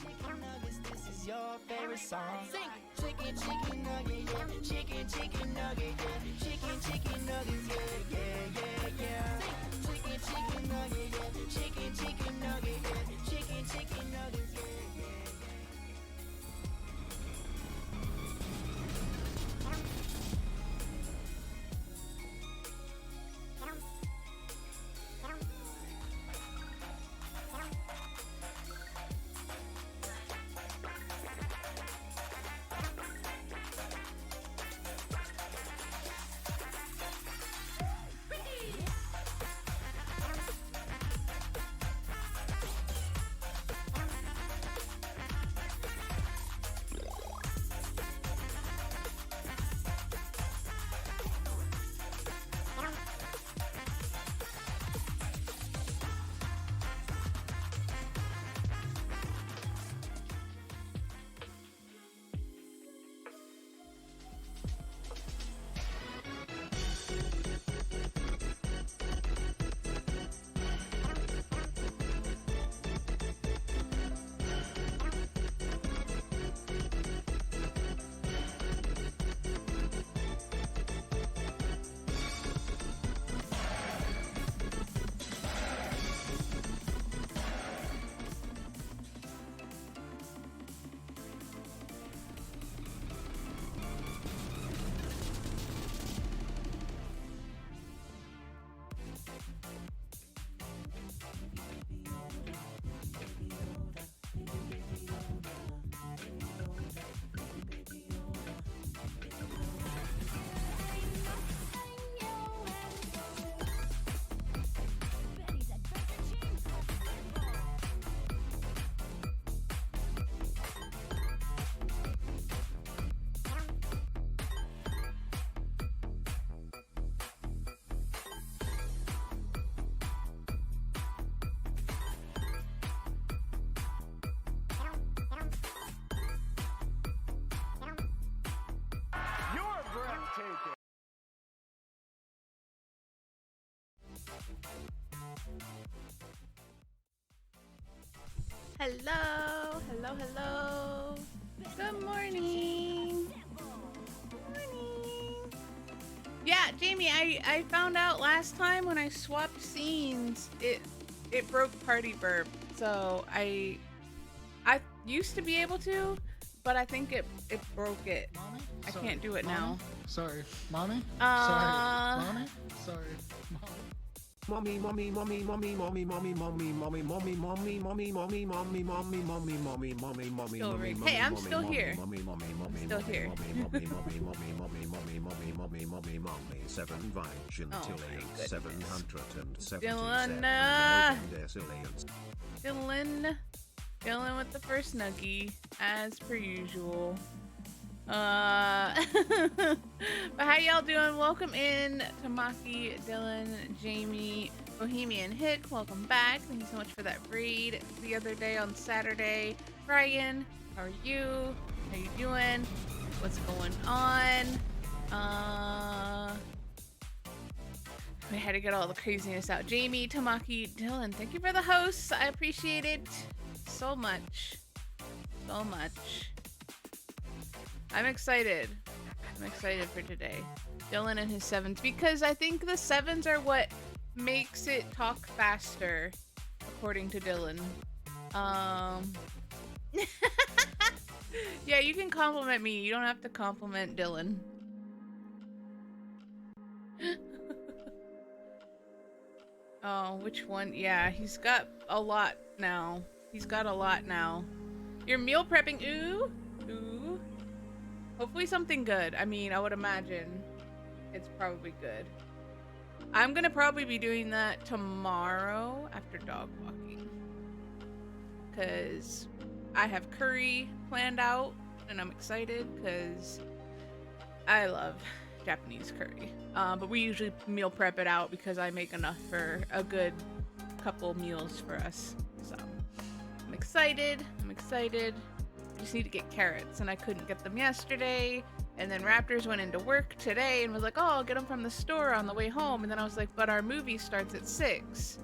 Chicken nuggets, this is your favorite song. Chicken, chicken nugget, yeah. Chicken nugget, yeah. Chicken nuggets, yeah, yeah, yeah, yeah. Chicken nugget, yeah. Chicken nugget, yeah. Chicken nuggets, yeah, yeah, yeah. Hello, hello, hello. Good morning. Morning. Yeah, Jamie, I found out last time when I swapped scenes, it broke Party Burp. So I used to be able to, but I think it broke it. Mommy? I Sorry. can't do it Mommy? now. Sorry. Mommy? Uh, Sorry. Mommy? Sorry. Mommy, mommy, mommy, mommy, mommy, mommy, mommy, mommy, mommy, mommy, mommy, mommy, mommy, mommy, mommy, mommy, mommy, mommy, Still mommy, ring. Hey, I'm still here. mommy, mommy, mommy, Still mommy, here. mommy, mommy, mommy, mommy, mommy, mommy, mommy, mommy, mommy, mommy, 7 Oh Vigintillions, my 777 Dylan, Dylan with the first nuggie, as per usual. But how y'all doing? Welcome in, Tamaki, Dylan, Jamie, Bohemian Hick. Welcome back. Thank you so much for that raid the other day on Saturday. Ryan, how are you? How you doing? What's going on? We had to get all the craziness out. Jamie, Tamaki, Dylan, thank you for the hosts. I appreciate it so much. So much. I'm excited. I'm excited for today. Dylan and his 7s, because I think the 7s are what makes it talk faster, according to Dylan. Yeah, you can compliment me. You don't have to compliment Dylan. Oh, which one? Yeah, he's got a lot now. He's got a lot now. You're meal prepping. Ooh. Ooh. Hopefully something good. I mean, I would imagine it's probably good. I'm gonna probably be doing that tomorrow after dog walking. Because I have curry planned out and I'm excited because I love Japanese curry. But we usually meal prep it out because I make enough for a good couple meals for us. So I'm excited. I'm excited. Just need to get carrots and I couldn't get them yesterday, and then Raptors went into work today and was like, oh, I'll get them from the store on the way home, and then I was like, but our movie starts at 6,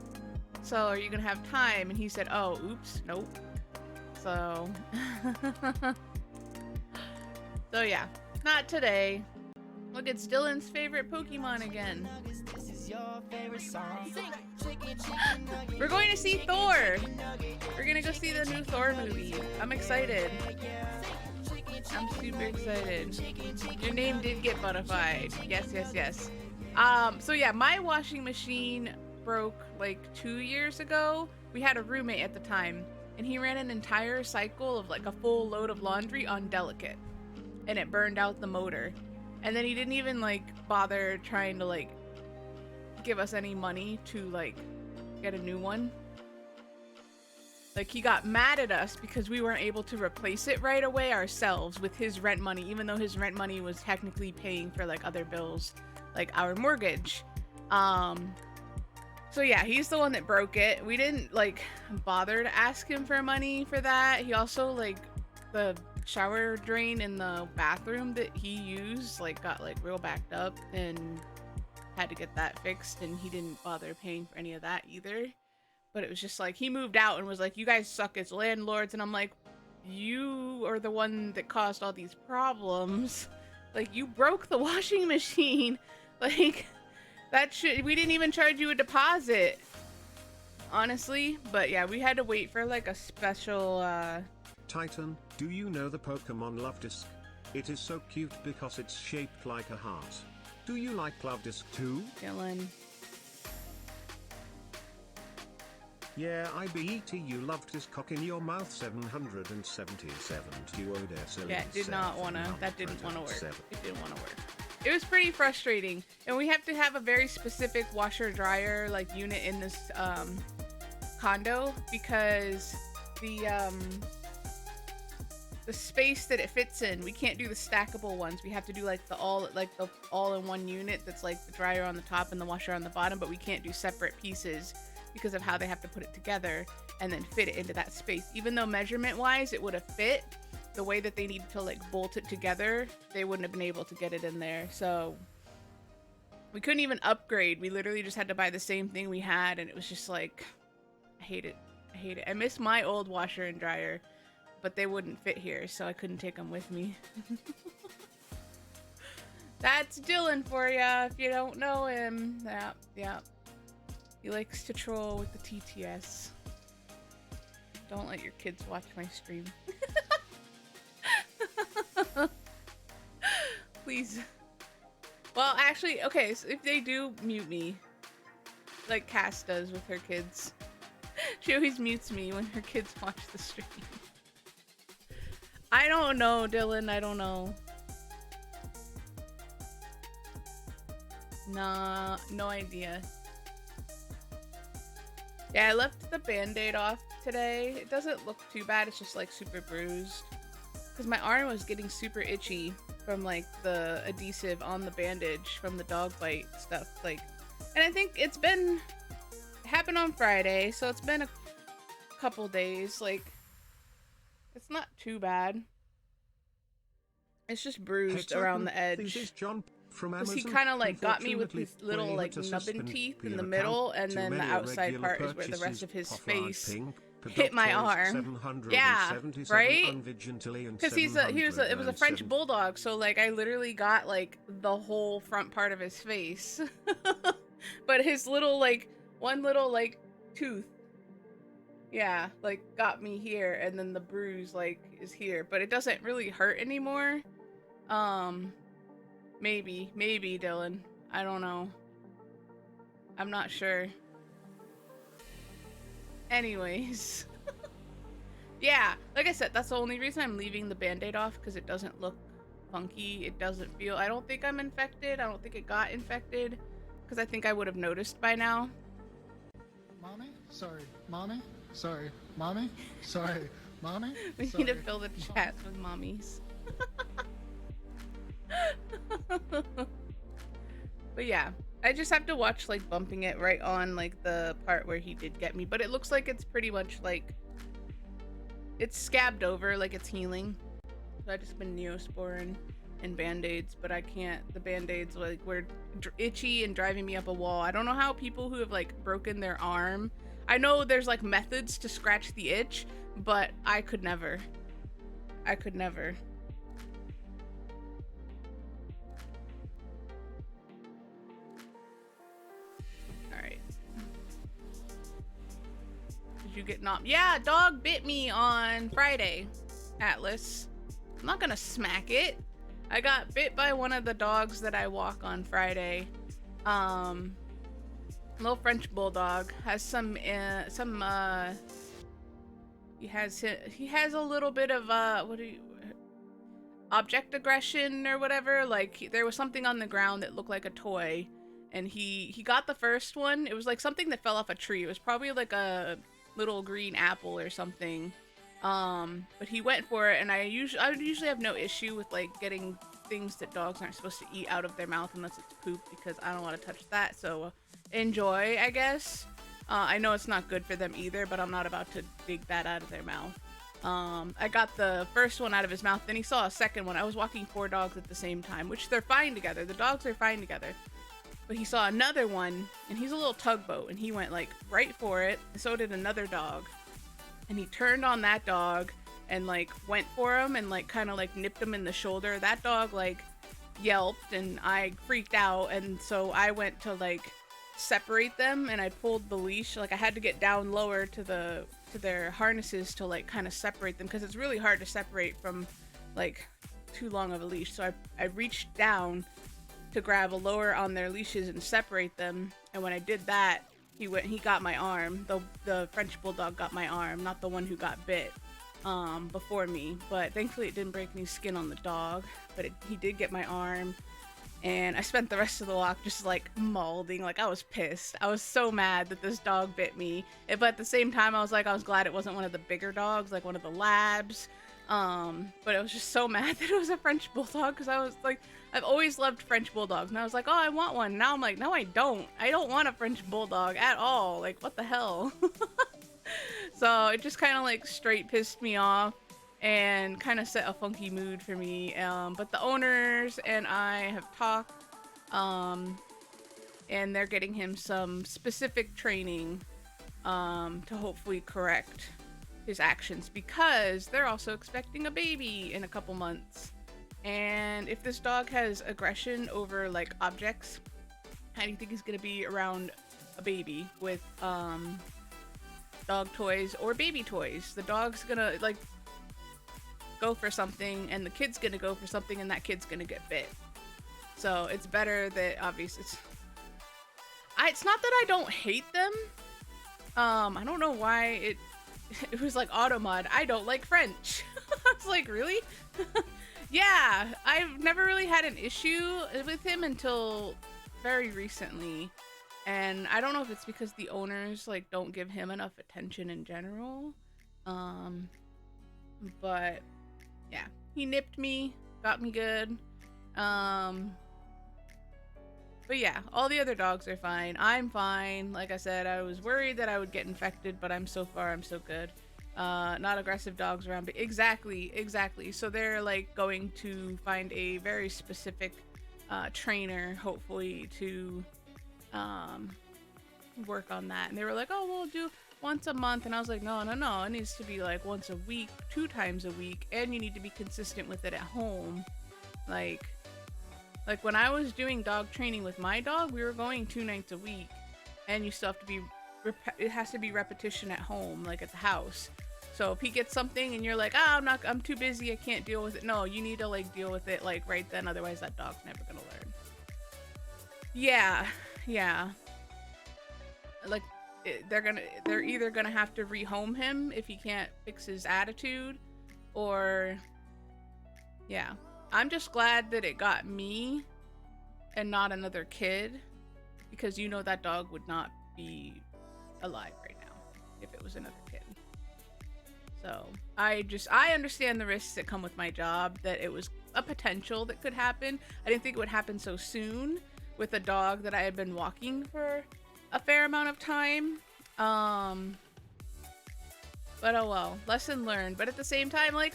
so are you gonna have time? And he said, oh, oops, nope. So, so yeah, not today. Look, it's Dylan's favorite Pokemon again. This is your favorite song. We're going to see Thor. We're gonna go see the new Thor movie. I'm excited. I'm super excited. Your name did get butterfied. Yes, yes, yes. So yeah, my washing machine broke like 2 years ago. We had a roommate at the time, and he ran an entire cycle of like a full load of laundry on delicate, and it burned out the motor. And then he didn't even like bother trying to like give us any money to like get a new one. Like, he got mad at us because we weren't able to replace it right away ourselves with his rent money, even though his rent money was technically paying for like other bills, like our mortgage. So yeah, he's the one that broke it. We didn't like bother to ask him for money for that. He also like the shower drain in the bathroom that he used like got like real backed up and had to get that fixed, and he didn't bother paying for any of that either. But it was just like, he moved out and was like, you guys suck as landlords. And I'm like, you are the one that caused all these problems. Like, you broke the washing machine. Like, we didn't even charge you a deposit. Honestly. But yeah, we had to wait for like a special, Titan, do you know the Pokemon Love Disc? It is so cute because it's shaped like a heart. Do you like Love Disc too? Dylan. Yeah, I bet you loved this cock in your mouth 777 Yeah, it did not wanna, that didn't wanna work. It didn't wanna work. It was pretty frustrating. And we have to have a very specific washer dryer like unit in this condo, because the space that it fits in, we can't do the stackable ones. We have to do like the all in one unit that's like the dryer on the top and the washer on the bottom, but we can't do separate pieces because of how they have to put it together and then fit it into that space. Even though measurement wise it would have fit, the way that they needed to like bolt it together, they wouldn't have been able to get it in there. So we couldn't even upgrade. We literally just had to buy the same thing we had, and it was just like, I hate it. I hate it. I miss my old washer and dryer, but they wouldn't fit here, so I couldn't take them with me. That's Dylan for ya, if you don't know him. Yeah. He likes to troll with the TTS. Don't let your kids watch my stream. Please. Well, actually, okay, so if they do mute me, like Cass does with her kids, she always mutes me when her kids watch the stream. I don't know, Dylan, I don't know. Nah, no idea. Yeah, I left the band-aid off today. It doesn't look too bad, it's just like super bruised. Because my arm was getting super itchy from like the adhesive on the bandage from the dog bite stuff. Like, and I think it happened on Friday, so it's been a couple days. Like, it's not too bad. It's just bruised around the edge. This is John from Because Amazon. he kind of like got me with his little like nubbin teeth in the middle, and then the outside part is where the rest of his face hit my arm. Yeah, right? Because it was a French bulldog, so like I literally got like the whole front part of his face. But his little like one little like tooth, yeah, like got me here, and then the bruise like is here, but it doesn't really hurt anymore. Maybe Dylan, I don't know, I'm not sure. Anyways. Yeah, like I said, that's the only reason I'm leaving the band-aid off, because it doesn't look funky. It doesn't feel, I don't think I'm infected. I don't think it got infected, because I think I would have noticed by now. Mommy? Sorry. Mommy? Sorry. Mommy? Sorry. Mommy? We need to fill the chat with mommies. But yeah, I just have to watch like bumping it right on like the part where he did get me, but it looks like it's pretty much like it's scabbed over, like it's healing. So I just been Neosporin and band-aids, but I can't, the band-aids like were itchy and driving me up a wall. I don't know how people who have like broken their arm, I know there's like methods to scratch the itch, but I could never. I could never. All right. Did you get knocked? Yeah, dog bit me on Friday, Atlas. I'm not gonna smack it. I got bit by one of the dogs that I walk on Friday. Little French bulldog has he has a little bit of object aggression or whatever. Like there was something on the ground that looked like a toy, and he got the first one. It was like something that fell off a tree. It was probably like a little green apple or something. But he went for it, and I usually have no issue with like getting things that dogs aren't supposed to eat out of their mouth unless it's poop, because I don't want to touch that. So enjoy, I guess. I know it's not good for them either, but I'm not about to dig that out of their mouth. I got the first one out of his mouth, then he saw a second one. I was walking 4 dogs at the same time, which they're fine together. The dogs are fine together. But he saw another one, and he's a little tugboat, and he went like right for it. And so did another dog. And he turned on that dog and like went for him and like kind of like nipped him in the shoulder. That dog like yelped, and I freaked out, and so I went to like separate them, and I pulled the leash. Like I had to get down lower to their harnesses to like kind of separate them, because it's really hard to separate from like too long of a leash. So I reached down to grab a lower on their leashes and separate them, and when I did that, he got my arm. The French bulldog got my arm, not the one who got bit before me, but thankfully it didn't break any skin on the dog. But he did get my arm, and I spent the rest of the walk just like mauling. Like I was pissed. I was so mad that this dog bit me, but at the same time I was glad it wasn't one of the bigger dogs, like one of the labs. But I was just so mad that it was a French bulldog, because I was like, I've always loved French bulldogs, and I was like, oh, I want one. Now I'm like, no, I don't want a French bulldog at all. Like, what the hell? So it just kind of like straight pissed me off and kind of set a funky mood for me. But the owners and I have talked, and they're getting him some specific training to hopefully correct his actions, because they're also expecting a baby in a couple months. And if this dog has aggression over like objects, how do you think he's gonna be around a baby with dog toys or baby toys? The dog's gonna like go for something, and the kid's gonna go for something, and that kid's gonna get bit. So it's better that obviously it's not that I don't hate them. I don't know why it was like automod. I don't like French. I was like, really? Yeah, I've never really had an issue with him until very recently. And I don't know if it's because the owners like don't give him enough attention in general. But yeah, he nipped me, got me good. But yeah, all the other dogs are fine. I'm fine. Like I said, I was worried that I would get infected, but I'm so good. Not aggressive dogs around, but exactly. So they're like going to find a very specific trainer, hopefully, to work on that. And they were like, oh, we'll do once a month. And I was like, no, it needs to be like once a week, 2 times a week, and you need to be consistent with it at home. Like when I was doing dog training with my dog, we were going 2 nights a week, and you still have to be it has to be repetition at home, like at the house. So if he gets something and you're like, I'm too busy, I can't deal with it. No, you need to like deal with it like right then, otherwise that dog's never gonna learn. Yeah. Like they're either gonna have to rehome him if he can't fix his attitude, or yeah. I'm just glad that it got me and not another kid, because you know that dog would not be alive right now if it was another kid. So I understand the risks that come with my job, that it was a potential that could happen. I didn't think it would happen so soon with a dog that I had been walking for a fair amount of time. But oh well, lesson learned. But at the same time, like,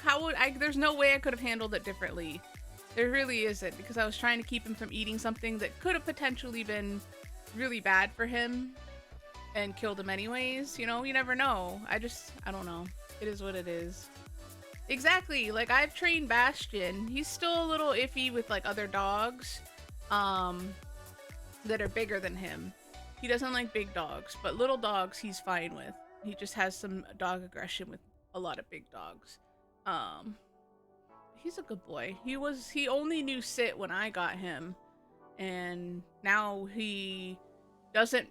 there's no way I could have handled it differently. There really isn't, because I was trying to keep him from eating something that could have potentially been really bad for him. and killed him anyways. You know, you never know. I don't know. It is what it is. Exactly. Like, I've trained Bastion. He's still a little iffy with like other dogs that are bigger than him. He doesn't like big dogs, but little dogs he's fine with. He just has some dog aggression with a lot of big dogs. He's a good boy. He only knew sit when I got him, and now he doesn't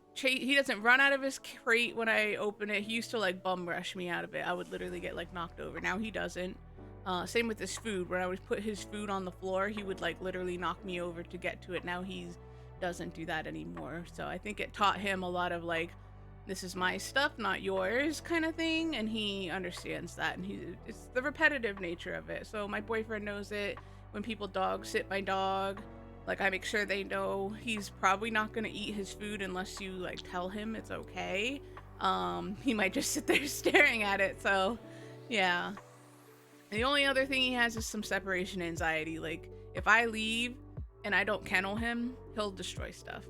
run out of his crate when I open it. He used to like bum rush me out of it. I would literally get like knocked over. Now he doesn't. Same with his food. When I would put his food on the floor, he would like literally knock me over to get to it. Now he doesn't do that anymore. So I think it taught him a lot of like, this is my stuff, not yours kind of thing, and he understands that, and it's the repetitive nature of it. So my boyfriend knows it. When people dog sit my dog, like, I make sure they know he's probably not gonna eat his food unless you like tell him it's okay. He might just sit there staring at it. So yeah. The only other thing he has is some separation anxiety. Like, if I leave and I don't kennel him, he'll destroy stuff,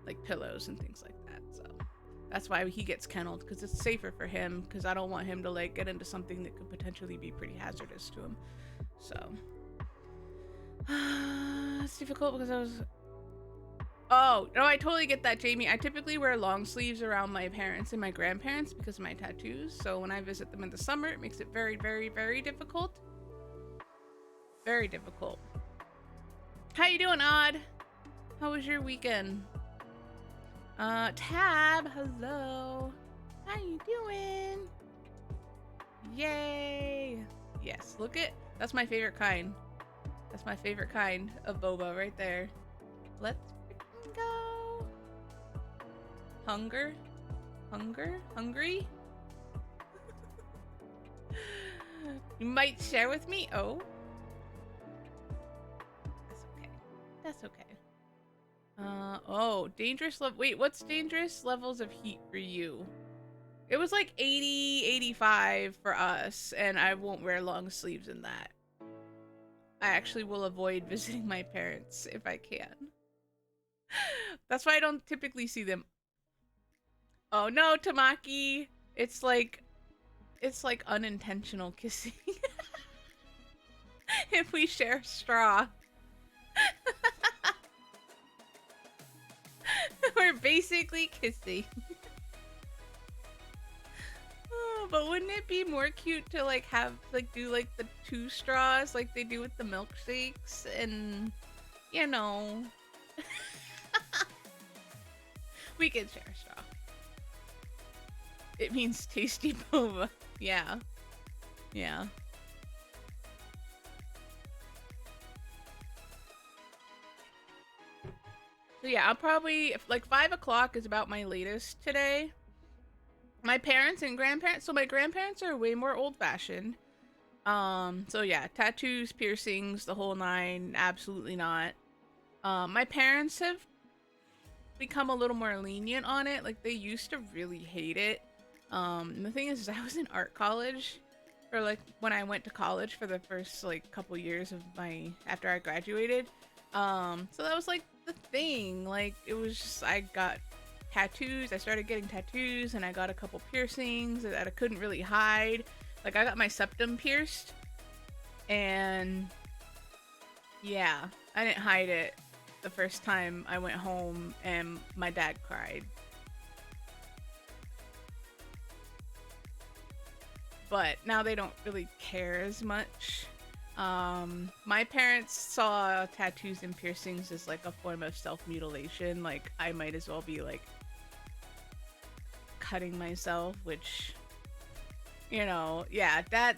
like pillows and things like that. So that's why he gets kenneled, because it's safer for him, because I don't want him to like get into something that could potentially be pretty hazardous to him. So it's difficult because oh no, I totally get that, Jamie. I typically wear long sleeves around my parents and my grandparents because of my tattoos. So when I visit them in the summer, it makes it very, very, very difficult. Very difficult. How you doing, Odd? How was your weekend? Tab, hello. How you doing? Yay. Yes, look at, that's my favorite kind. That's my favorite kind of boba right there. Let's go. Hungry? You might share with me? Oh. That's okay. Oh, dangerous level. Wait, what's dangerous levels of heat for you? It was like 80, 85 for us, and I won't wear long sleeves in that. I actually will avoid visiting my parents if I can. That's why I don't typically see them. Oh no, Tamaki. It's like unintentional kissing. If we share a straw. We're basically kissing. Oh, but wouldn't it be more cute to like have do like the 2 straws like they do with the milkshakes, and you know. We can share a straw. It means tasty boba. Yeah. Yeah. So yeah, I'll probably, like 5 o'clock is about my latest today. My parents and grandparents, so my grandparents are way more old-fashioned. So yeah, tattoos, piercings, the whole 9, absolutely not. My parents have become a little more lenient on it. Like, they used to really hate it. And the thing is I was in art college, or like when I went to college for the first like couple years of after I graduated. So that was like the thing. Like, it was just, I got tattoos. I started getting tattoos, and I got a couple piercings that I couldn't really hide. Like, I got my septum pierced, and yeah, I didn't hide it the first time I went home, and my dad cried. But now they don't really care as much. My parents saw tattoos and piercings as like a form of self-mutilation. Like, I might as well be like cutting myself, which, you know, yeah, but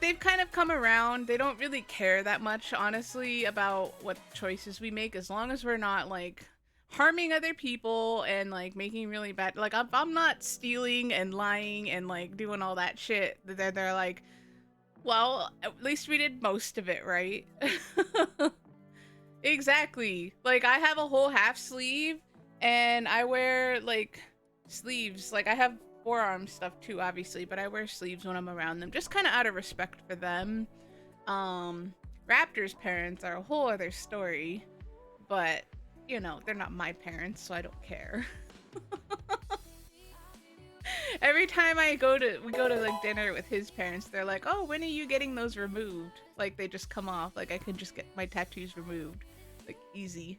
they've kind of come around. They don't really care that much, honestly, about what choices we make, as long as we're not like harming other people and like making really bad, like, if I'm not stealing and lying and like doing all that shit, they're like, well, at least we did most of it, right? Exactly. Like, I have a whole half sleeve, and I wear like sleeves. Like, I have forearm stuff too, obviously, but I wear sleeves when I'm around them, just kind of out of respect for them. Raptor's parents are a whole other story, but you know, they're not my parents, so I don't care. Every time we go to like dinner with his parents, they're like, "Oh, when are you getting those removed?" Like they just come off. Like I can just get my tattoos removed, like easy.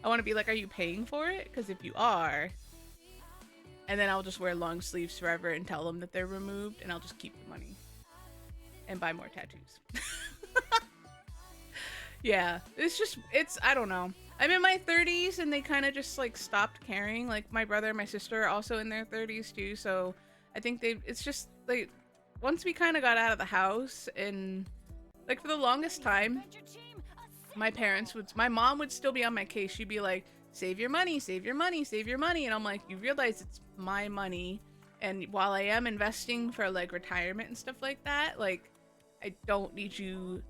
I want to be like, "Are you paying for it?" Because if you are, and then I'll just wear long sleeves forever and tell them that they're removed, and I'll just keep the money and buy more tattoos. Yeah, it's I don't know. I'm in my 30s and they kind of just like stopped caring. Like my brother and my sister are also in their 30s too, so I think it's just like once we kind of got out of the house, and like for the longest time my mom would still be on my case. She'd be like, save your money, save your money, save your money. And I'm like, you realize it's my money, and while I am investing for like retirement and stuff like that, like I don't need you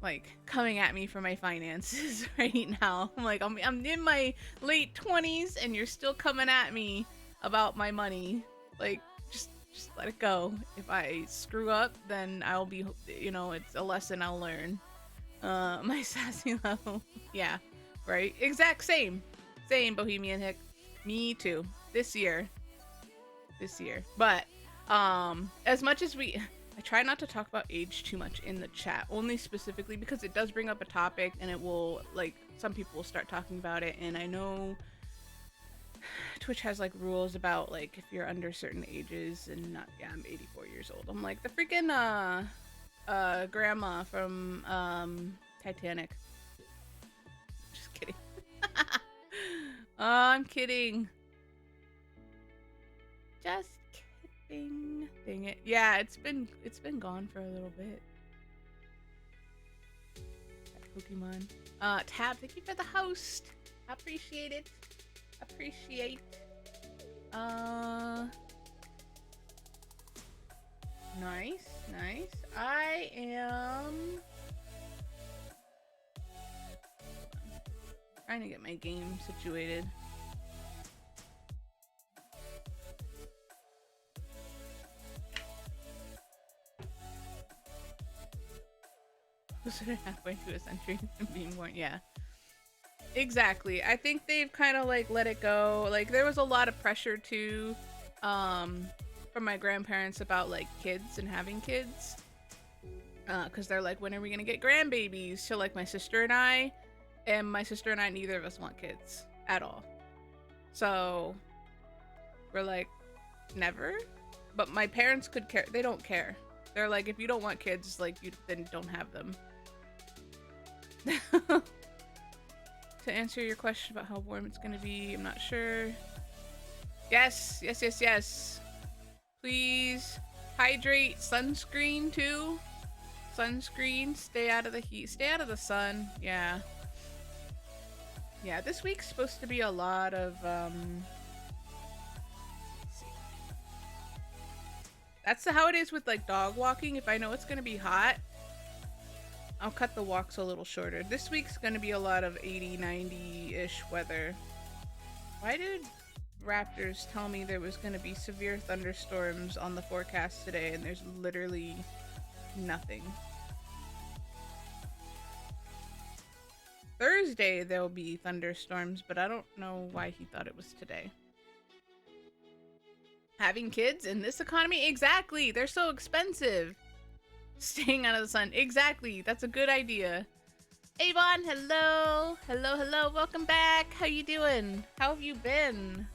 like coming at me for my finances right now. I'm like, I'm in my late 20s and you're still coming at me about my money. Like just let it go. If I screw up, then I'll be, you know, it's a lesson I'll learn. My sassy level. Yeah, right. Same Bohemian Hick. Me too. This year. But as much as I try not to talk about age too much in the chat, only specifically because it does bring up a topic and it will, like, some people will start talking about it, and I know Twitch has like rules about like if you're under certain ages and not. Yeah, I'm 84 years old. I'm like the freaking grandma from Titanic. Just kidding. I'm kidding. Just kidding. Dang it. Yeah, it's been gone for a little bit. That Pokemon. Tab, thank you for the host. Appreciate it. Appreciate. Nice. I am trying to get my game situated. Closer to halfway to a century and being born. Yeah. Exactly. I think they've kind of like let it go. Like there was a lot of pressure too from my grandparents about like kids and having kids. Cuz they're like, when are we going to get grandbabies? So like my sister and I, neither of us want kids at all. So we're like, never. But my parents could care. They don't care. They're like, if you don't want kids, like you then don't have them. To answer your question about how warm it's gonna be, I'm not sure. Yes. Please hydrate. Sunscreen too. Sunscreen. Stay out of the heat. Stay out of the sun. Yeah. Yeah, this week's supposed to be a lot of let's see. That's how it is with like dog walking. If I know it's gonna be hot, I'll cut the walks a little shorter. This week's gonna be a lot of 80, 90-ish weather. Why did Raptors tell me there was gonna be severe thunderstorms on the forecast today and there's literally nothing? Thursday there'll be thunderstorms, but I don't know why he thought it was today. Having kids in this economy? Exactly! They're so expensive! Staying out of the sun. Exactly. That's a good idea. Avon, hello. Hello. Welcome back. How you doing? How have you been?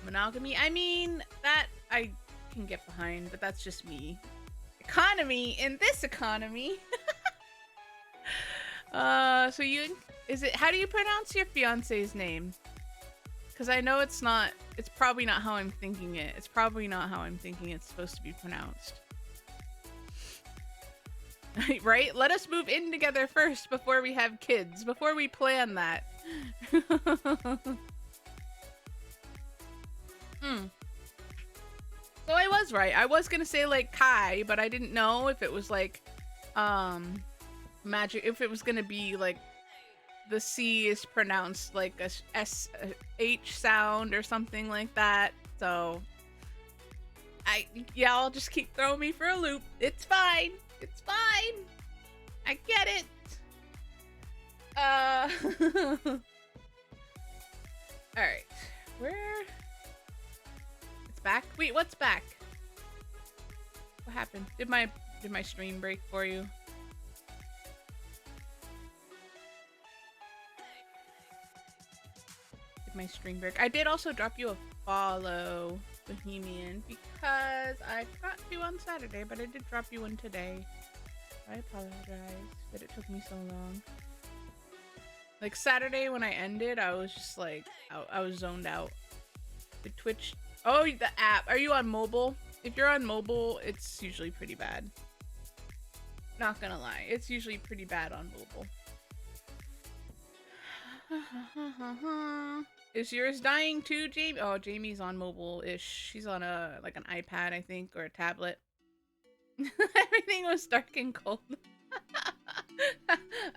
Monogamy? I mean, that I can get behind, but that's just me. Economy in this economy. How do you pronounce your fiance's name? Because I know it's probably not how I'm thinking it. It's probably not how I'm thinking it's supposed to be pronounced. Right? Let us move in together first before we have kids, before we plan that. So I was right. I was gonna say like Kai, but I didn't know if it was like magic, if it was gonna be like the C is pronounced like a H sound or something like that. So y'all just keep throwing me for a loop. It's fine. It's fine. I get it. Alright. It's back? Wait, what's back? What happened? Did my stream break for you? Did my stream break? I did also drop you a follow, Bohemian, because I forgot to on Saturday, but I did drop you one today. I apologize that it took me so long. Like Saturday when I ended, I was just like, I was zoned out. The Twitch, oh, the app. Are you on mobile? If you're on mobile, it's usually pretty bad. Not gonna lie, it's usually pretty bad on mobile. Is yours dying too, Jamie? Oh, Jamie's on mobile-ish. She's on like an iPad, I think, or a tablet. Everything was dark and cold.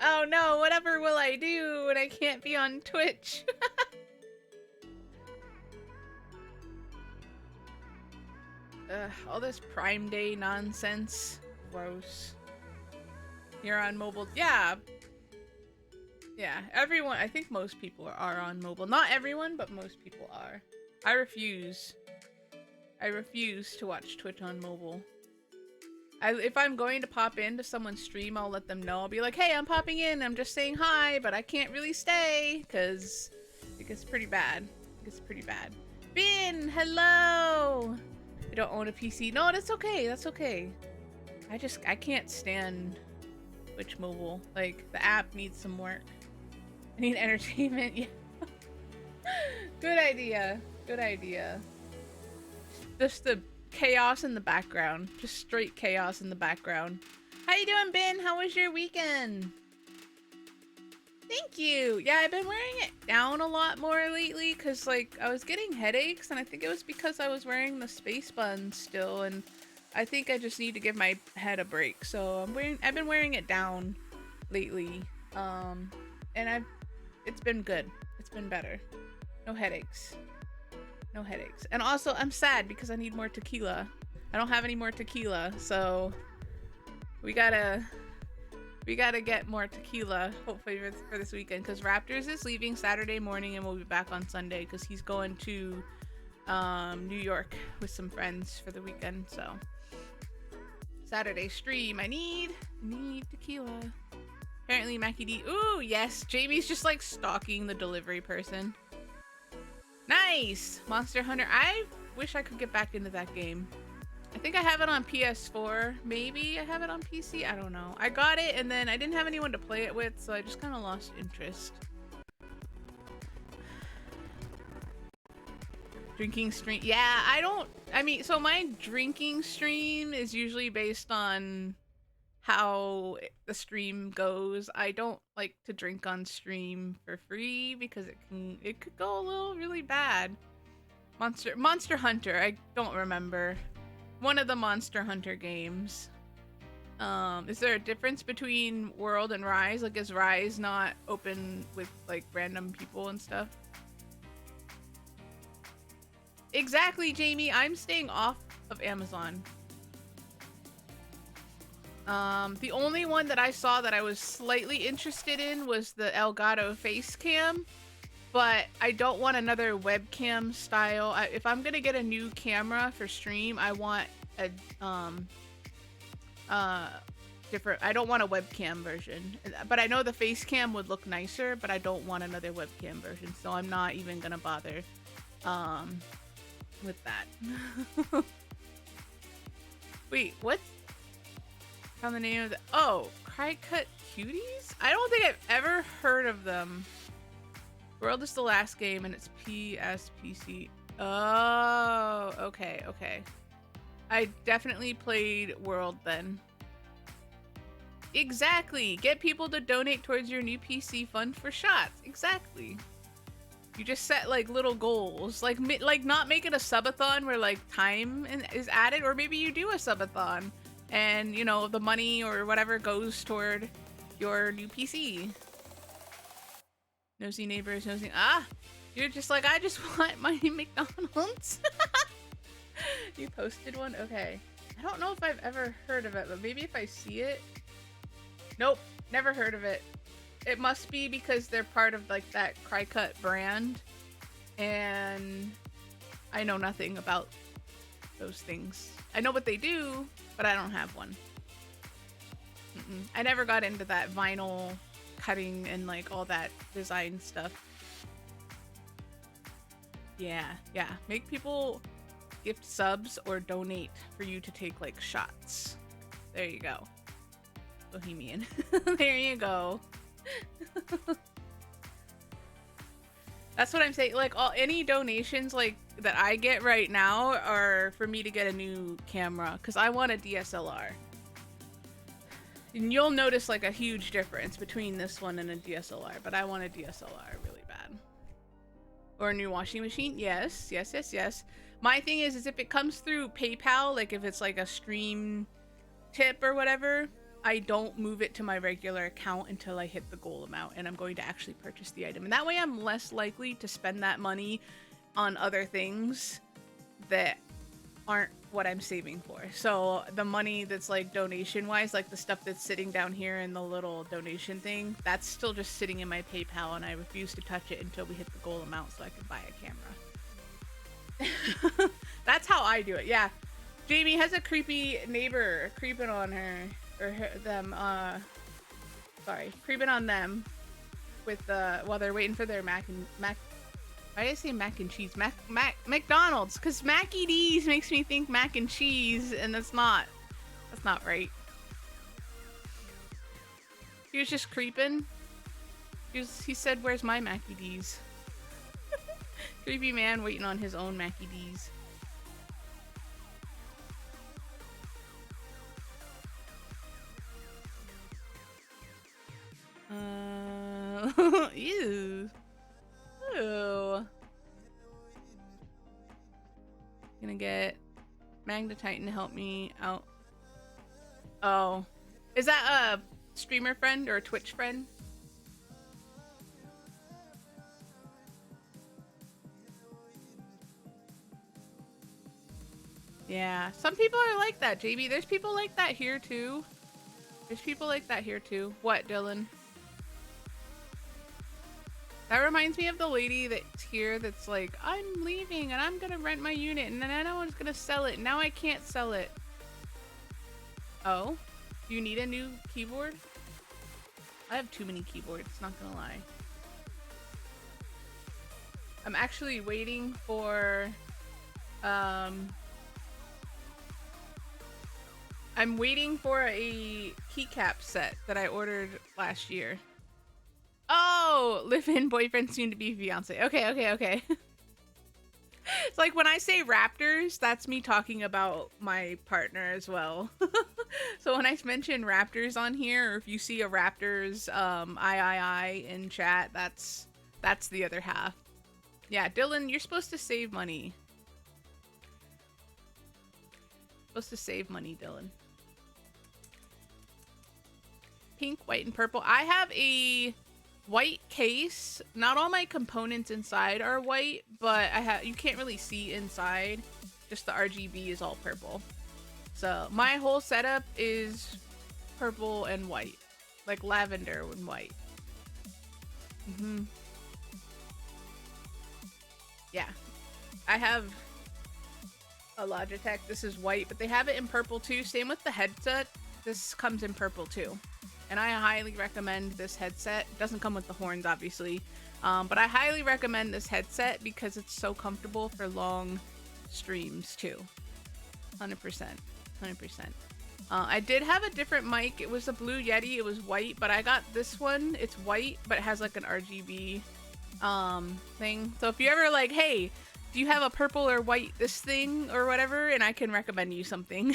Oh no, whatever will I do when I can't be on Twitch? All this Prime Day nonsense. Gross. You're on mobile. Yeah. Yeah, everyone. I think most people are on mobile. Not everyone, but most people are. I refuse. I refuse to watch Twitch on mobile. If I'm going to pop into someone's stream, I'll let them know. I'll be like, hey, I'm popping in. I'm just saying hi, but I can't really stay because it gets pretty bad. It gets pretty bad. Bin, hello. I don't own a PC. No, that's okay. That's okay. I can't stand Twitch mobile. Like, the app needs some work. I need entertainment. Yeah. Good idea. Good idea. Just the chaos in the background. Just straight chaos in the background. How you doing, Ben? How was your weekend? Thank you. Yeah, I've been wearing it down a lot more lately because, like, I was getting headaches, and I think it was because I was wearing the space buns still, and I think I just need to give my head a break. So I've been wearing it down lately, and it's been good. It's been better. No headaches. No headaches. And also, I'm sad because I need more tequila. I don't have any more tequila, so we gotta get more tequila, hopefully for this weekend, because Raptors is leaving Saturday morning and we'll be back on Sunday because he's going to New York with some friends for the weekend. So Saturday stream, I need tequila. Apparently Mackie D. Ooh, yes, Jamie's just like stalking the delivery person. Nice! Monster Hunter. I wish I could get back into that game. I think I have it on PS4. Maybe I have it on PC. I don't know. I got it and then I didn't have anyone to play it with, so I just kind of lost interest. Drinking stream. Yeah, so my drinking stream is usually based on how the stream goes. I don't like to drink on stream for free because it could go a little really bad. Monster Hunter, I don't remember. One of the Monster Hunter games. Is there a difference between World and Rise? Like, is Rise not open with like random people and stuff? Exactly, Jamie. I'm staying off of Amazon. The only one that I saw that I was slightly interested in was the Elgato face cam, but I don't want another webcam style. If I'm gonna get a new camera for stream, I want a different. I don't want a webcam version, but I know the face cam would look nicer, but I don't want another webcam version, so I'm not even gonna bother with that. Wait, what? Found the name of the Cry-Cut Cuties? I don't think I've ever heard of them. World is the last game and it's PSPC. Oh, okay. I definitely played World then. Exactly. Get people to donate towards your new PC fund for shots. Exactly. You just set like little goals, like not make it a subathon where like time is added, or maybe you do a subathon. And, you know, the money or whatever goes toward your new PC. Nosy neighbors, nosy... Ah! You're just like, I just want my McDonald's. You posted one? Okay. I don't know if I've ever heard of it, but maybe if I see it... Nope. Never heard of it. It must be because they're part of, like, that Cry-Cut brand. And I know nothing about those things. I know what they do, but I don't have one. I never got into that vinyl cutting and like all that design stuff. Yeah, make people gift subs or donate for you to take like shots. There you go, Bohemian. There you go. That's what I'm saying. Like any donations like that I get right now are for me to get a new camera because I want a DSLR. And you'll notice like a huge difference between this one and a DSLR, but I want a DSLR really bad. Or a new washing machine? Yes. My thing is if it comes through PayPal, like if it's like a stream tip or whatever, I don't move it to my regular account until I hit the goal amount and I'm going to actually purchase the item. And that way I'm less likely to spend that money on other things that aren't what I'm saving for. So the money that's like donation wise, like the stuff that's sitting down here in the little donation thing, that's still just sitting in my PayPal and I refuse to touch it until we hit the goal amount so I can buy a camera. That's how I do it. Yeah. Jamie has a creepy neighbor creeping on her or them, creeping on them with while they're waiting for their mac. Why did I say mac and cheese? McDonald's, because Mackie D's makes me think mac and cheese, and that's not right. He was just creeping. He said, "Where's my Mackie D's?" Creepy man waiting on his own Mackie D's. Ew. Ooh. Gonna get Magna Titan to help me out. Oh. Is that a streamer friend or a Twitch friend? Yeah. Some people are like that, JB. There's people like that here too. What, Dylan? That reminds me of the lady that's here that's like, I'm leaving and I'm gonna rent my unit and then no one's gonna sell it. Now I can't sell it. Oh? Do you need a new keyboard? I have too many keyboards, not gonna lie. I'm actually waiting for... I'm waiting for a keycap set that I ordered last year. Oh, live-in boyfriend, soon to be fiance. Okay. It's like when I say raptors, that's me talking about my partner as well. So when I mention raptors on here, or if you see a raptors I in chat, that's the other half. Yeah, Dylan, you're supposed to save money. Dylan. Pink, white, and purple. I have a white case. Not all my components inside are white, but you can't really see inside. Just the RGB is all purple. So my whole setup is purple and white, like lavender and white. Yeah, I have a Logitech. This is white, but they have it in purple too. Same with the headset. This comes in purple too. And I highly recommend this headset. It doesn't come with the horns, obviously. But I highly recommend this headset because it's so comfortable for long streams, too. 100%. I did have a different mic. It was a Blue Yeti. It was white, but I got this one. It's white, but it has like an RGB thing. So if you're ever like, hey, do you have a purple or white this thing or whatever, and I can recommend you something,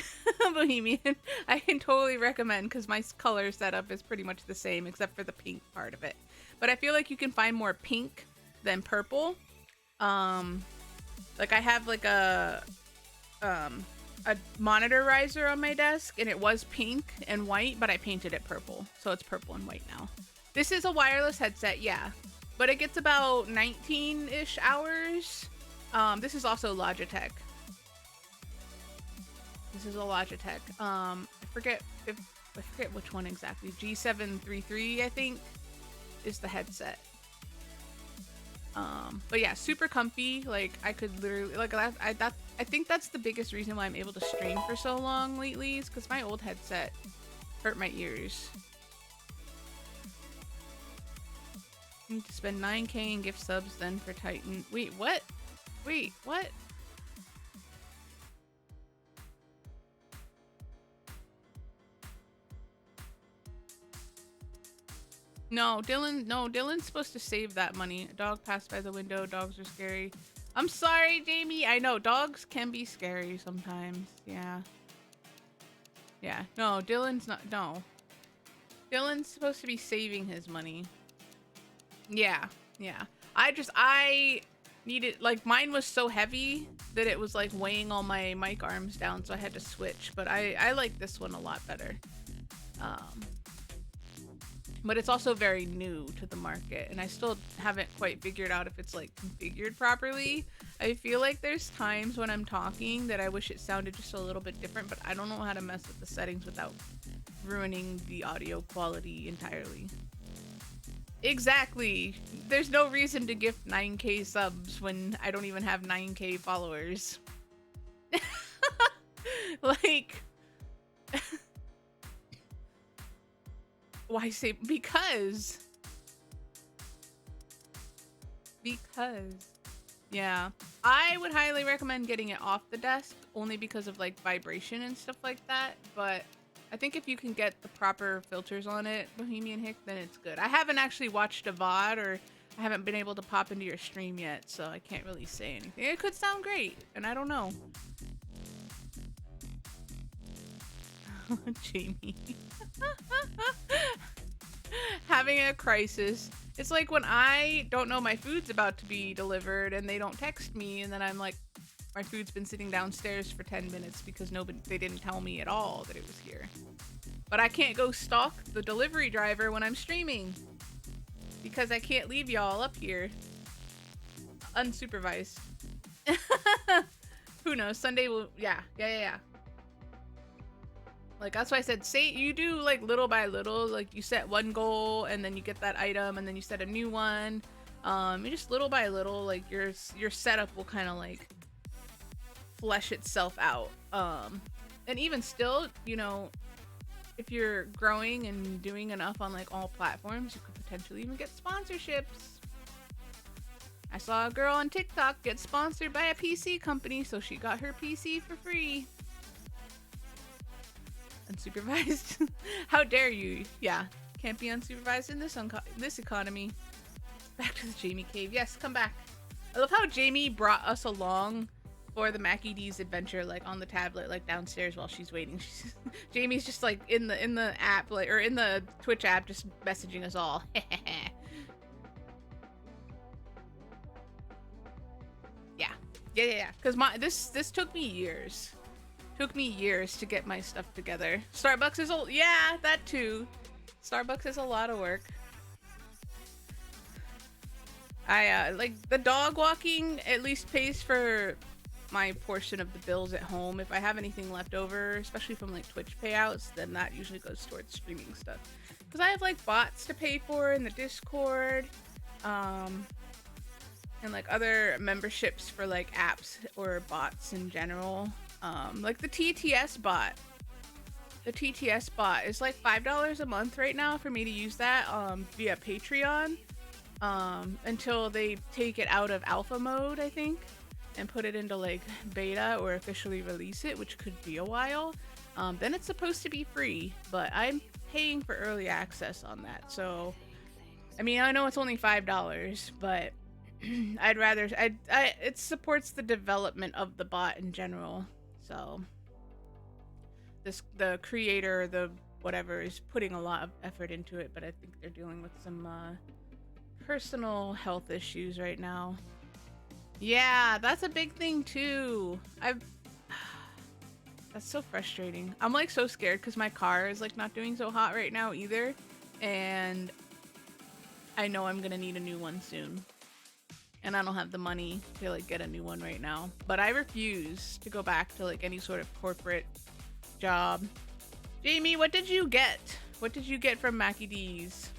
Bohemian, I can totally recommend, because my color setup is pretty much the same except for the pink part of it. But I feel like you can find more pink than purple. Like I have like a monitor riser on my desk, and it was pink and white, but I painted it purple, so it's purple and white now. This is a wireless headset, yeah, but it gets about 19-ish hours. This is also Logitech. This is a Logitech. I forget which one exactly. G733, I think, is the headset. But yeah, super comfy. Like I could literally, like I think that's the biggest reason why I'm able to stream for so long lately, is because my old headset hurt my ears. You need to spend 9K in gift subs then for Titan. Wait, what? Wait, what? No, Dylan's supposed to save that money. A dog passed by the window. Dogs are scary. I'm sorry, Jamie. I know dogs can be scary sometimes. Yeah. Yeah. No, Dylan's not. No. Dylan's supposed to be saving his money. Yeah. Yeah. I needed, like, mine was so heavy that it was like weighing all my mic arms down, so I had to switch. But I like this one a lot better. But it's also very new to the market, and I still haven't quite figured out if it's like configured properly. I feel like there's times when I'm talking that I wish it sounded just a little bit different, but I don't know how to mess with the settings without ruining the audio quality entirely. Exactly. There's no reason to gift 9K subs when I don't even have 9K followers. Like... Why say because? Yeah, I would highly recommend getting it off the desk, only because of like vibration and stuff like that. But I think if you can get the proper filters on it, Bohemian Hick, then it's good. I haven't actually watched a VOD, or I haven't been able to pop into your stream yet, so I can't really say anything. It could sound great, and I don't know. Jamie. Having a crisis. It's like when I don't know my food's about to be delivered and they don't text me, and then I'm like, my food's been sitting downstairs for 10 minutes because they didn't tell me at all that it was here. But I can't go stalk the delivery driver when I'm streaming because I can't leave y'all up here unsupervised. Who knows? Sunday will, yeah. Like, that's why I said, say you do like little by little, like you set one goal and then you get that item and then you set a new one. You just little by little, like your setup will kind of like flesh itself out. And even still, you know, if you're growing and doing enough on like all platforms, you could potentially even get sponsorships. I saw a girl on TikTok get sponsored by a PC company, so she got her PC for free. Unsupervised? How dare you? Yeah, can't be unsupervised in this economy. Back to the Jamie cave. Yes, come back. I love how Jamie brought us along for the Mackie D's adventure, like on the tablet, like downstairs while she's waiting. Jamie's just like in the app, like, or in the Twitch app, just messaging us all. Yeah. Because this took me years. Took me years to get my stuff together. Starbucks is yeah, that too. Starbucks is a lot of work. I like the dog walking at least pays for my portion of the bills at home. If I have anything left over, especially from like Twitch payouts, then that usually goes towards streaming stuff. Because I have like bots to pay for in the Discord, and like other memberships for like apps or bots in general. Like the TTS bot. The TTS bot is like $5 a month right now for me to use that via Patreon until they take it out of alpha mode, I think, and put it into like beta or officially release it, which could be a while. Then it's supposed to be free, but I'm paying for early access on that. So, I mean, I know it's only $5, but I'd rather it supports the development of the bot in general. So the creator, the whatever, is putting a lot of effort into it, but I think they're dealing with some personal health issues right now. Yeah, that's a big thing too. That's so frustrating. I'm like so scared because my car is like not doing so hot right now either, and I know I'm gonna need a new one soon. And I don't have the money to like get a new one right now. But I refuse to go back to like any sort of corporate job. Jamie, what did you get? What did you get from Mackie D's?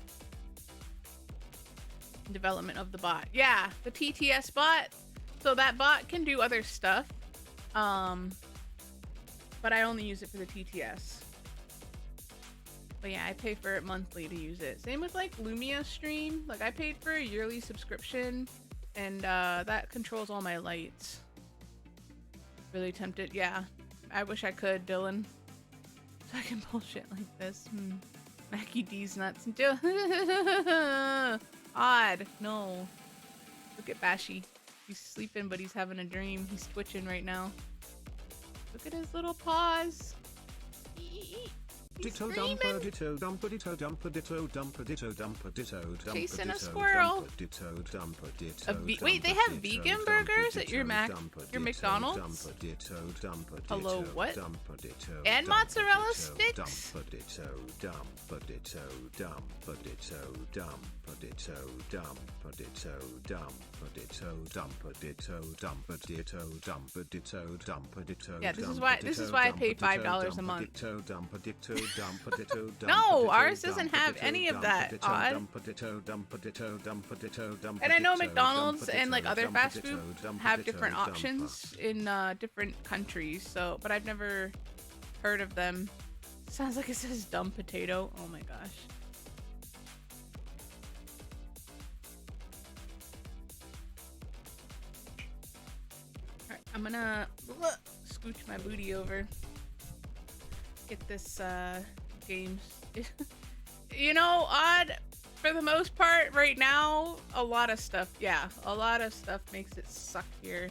Development of the bot. Yeah, the TTS bot. So that bot can do other stuff. But I only use it for the TTS. But yeah, I pay for it monthly to use it. Same with like Lumia Stream. Like I paid for a yearly subscription, and that controls all my lights. Really tempted. Yeah, I wish I could, Dylan. So I can bullshit like this. Mackie D's nuts. Odd. No. Look at Bashy. He's sleeping, but he's having a dream. He's twitching right now. Look at his little paws. He's Ditto screaming. dumper ditto dumper ditto dumper ditto dumper ditto dumper ditto dumper Chasing a ditto squirrel. dumper ditto dumper ditto Wait, they dumper have ditto vegan dumper burgers at your ditto dumper your ditto McDonald's? dumper ditto dumper Hello, ditto what? dumper ditto And dumper mozzarella ditto sticks? dumper ditto dumper ditto dumper ditto dumper ditto dumper ditto dumper ditto dumper ditto dumper ditto dumper ditto dumper ditto. Yeah, this is why I pay $5 a month. Ditto dumper ditto dumper ditto. No, ours doesn't have any of that, Odd. And I know McDonald's and like other fast food have different options in different countries, so but I've never heard of them. Sounds like it says dumb potato. Oh my gosh. Alright, I'm gonna scooch my booty over. Get this games. You know, Odd, for the most part right now, a lot of stuff makes it suck here.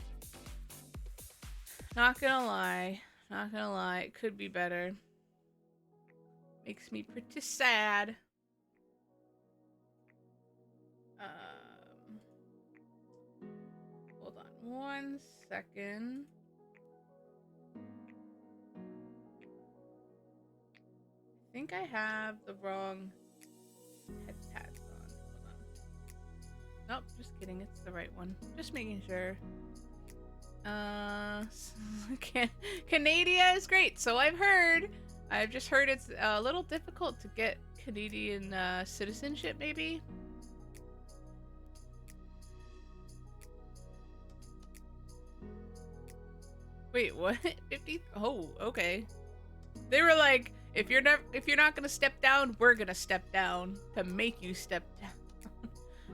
Not gonna lie, it could be better. Makes me pretty sad. Hold on 1 second. I think I have the wrong head pads on. Hold on. Nope, just kidding. It's the right one. Just making sure. Canada is great. So I've heard. I've just heard it's a little difficult to get Canadian citizenship, maybe. Wait, what? 50? Oh, okay. They were like, if you're not gonna step down, we're gonna step down to make you step down.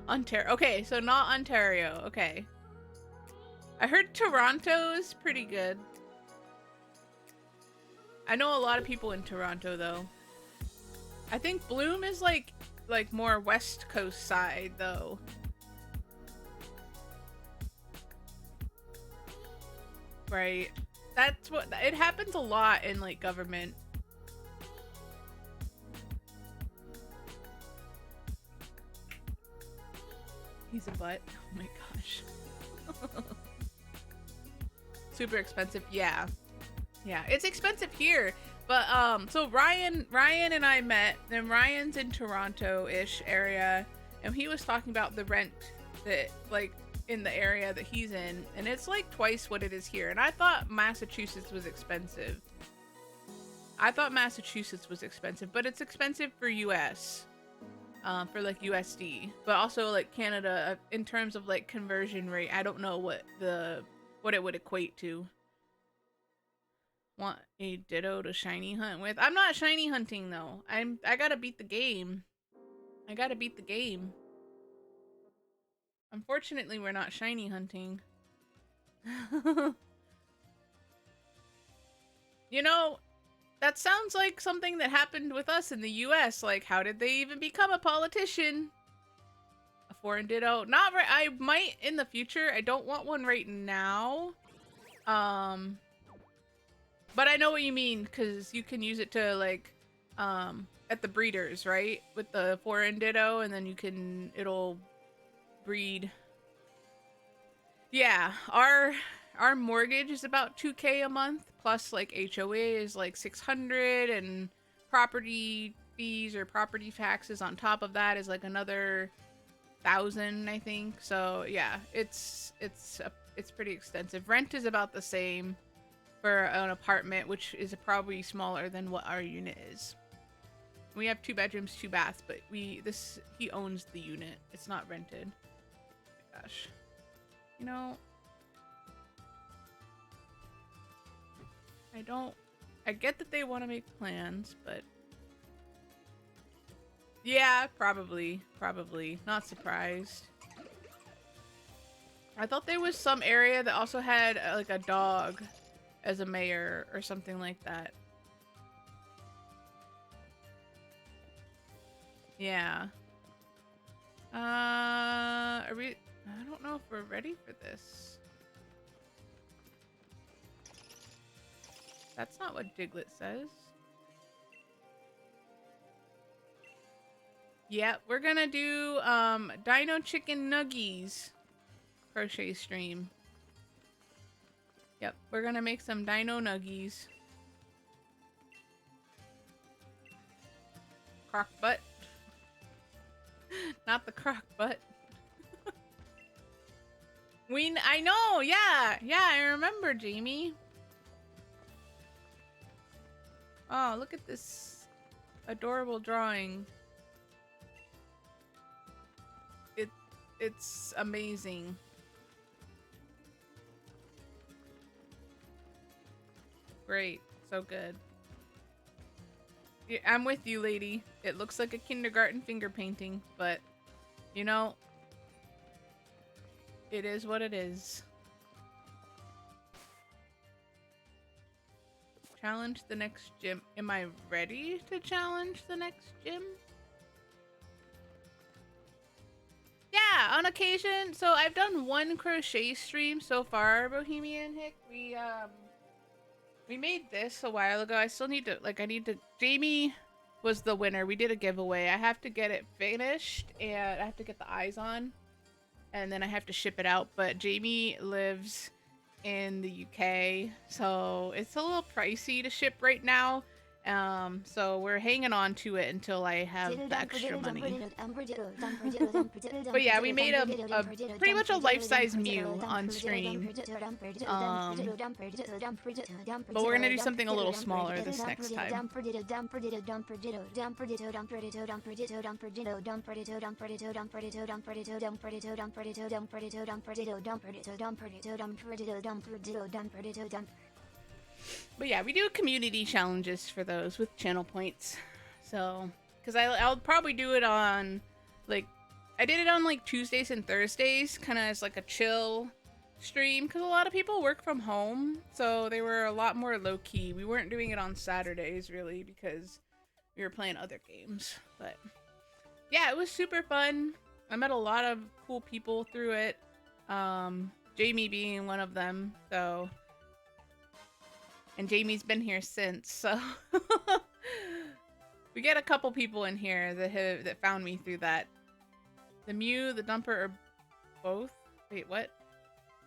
Ontario. Okay, so not Ontario. Okay. I heard Toronto is pretty good. I know a lot of people in Toronto though. I think Bloom is like more West Coast side though. Right. That's what it happens a lot in like government. He's a butt. Oh my gosh. Super expensive. Yeah. Yeah, it's expensive here. But so Ryan and I met, and Ryan's in Toronto-ish area, and he was talking about the rent that like in the area that he's in, and it's like twice what it is here. And I thought Massachusetts was expensive. But it's expensive for US. For like USD, but also like Canada in terms of like conversion rate. I don't know what it would equate to. Want a ditto to shiny hunt with? I'm not shiny hunting though. I gotta beat the game. Unfortunately, we're not shiny hunting. You know, that sounds like something that happened with us in the US. Like, how did they even become a politician? A foreign ditto? Not right. I might in the future. I don't want one right now. But I know what you mean, because you can use it to, like, at the breeders, right? With the foreign ditto, and then it'll breed. Yeah, our mortgage is about $2,000 a month, plus, like, HOA is, like, $600, and property fees or property taxes on top of that is, like, another $1,000, I think. So, yeah, it's pretty extensive. Rent is about the same for an apartment, which is probably smaller than what our unit is. We have 2 bedrooms, 2 baths, but he owns the unit. It's not rented. Oh my gosh. You know, I get that they want to make plans, but yeah, probably. Not surprised. I thought there was some area that also had like a dog as a mayor or something like that. Yeah. Are we? I don't know if we're ready for this. That's not what Diglett says. Yeah, we're gonna do Dino Chicken Nuggies crochet stream. Yep, we're gonna make some Dino Nuggies. Crock butt. Not the crock butt. I know, yeah, I remember, Jamie. Oh, look at this adorable drawing. It's amazing. Great, so good. Yeah, I'm with you, lady. It looks like a kindergarten finger painting, but you know, it is what it is. Challenge the next gym. Am I ready to challenge the next gym? Yeah, on occasion. So I've done one crochet stream so far, Bohemian Hick. We made this a while ago. I still need to, Jamie was the winner. We did a giveaway. I have to get it finished and I have to get the eyes on and then I have to ship it out. But Jamie lives in the UK, so it's a little pricey to ship right now. So we're hanging on to it until I have the extra money. But yeah, we made a pretty much a life-size Mew on stream. But we're gonna do something a little smaller this next time. But yeah, we do community challenges for those with channel points. So, because I'll probably do it on, like, I did it on like Tuesdays and Thursdays, kind of as like a chill stream, because a lot of people work from home, so they were a lot more low-key. We weren't doing it on Saturdays, really, because we were playing other games. But yeah, it was super fun. I met a lot of cool people through it, Jamie being one of them, so... And Jamie's been here since, so we get a couple people in here that found me through that. The Mew, the Dumper, or both? Wait, what?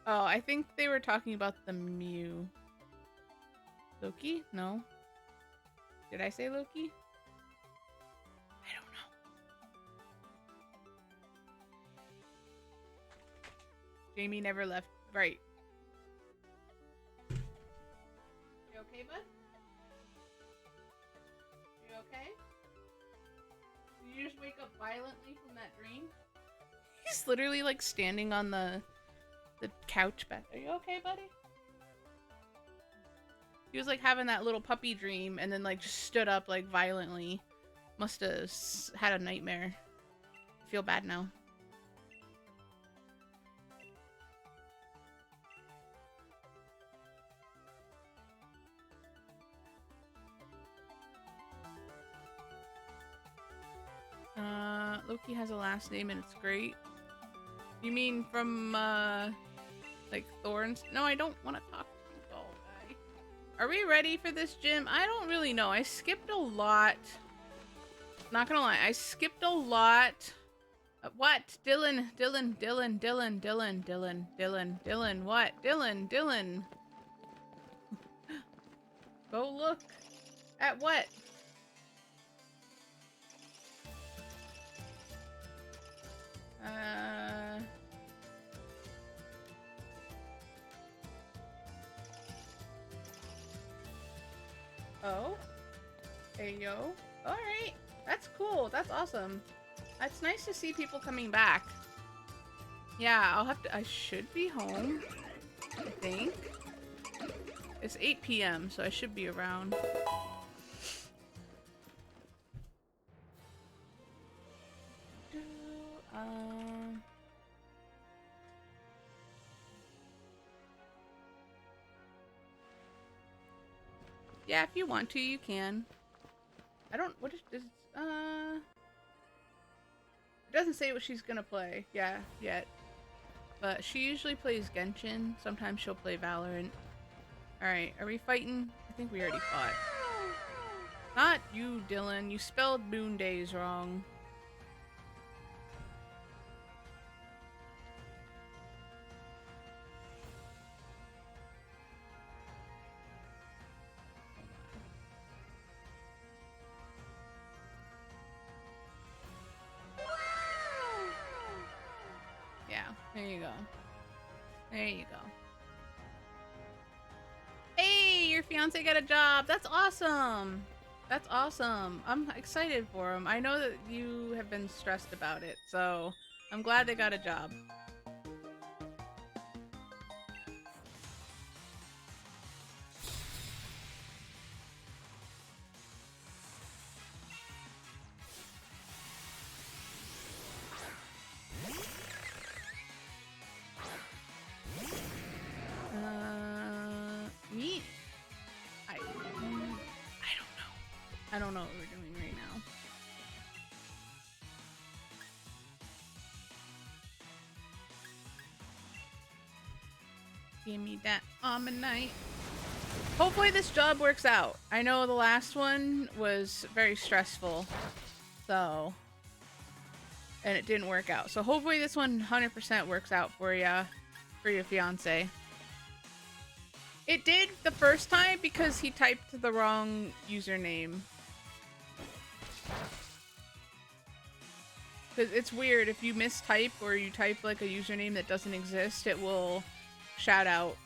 Oh, I think they were talking about the Mew. Loki? No. Did I say Loki? I don't know. Jamie never left. Right. Okay, bud? You okay? Did you just wake up violently from that dream? He's literally like standing on the couch back. Are you okay, buddy? He was like having that little puppy dream and then like just stood up like violently. Must have had a nightmare. I feel bad now. Loki has a last name and it's great. You mean from, like Thorns? No, I don't want to talk to you, doll guy. Are we ready for this gym? I don't really know. I skipped a lot. Not gonna lie, I skipped a lot. What? Dylan, what? Dylan. Go look. At what? Oh? Ayo. Alright. That's cool. That's awesome. It's nice to see people coming back. Yeah, I should be home, I think. It's 8 p.m., so I should be around. Yeah, if you want to, you can. I don't. What is this? It doesn't say what she's gonna play. Yeah, yet. But she usually plays Genshin. Sometimes she'll play Valorant. Alright, are we fighting? I think we already fought. Not you, Dylan. You spelled Moon Days wrong. Yeah, there you go. There you go. Hey, your fiance got a job. That's awesome. That's awesome. I'm excited for him. I know that you have been stressed about it, so I'm glad they got a job. Me? I don't know. I don't know what we're doing right now. Give me that Ammonite. Hopefully this job works out. I know the last one was very stressful, so, and it didn't work out. So hopefully this one 100% works out for ya, for your fiance. It did the first time because he typed the wrong username. Because it's weird, if you mistype or you type like a username that doesn't exist, it will shout out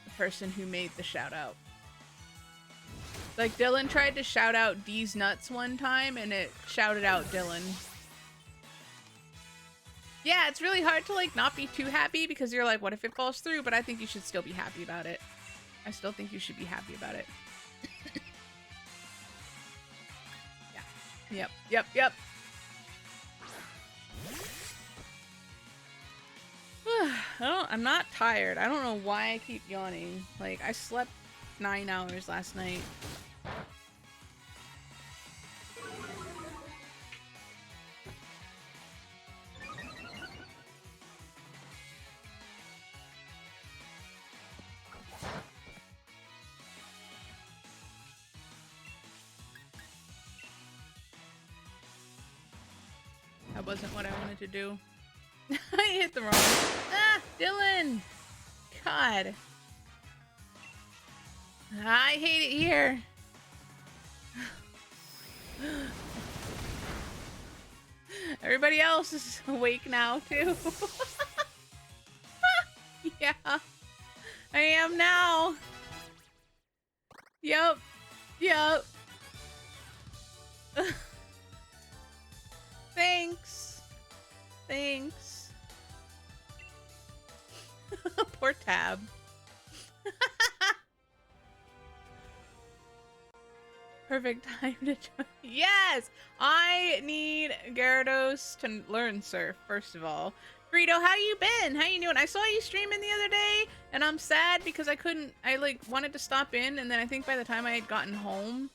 the person who made the shout out. Like Dylan tried to shout out D's nuts one time and it shouted out Dylan. Yeah, it's really hard to like not be too happy because you're like, what if it falls through? But I think you should still be happy about it. I still think you should be happy about it. Yeah. Yep. I'm not tired. I don't know why I keep yawning. Like, I slept 9 hours last night. That wasn't what I wanted to do. I hit the wrong one. Ah, Dylan! God. I hate it here. Everybody else is awake now, too. Yeah. I am now. Yep. Thanks. Poor Tab. Perfect time to join. Yes! I need Gyarados to learn Surf, first of all. Burrito, how you been? How you doing? I saw you streaming the other day, and I'm sad because I like wanted to stop in, and then I think by the time I had gotten home,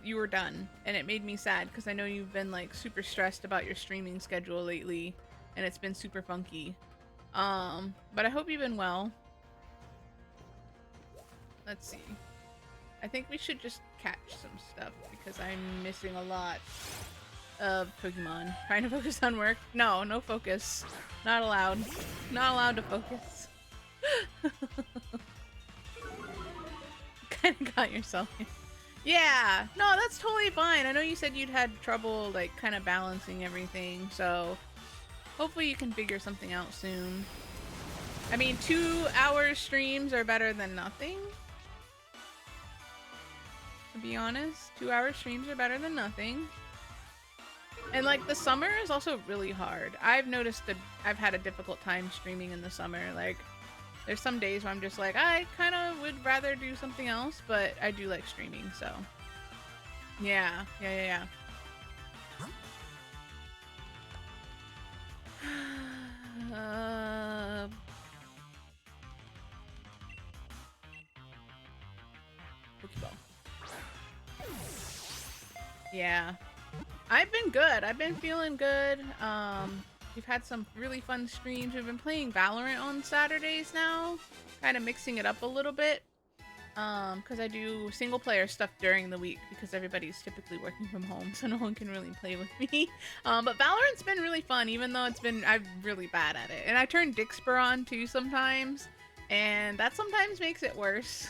you were done. And it made me sad because I know you've been like super stressed about your streaming schedule lately, and it's been super funky. But I hope you've been well. Let's see. I think we should just catch some stuff because I'm missing a lot of Pokemon. Trying to focus on work? No focus. Not allowed. Not allowed to focus. Kinda got yourself in. Yeah! No, that's totally fine. I know you said you'd had trouble, like, kind of balancing everything, so hopefully you can figure something out soon. I mean, 2-hour streams are better than nothing. To be honest, 2-hour streams are better than nothing. And like the summer is also really hard. I've noticed that I've had a difficult time streaming in the summer. Like There's some days where I'm just like, I kind of would rather do something else, but I do like streaming, so. Yeah. Pokeball. Yeah. I've been good. I've been feeling good. We've had some really fun streams. We've been playing Valorant on Saturdays now, kind of mixing it up a little bit. Because I do single player stuff during the week because everybody's typically working from home, so no one can really play with me. But Valorant's been really fun, even though I'm really bad at it. And I turn Dixper on too sometimes, and that sometimes makes it worse.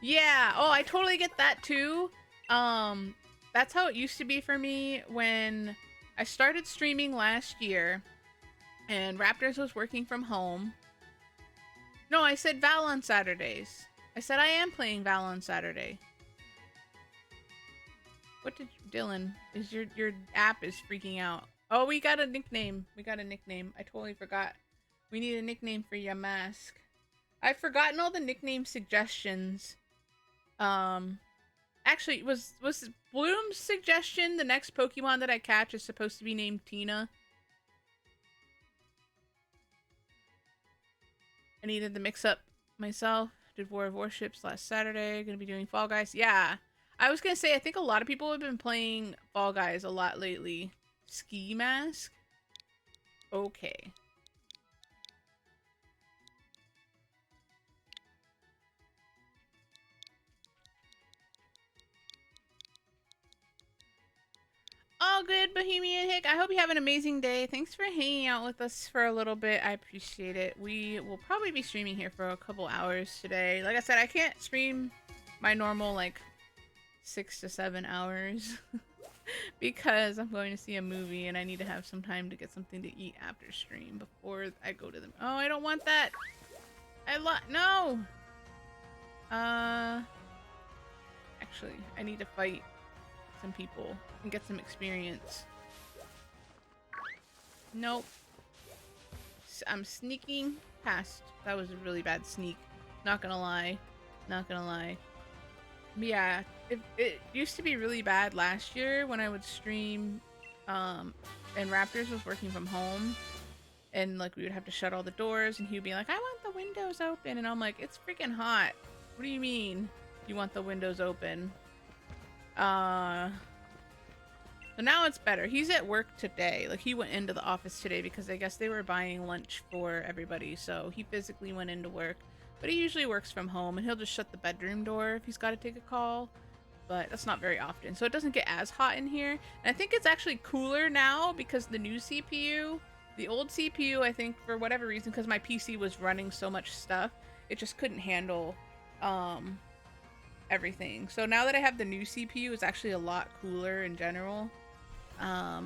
Yeah, oh, I totally get that too. That's how it used to be for me when I started streaming last year and Raptors was working from home. No, I said Val on Saturdays. I said I am playing Val on Saturday. What did Dylan? Is your app is freaking out. Oh, we got a nickname. I totally forgot. We need a nickname for your mask. I've forgotten all the nickname suggestions. Actually, was Bloom's suggestion the next Pokemon that I catch is supposed to be named Tina? I needed to mix up myself. Did War of Warships last Saturday. Gonna be doing Fall Guys. Yeah. I was gonna say, I think a lot of people have been playing Fall Guys a lot lately. Ski Mask? Okay. All good, Bohemian Hick. I hope you have an amazing day. Thanks for hanging out with us for a little bit. I appreciate it. We will probably be streaming here for a couple hours today. Like I said, I can't stream my normal, like, 6 to 7 hours because I'm going to see a movie and I need to have some time to get something to eat after stream before I go to the... Oh, I don't want that. No! Actually, I need to fight some people and get some experience. Nope. I'm sneaking past. That was a really bad sneak. Not gonna lie. But yeah, it used to be really bad last year when I would stream and Raptors was working from home and like we would have to shut all the doors and he would be like, I want the windows open, and I'm like, it's freaking hot. What do you mean you want the windows open? So now it's better. He's at work today. Like, he went into the office today because I guess they were buying lunch for everybody. So he physically went into work. But he usually works from home, and he'll just shut the bedroom door if he's got to take a call. But that's not very often. So it doesn't get as hot in here. And I think it's actually cooler now because the new CPU, the old CPU, I think, for whatever reason, because my PC was running so much stuff, it just couldn't handle everything. So now that I have the new CPU, it's actually a lot cooler in general.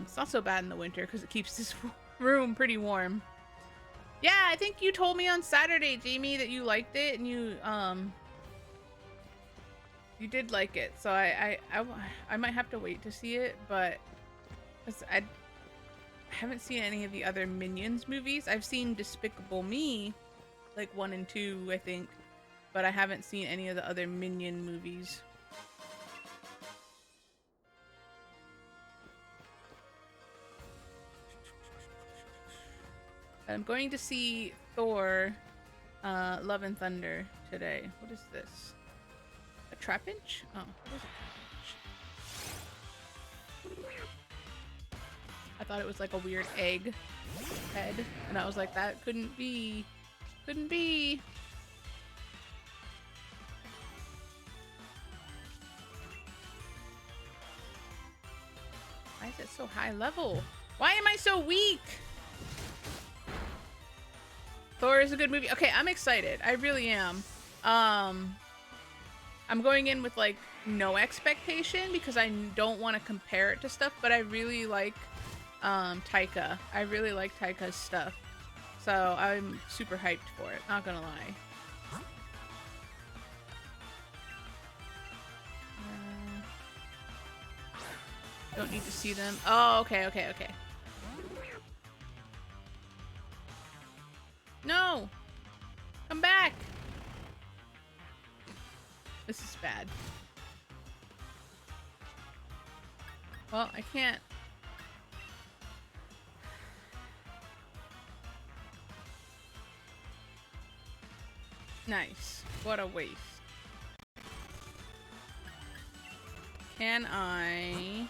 It's not so bad in the winter because it keeps this room pretty warm. Yeah, I think you told me on Saturday, Jamie, that you liked it, and you did like it. So I might have to wait to see it, but I haven't seen any of the other Minions movies. I've seen Despicable Me, like 1 and 2, I think, but I haven't seen any of the other Minion movies. I'm going to see Thor, Love and Thunder today. What is this? A Trapinch? Oh, what is a Trapinch? I thought it was like a weird egg head, and I was like, that couldn't be. Couldn't be. Why is it so high level? Why am I so weak? Thor is a good movie. Okay, I'm excited. I really am. I'm going in with like no expectation because I don't want to compare it to stuff, but I really like Taika. I really like Taika's stuff. So I'm super hyped for it, not gonna lie. Don't need to see them. Oh, okay. No! bad. Well, I can't. Nice. What a waste. Can I...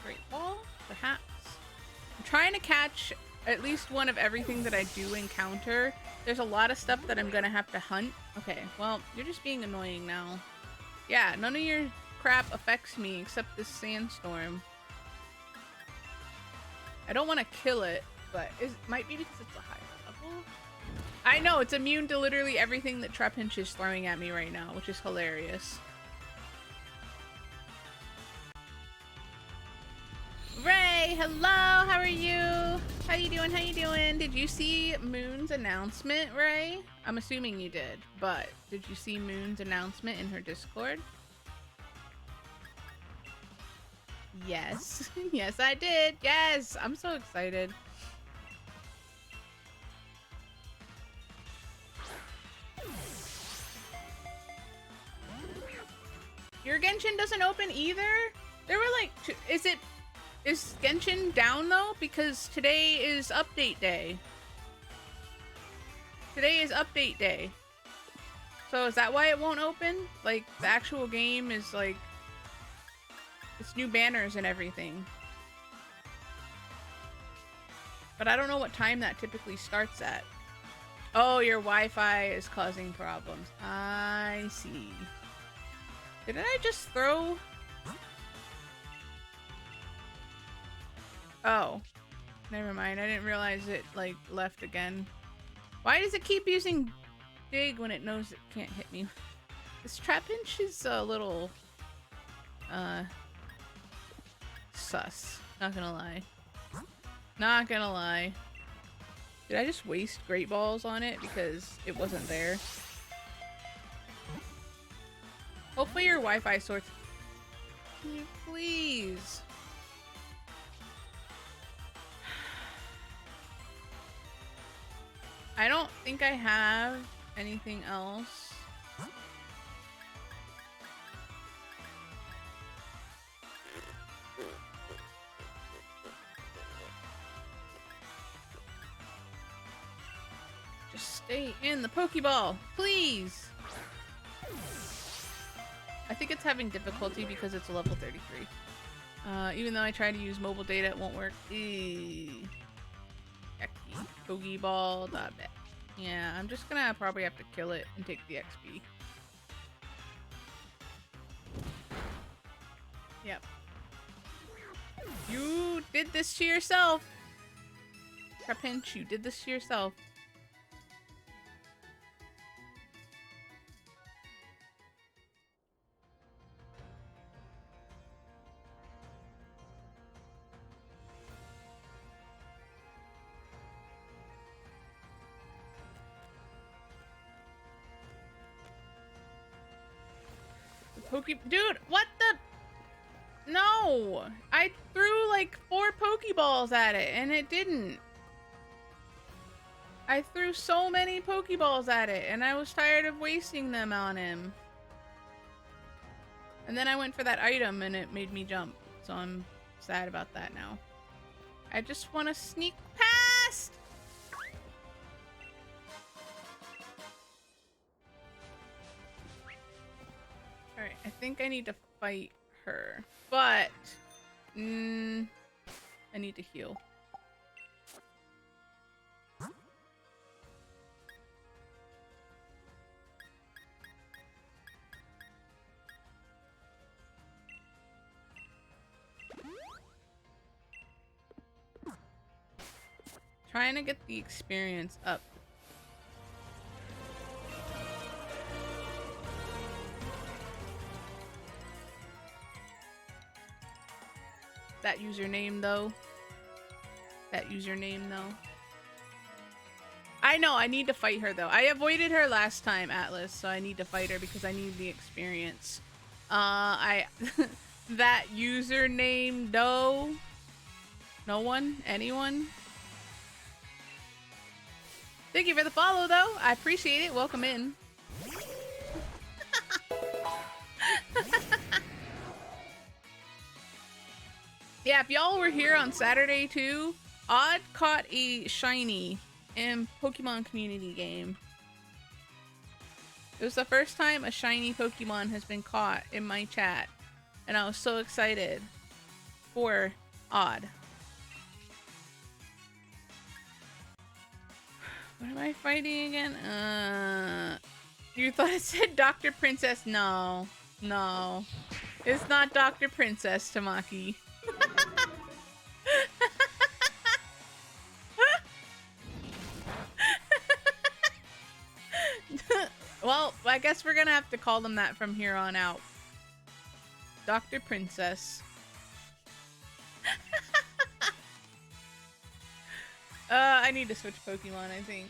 Great Ball? Perhaps? I'm trying to catch at least one of everything that I do encounter. There's a lot of stuff that I'm gonna have to hunt. Okay, well, you're just being annoying now. Yeah, none of your crap affects me except this sandstorm. I don't want to kill it, but it might be because it's a higher level. I know, it's immune to literally everything that Trapinch is throwing at me right now, which is hilarious. Ray, hello, how are you? How you doing, how you doing? Did you see Moon's announcement, Ray? I'm assuming you did, but did you see Moon's announcement in her Discord? Yes. Yes, I did. Yes, I'm so excited. Your Genshin doesn't open either? There were like two, is Genshin down though? Because today is update day. Today is update day. So is that why it won't open? Like the actual game is like, it's new banners and everything. But I don't know what time that typically starts at. Oh, your Wi-Fi is causing problems. I see. Didn't I just throw... Oh. Never mind. I didn't realize it, like, left again. Why does it keep using dig when it knows it can't hit me? This Trapinch is a little... sus. Not gonna lie. Not gonna lie. Did I just waste Great Balls on it because it wasn't there? Hopefully your Wi-Fi sorts. Can you please? I don't think I have anything else. Just stay in the Pokeball, please. I think it's having difficulty because it's a level 33. Even though I try to use mobile data, it won't work. Yucky. Pokeball. Yeah, I'm just gonna probably have to kill it and take the XP. Yep. You did this to yourself. Trapinch, you did this to yourself. Dude, what the? No! I threw like 4 Pokeballs at it and it didn't. I threw so many Pokeballs at it and I was tired of wasting them on him. And then I went for that item and it made me jump. So I'm sad about that now. I just want to sneak past! Alright, I think I need to fight her, but I need to heal. Trying to get the experience up. That username though. I know, I need to fight her though. I avoided her last time, Atlas, so I need to fight her because I need the experience. That username though. No one? Anyone? Thank you for the follow though. I appreciate it. Welcome in. Yeah, if y'all were here on Saturday too, Odd caught a shiny in Pokemon community game. It was the first time a shiny Pokemon has been caught in my chat, and I was so excited for Odd. What am I fighting again? You thought it said Dr. Princess? No. No. It's not Dr. Princess, Tamaki. Well, I guess we're gonna have to call them that from here on out. Dr. Princess. I need to switch Pokemon, I think.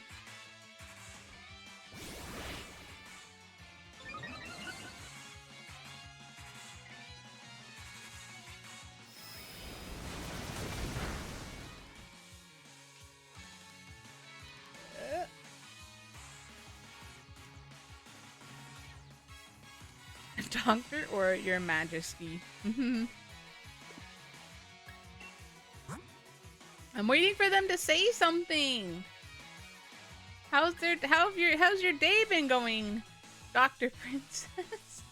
Doctor or Your Majesty? I'm waiting for them to say something. How's your day been going, Dr. Princess?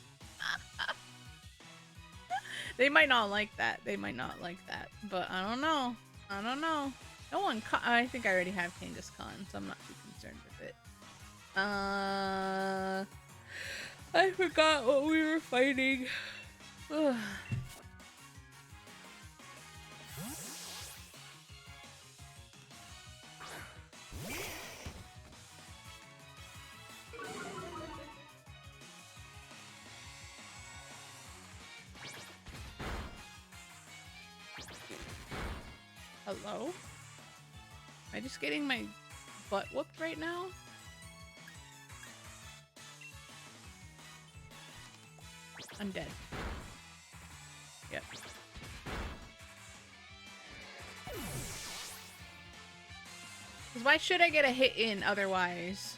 They might not like that. They might not like that. But I don't know. I don't know. No one. I think I already have Kangaskhan, so I'm not too concerned with it. I forgot what we were fighting. Ugh. Hello? Am I just getting my butt whooped right now? I'm dead. Yep. Because why should I get a hit in otherwise?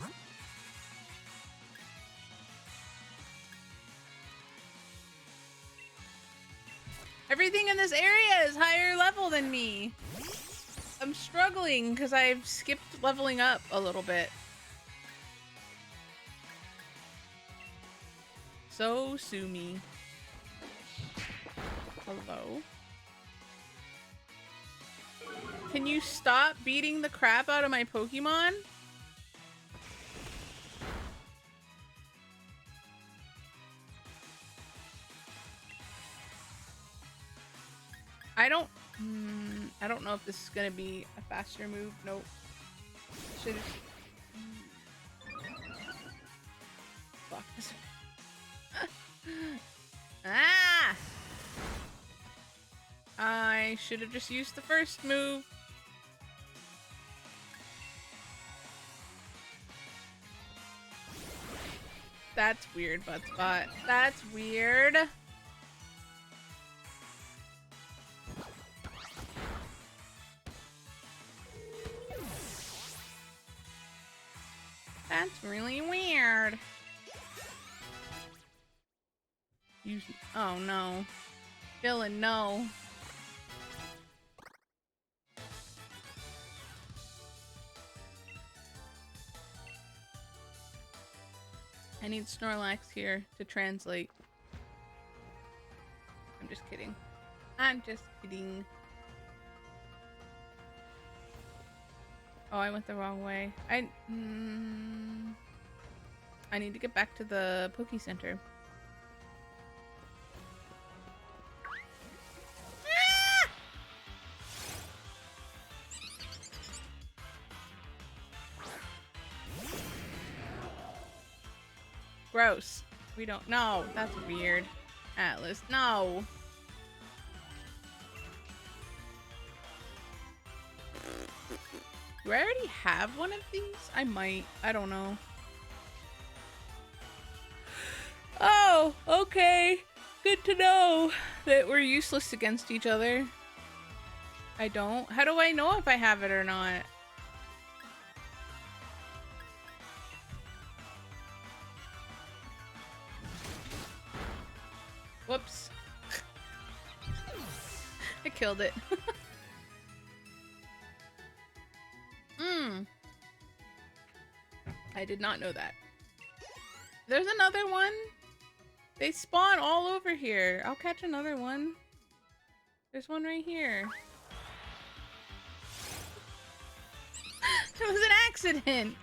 Everything in this area is higher level than me. I'm struggling because I've skipped leveling up a little bit. So sue me. Hello? Can you stop beating the crap out of my Pokemon? I don't know if this is gonna be a faster move. Nope. Should have. Fuck this. Ah! I should have just used the first move. That's weird, Budspot. That's weird. That's really weird. Oh no. Dylan, no. I need Snorlax here to translate. I'm just kidding. I'm just kidding. Oh, I went the wrong way. I need to get back to the Poké Center. Ah! Gross. We don't know. That's weird. Atlas, no. Do I already have one of these? I might. I don't know. Oh, okay. Good to know that we're useless against each other. I don't. How do I know if I have it or not? Whoops. I killed it. I did not know that. There's another one. They spawn all over here. I'll catch another one. There's one right here. It was an accident.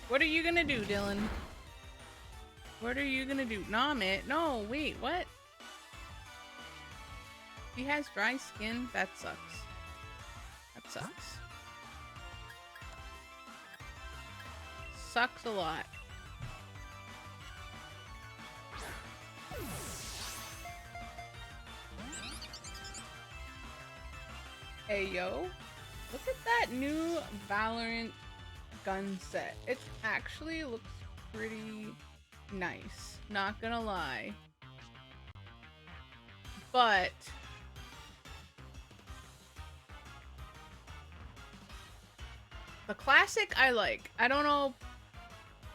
What are you gonna do, Dylan? What are you gonna do? Nom it. No, wait, what? He has dry skin? That sucks. That sucks. Sucks a lot. Hey, yo. Look at that new Valorant gun set. It actually looks pretty nice. Not gonna lie. But the classic I like. I don't know.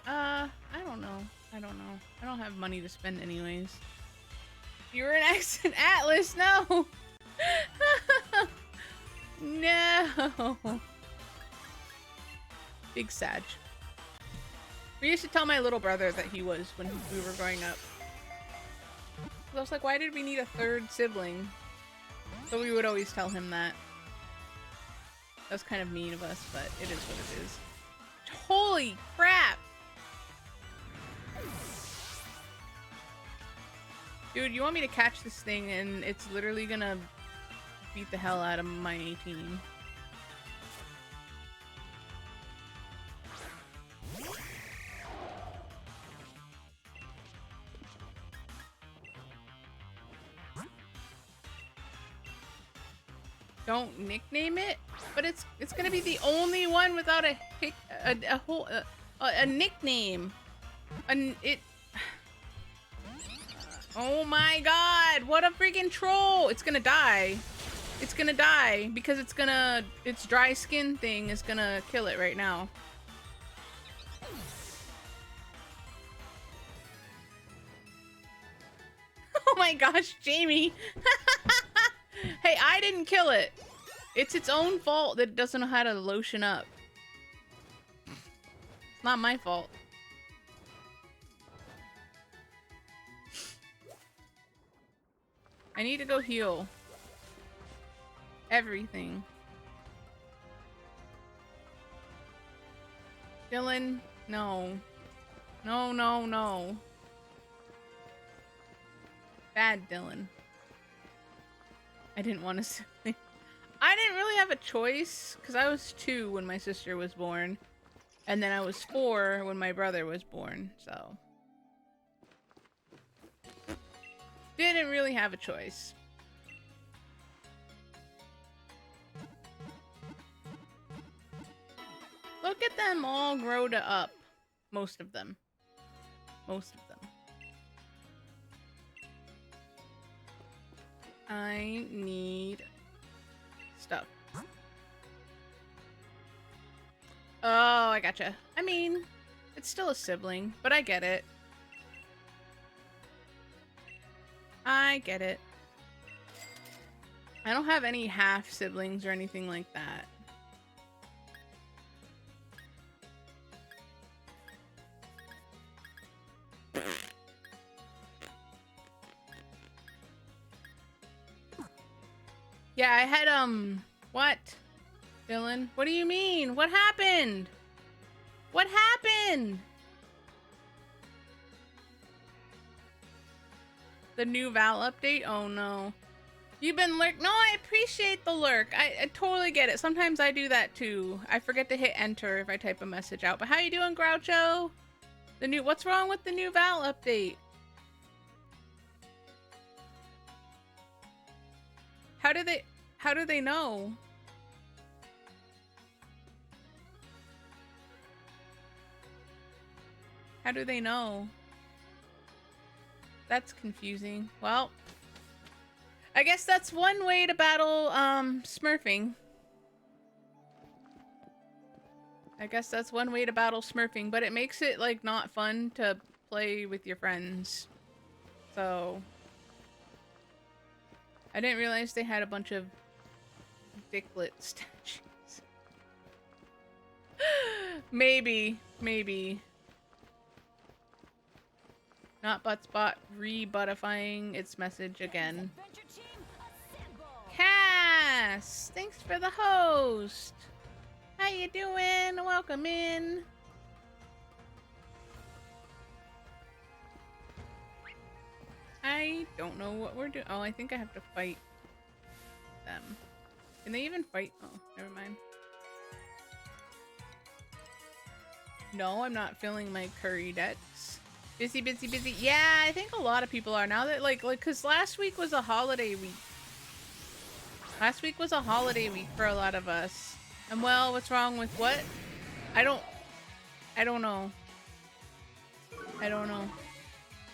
I don't know. I don't know. I don't have money to spend anyways. You're an accent Atlas, no! No! Big Sag. We used to tell my little brother that he was when we were growing up. I was like, why did we need a third sibling? So we would always tell him that. That's kind of mean of us, but it is what it is. Holy crap! Dude, you want me to catch this thing and it's literally gonna beat the hell out of my 18. Don't nickname it, but it's gonna be the only one without a nickname. Oh my god, what a freaking troll! It's gonna die. It's gonna die because its dry skin thing is gonna kill it right now. Oh my gosh, Jamie. Hey, I didn't kill it. It's its own fault that it doesn't know how to lotion up. It's not my fault. I need to go heal. Everything. Dylan, no. No, no, no. Bad Dylan. I didn't want to say. I didn't really have a choice because I was 2 when my sister was born, and then I was 4 when my brother was born. So didn't really have a choice. Look at them all grow to up. Most of them. Most of them. I need stuff. Oh, I gotcha. I mean, it's still a sibling, but I get it. I get it. I don't have any half siblings or anything like that. Yeah, I had, what? Dylan? What do you mean? What happened? What happened? The new Val update? Oh no. You've been lurk. No, I appreciate the lurk. I totally get it. Sometimes I do that too. I forget to hit enter if I type a message out. But how you doing, Groucho? What's wrong with the new Val update? How do they know? How do they know? That's confusing. Well, I guess that's one way to battle smurfing. I guess that's one way to battle smurfing, but it makes it like not fun to play with your friends. So I didn't realize they had a bunch of dicklet statues. Maybe. Not Buttspot re-buttifying its message again. Cass! Thanks for the host! How you doing? Welcome in. I don't know what we're doing. Oh, I think I have to fight them. Can they even fight? Oh, never mind. No, I'm not filling my curry decks. Busy. Yeah, I think a lot of people are now that like cause last week was a holiday week. Last week was a holiday week for a lot of us. And well, what's wrong with what? I don't know.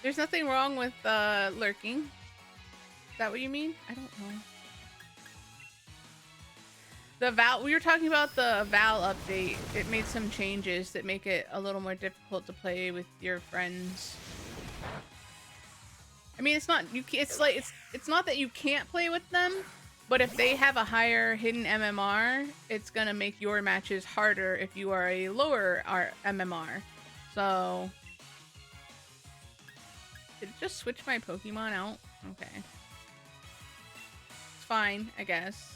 There's nothing wrong with lurking. Is that what you mean? I don't know. The Val, we were talking about the Val update. It made some changes that make it a little more difficult to play with your friends. I mean, it's not it's not that you can't play with them, but if they have a higher hidden MMR, it's gonna make your matches harder if you are a lower MMR. So, did it just switch my Pokemon out? Okay, it's fine, I guess.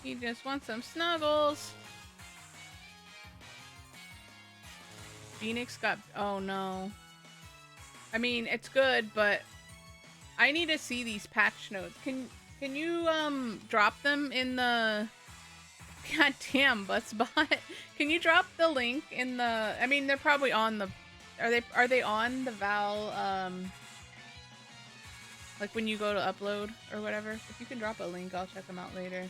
He just wants some snuggles. Phoenix got... Oh, no. I mean, it's good, but I need to see these patch notes. Can you, drop them in the... Goddamn, Buttspot. Can you drop the link in the... I mean, they're probably on the... Are they on the Val, like when you go to upload or whatever? If you can drop a link, I'll check them out later.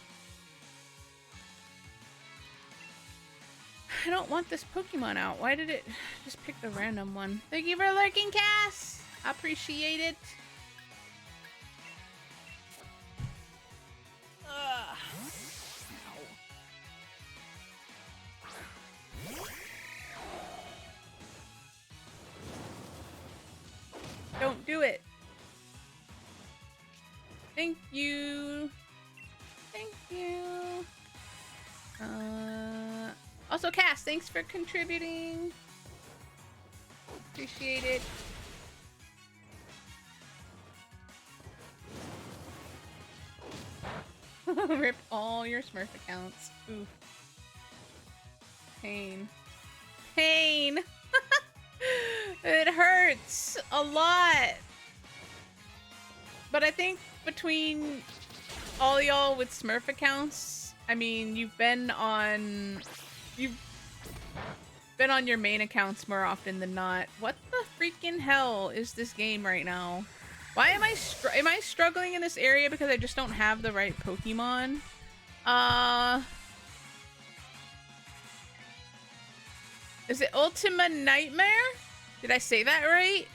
I don't want this Pokemon out. Why did it just pick the random one? Thank you for lurking, Cass! I appreciate it. Ugh. Don't do it. Thank you. Thank you. Also, Cass, thanks for contributing. Appreciate it. Rip all your Smurf accounts. Oof. Pain. Pain! It hurts a lot. But I think between all y'all with Smurf accounts, I mean, you've been on your main accounts more often than not. What the freaking hell is this game right now? Why am I struggling in this area because I just don't have the right Pokemon? Is it Ultima Nightmare? Did I say that right?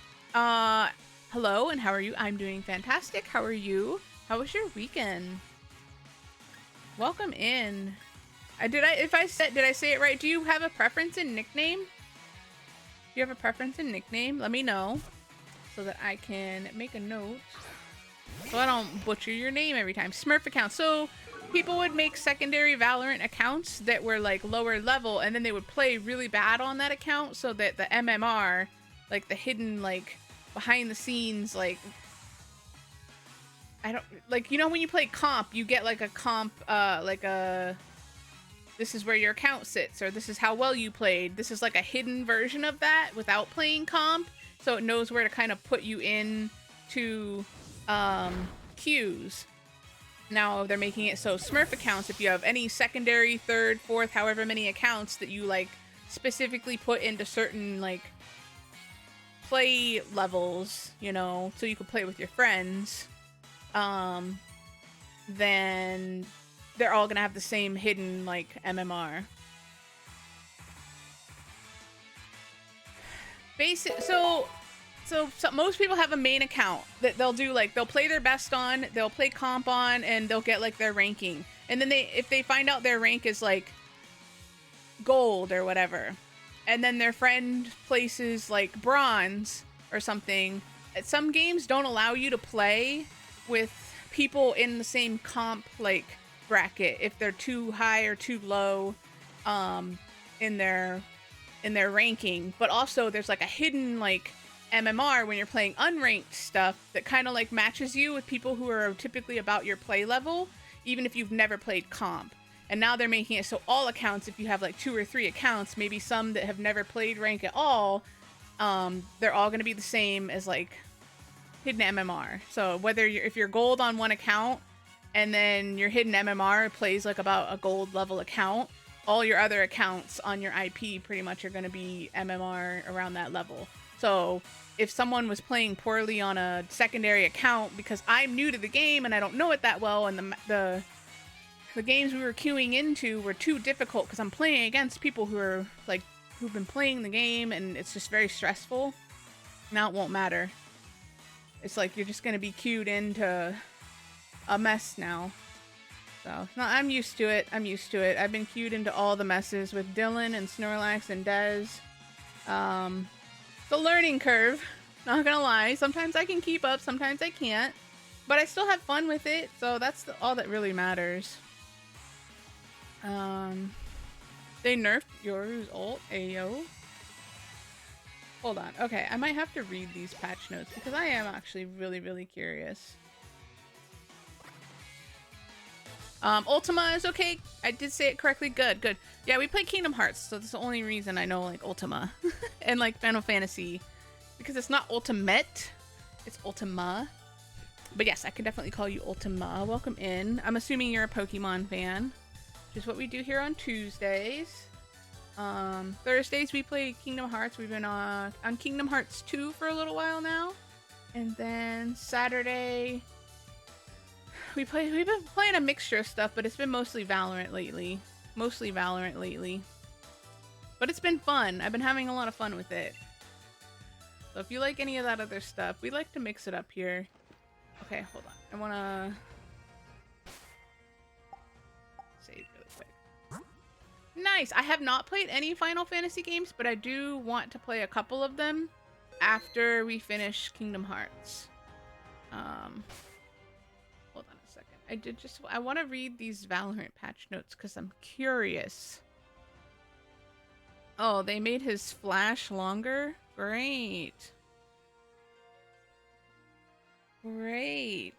Hello, and how are you? I'm doing fantastic. How are you? How was your weekend? Welcome in. Did I say it right? Do you have a preference in nickname? Do you have a preference in nickname? Let me know so that I can make a note so I don't butcher your name every time. Smurf account. So people would make secondary Valorant accounts that were like lower level, and then they would play really bad on that account so that the MMR, like the hidden, like behind the scenes, like I don't like, you know, when you play comp, you get like a comp, like a this is where your account sits, or this is how well you played. This is like a hidden version of that without playing comp, so it knows where to kind of put you in to queues. Now they're making it so Smurf accounts, if you have any secondary, third, fourth, however many accounts that you like specifically put into certain like play levels, you know, so you can play with your friends, then they're all gonna have the same hidden like MMR. Basic. So so most people have a main account that they'll do, like they'll play their best on, they'll play comp on, and they'll get like their ranking. And then if they find out their rank is like gold or whatever, and then their friend places like bronze or something, some games don't allow you to play with people in the same comp like bracket if they're too high or too low in their ranking. But also there's like a hidden like MMR when you're playing unranked stuff that kind of like matches you with people who are typically about your play level, even if you've never played comp. And now they're making it so all accounts, if you have like 2 or 3 accounts, maybe some that have never played rank at all, they're all going to be the same as like hidden MMR. So whether if you're gold on one account and then your hidden MMR plays like about a gold level account, all your other accounts on your IP pretty much are going to be MMR around that level. So if someone was playing poorly on a secondary account because I'm new to the game and I don't know it that well, and the games we were queuing into were too difficult because I'm playing against people who are like who've been playing the game, and it's just very stressful. Now it won't matter. It's like you're just gonna be queued into a mess now. So no, I'm used to it. I've been queued into all the messes with Dylan and Snorlax and Dez. It's a learning curve, not gonna lie. Sometimes I can keep up, sometimes I can't. But I still have fun with it, so that's all that really matters. They nerfed Yoru's ult, ayo. Hold on, okay, I might have to read these patch notes because I am actually really, really curious. Ultima is okay. I did say it correctly. Good, good. Yeah, we play Kingdom Hearts, so that's the only reason I know like Ultima and like Final Fantasy, because it's not Ultimate, it's Ultima. But yes, I can definitely call you Ultima. Welcome in. I'm assuming you're a Pokemon fan, which is what we do here on Tuesdays. Thursdays we play Kingdom Hearts. We've been on Kingdom Hearts 2 for a little while now, and then Saturday. We've been playing a mixture of stuff, but it's been mostly Valorant lately. But it's been fun. I've been having a lot of fun with it. So if you like any of that other stuff, we like to mix it up here. Okay, hold on. I wanna save really quick. Nice! I have not played any Final Fantasy games, but I do want to play a couple of them after we finish Kingdom Hearts. I want to read these Valorant patch notes because I'm curious. Oh, they made his flash longer? Great. Great.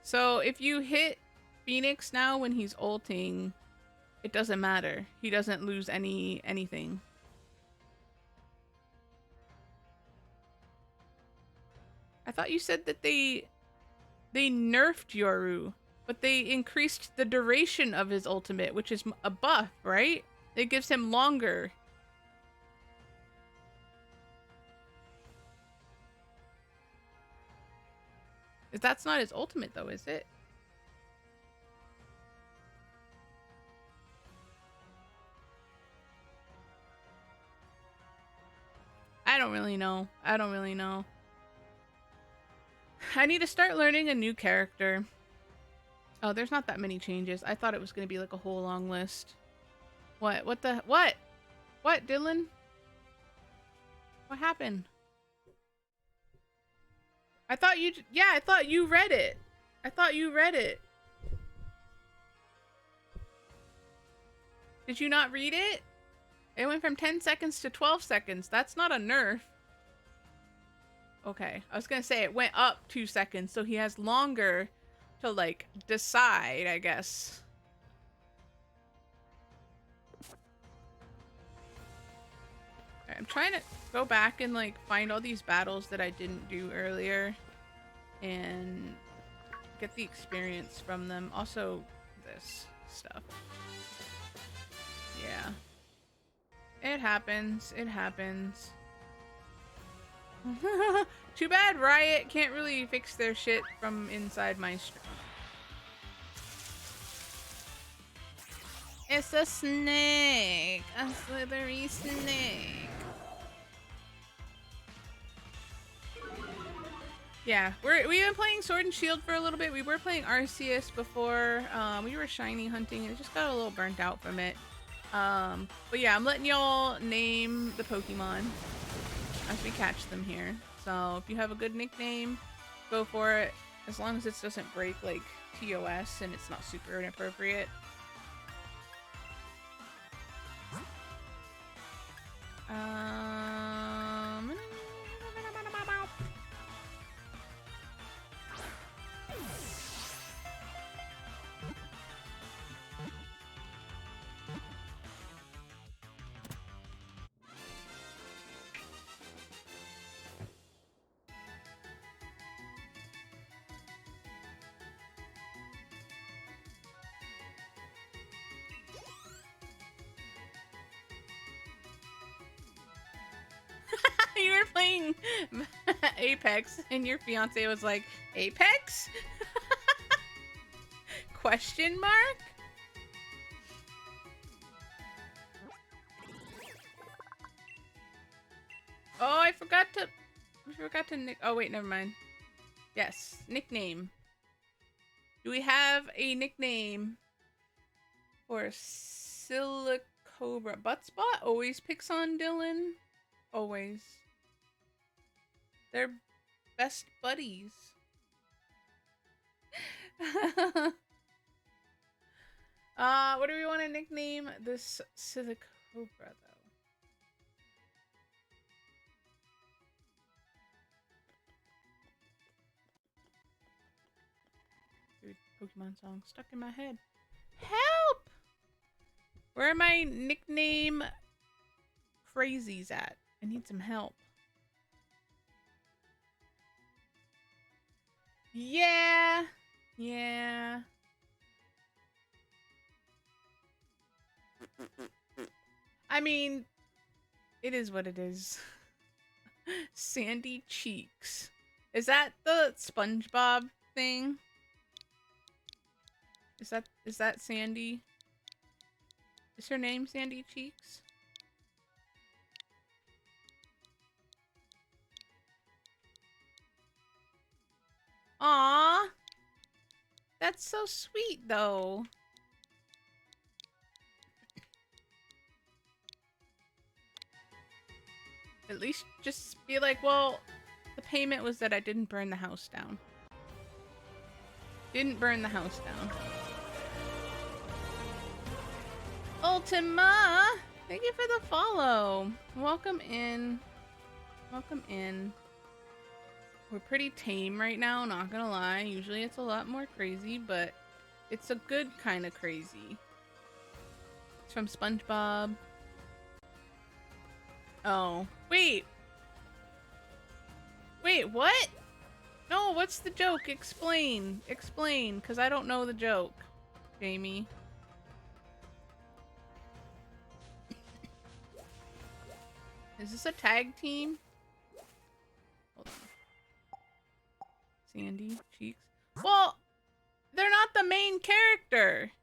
So if you hit Phoenix now when he's ulting, it doesn't matter. He doesn't lose anything. I thought you said that they nerfed Yoru, but they increased the duration of his ultimate, which is a buff, right? It gives him longer. That's not his ultimate though, is it? I don't really know. I need to start learning a new character. Oh, there's not that many changes. I thought it was going to be like a whole long list. What? What, Dylan? What happened? I thought you read it. Did you not read it? It went from 10 seconds to 12 seconds. That's not a nerf. Okay, I was gonna say it went up 2 seconds, so he has longer to like decide, I guess. Right, I'm trying to go back and like find all these battles that I didn't do earlier and get the experience from them. Also, this stuff. Yeah. It happens. Too bad Riot can't really fix their shit from inside my stream. It's a snake. A slithery snake. Yeah, we've been playing Sword and Shield for a little bit. We were playing Arceus before. We were shiny hunting and it just got a little burnt out from it. But yeah, I'm letting y'all name the Pokemon as we catch them here. So if you have a good nickname, go for it. As long as it doesn't break like TOS and it's not super inappropriate. You were playing Apex and your fiance was like, Apex? Question mark? Oh, I forgot to oh wait, never mind. Yes, nickname. Do we have a nickname for Silicobra? Buttspot always picks on Dylan. Always. They're best buddies. What do we want to nickname this Silicobra though? Dude, Pokemon song stuck in my head. Help! Where are my nickname crazies at? I need some help. Yeah. Yeah. I mean, it is what it is. Sandy Cheeks. Is that the SpongeBob thing? Is that Sandy? Is her name Sandy Cheeks? Aww. That's so sweet, though. At least just be like, well, the payment was that I didn't burn the house down. Didn't burn the house down. Ultima! Thank you for the follow. Welcome in. Welcome in. We're pretty tame right now, not gonna lie. Usually it's a lot more crazy, but it's a good kind of crazy. It's from SpongeBob. Oh. Wait! Wait, what? No, what's the joke? Explain. Explain, because I don't know the joke, Jamie. Is this a tag team? Hold on. Sandy Cheeks. Well, they're not the main character.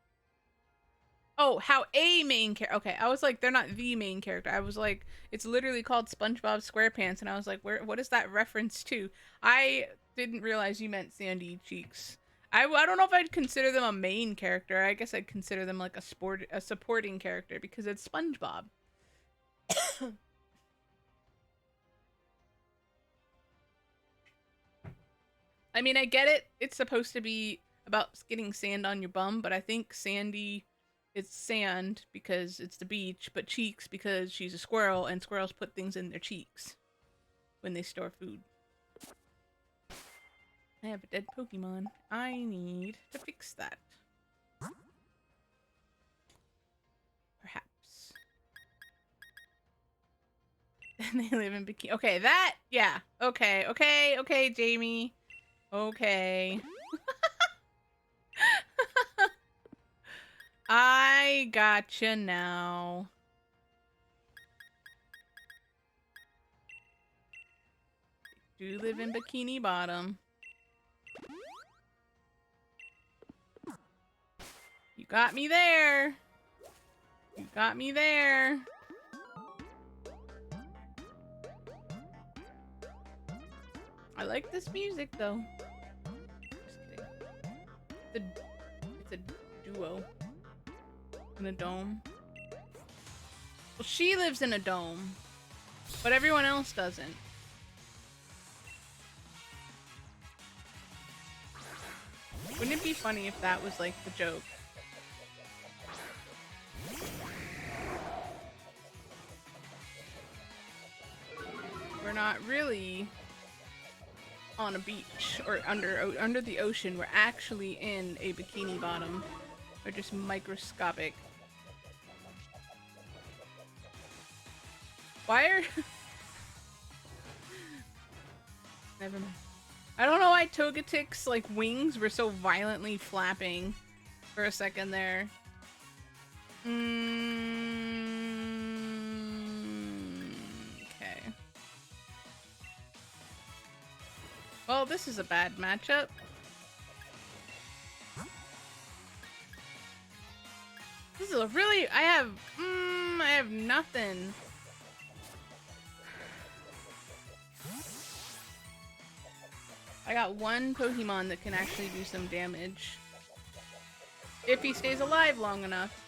Oh, how a main character. Okay, I was like, they're not the main character. I was like, it's literally called SpongeBob SquarePants, and I was like, what is that reference to? I didn't realize you meant Sandy Cheeks. I don't know if I'd consider them a main character. I guess I'd consider them like a supporting character because it's SpongeBob. I mean, I get it. It's supposed to be about getting sand on your bum, but I think Sandy, it's sand because it's the beach, but cheeks because she's a squirrel, and squirrels put things in their cheeks when they store food. I have a dead Pokemon. I need to fix that. Perhaps. And they live in bikini. Okay, that, yeah. Okay, Jamie. Okay. I gotcha now. They do live in Bikini Bottom. You got me there. Got me there. I like this music though. Just kidding. It's a duo. In a dome. Well, she lives in a dome, but everyone else doesn't. Wouldn't it be funny if that was like the joke? We're not really on a beach or under the ocean. We're actually in a bikini bottom. We're just microscopic. Why are... Never mind. I don't know why Togetic's like wings were so violently flapping for a second there. Okay. Well, this is a bad matchup. This is a really... I have nothing. I got one Pokemon that can actually do some damage. If he stays alive long enough.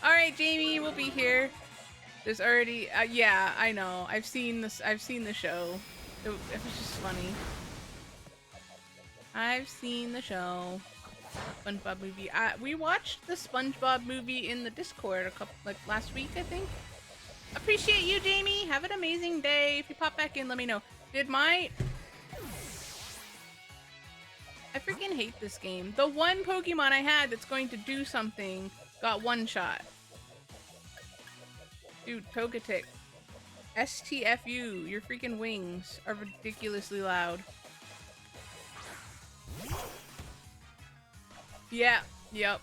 Alright, Jamie, we'll be here. There's already... yeah, I know. I've seen this. I've seen the show. It was just funny. I've seen the show. SpongeBob movie. We watched the SpongeBob movie in the Discord last week, I think. Appreciate you, Jamie. Have an amazing day. If you pop back in, let me know. I freaking hate this game. The one Pokemon I had that's going to do something got one shot. Dude, Togetic. STFU. Your freaking wings are ridiculously loud. Yeah, yep.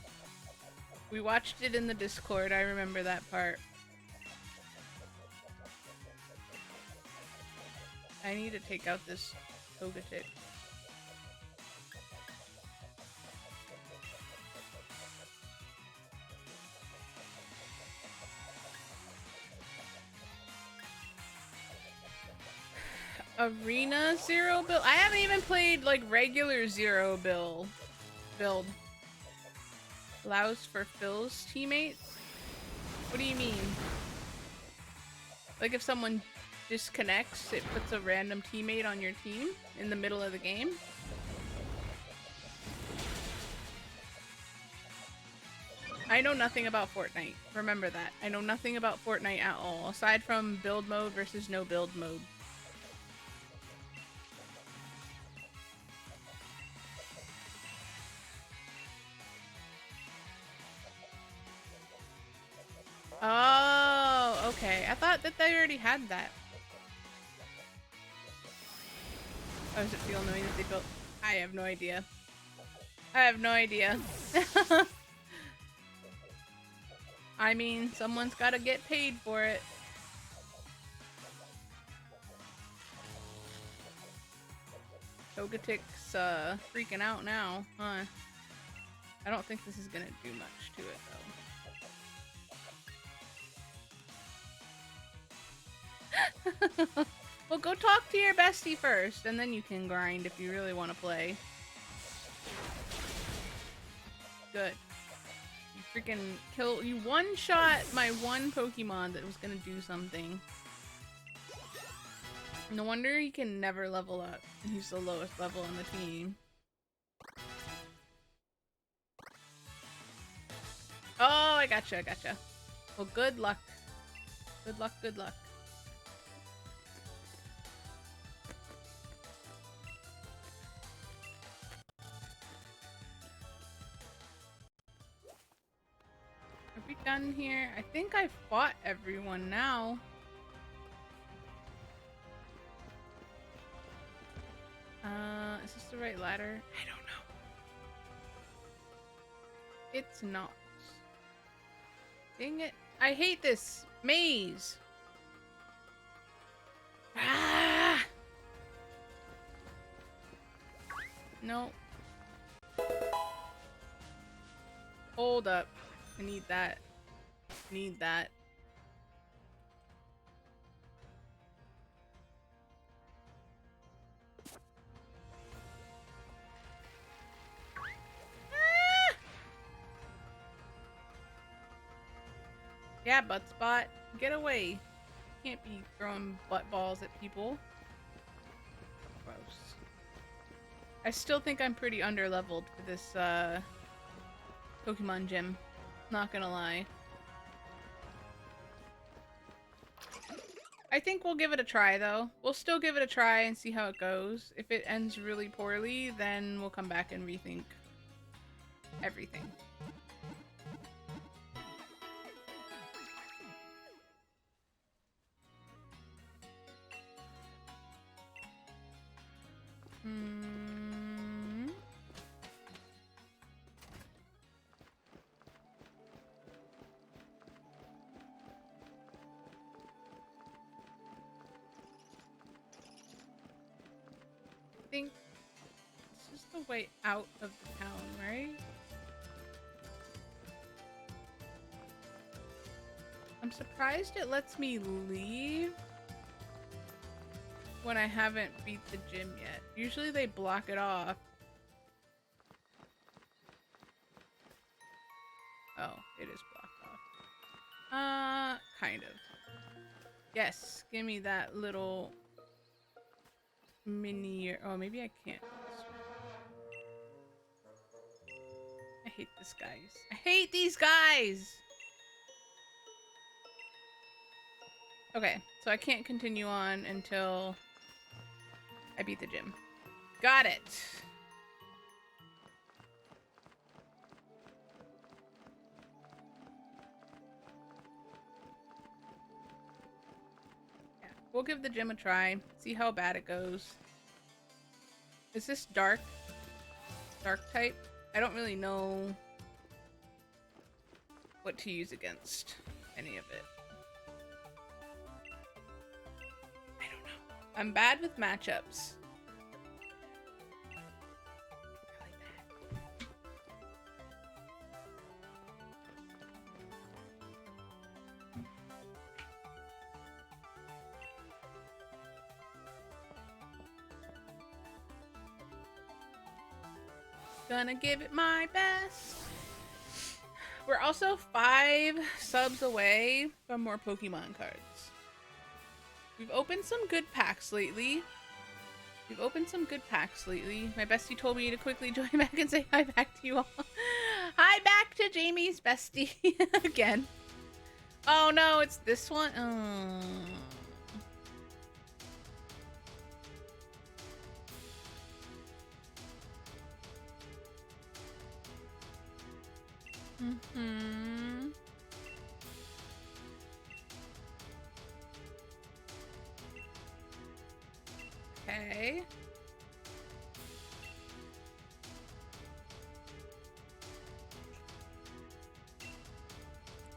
We watched it in the Discord. I remember that part. I need to take out this Togetic. Arena Zero build? I haven't even played like regular Zero build. Allows for Phil's teammates? What do you mean? Like if someone disconnects, it puts a random teammate on your team in the middle of the game? I know nothing about Fortnite. Remember that. I know nothing about Fortnite at all, aside from build mode versus no build mode. Oh, okay. I thought that they already had that. How does it feel knowing that they built... I have no idea. I have no idea. I mean, someone's gotta get paid for it. Togetic's freaking out now, huh? I don't think this is gonna do much to it, though. Well, go talk to your bestie first, and then you can grind if you really want to play. Good. You freaking you one-shot my one Pokemon that was gonna do something. No wonder he can never level up. He's the lowest level on the team. Oh, I gotcha. Well, good luck. Good luck. Are we done here? I think I fought everyone now. Is this the right ladder? I don't know. It's not. Dang it. I hate this maze. Ah! No. Hold up. I need that. Need that. Ah! Yeah, butt spot. Get away. Can't be throwing butt balls at people. Gross. I still think I'm pretty underleveled for this Pokemon gym. Not gonna lie. I think we'll give it a try though. We'll still give it a try and see how it goes. If it ends really poorly, then we'll come back and rethink everything. I think this is the way out of the town, right? I'm surprised it lets me leave when I haven't beat the gym yet. Usually they block it off. Oh, it is blocked off. Kind of. Yes, give me that little mini. Oh, maybe I can't. I hate this guys. I hate these guys! Okay, so I can't continue on until I beat the gym. Got it! Yeah, we'll give the gym a try, see how bad it goes. Is this dark? Dark type? I don't really know what to use against any of it. I don't know. I'm bad with matchups. Really bad. Gonna give it my best. We're also 5 subs away from more Pokemon cards. We've opened some good packs lately. My bestie told me to quickly join back and say hi back to you all. Hi back to Jamie's bestie again. Oh no, it's this one. Oh. Okay.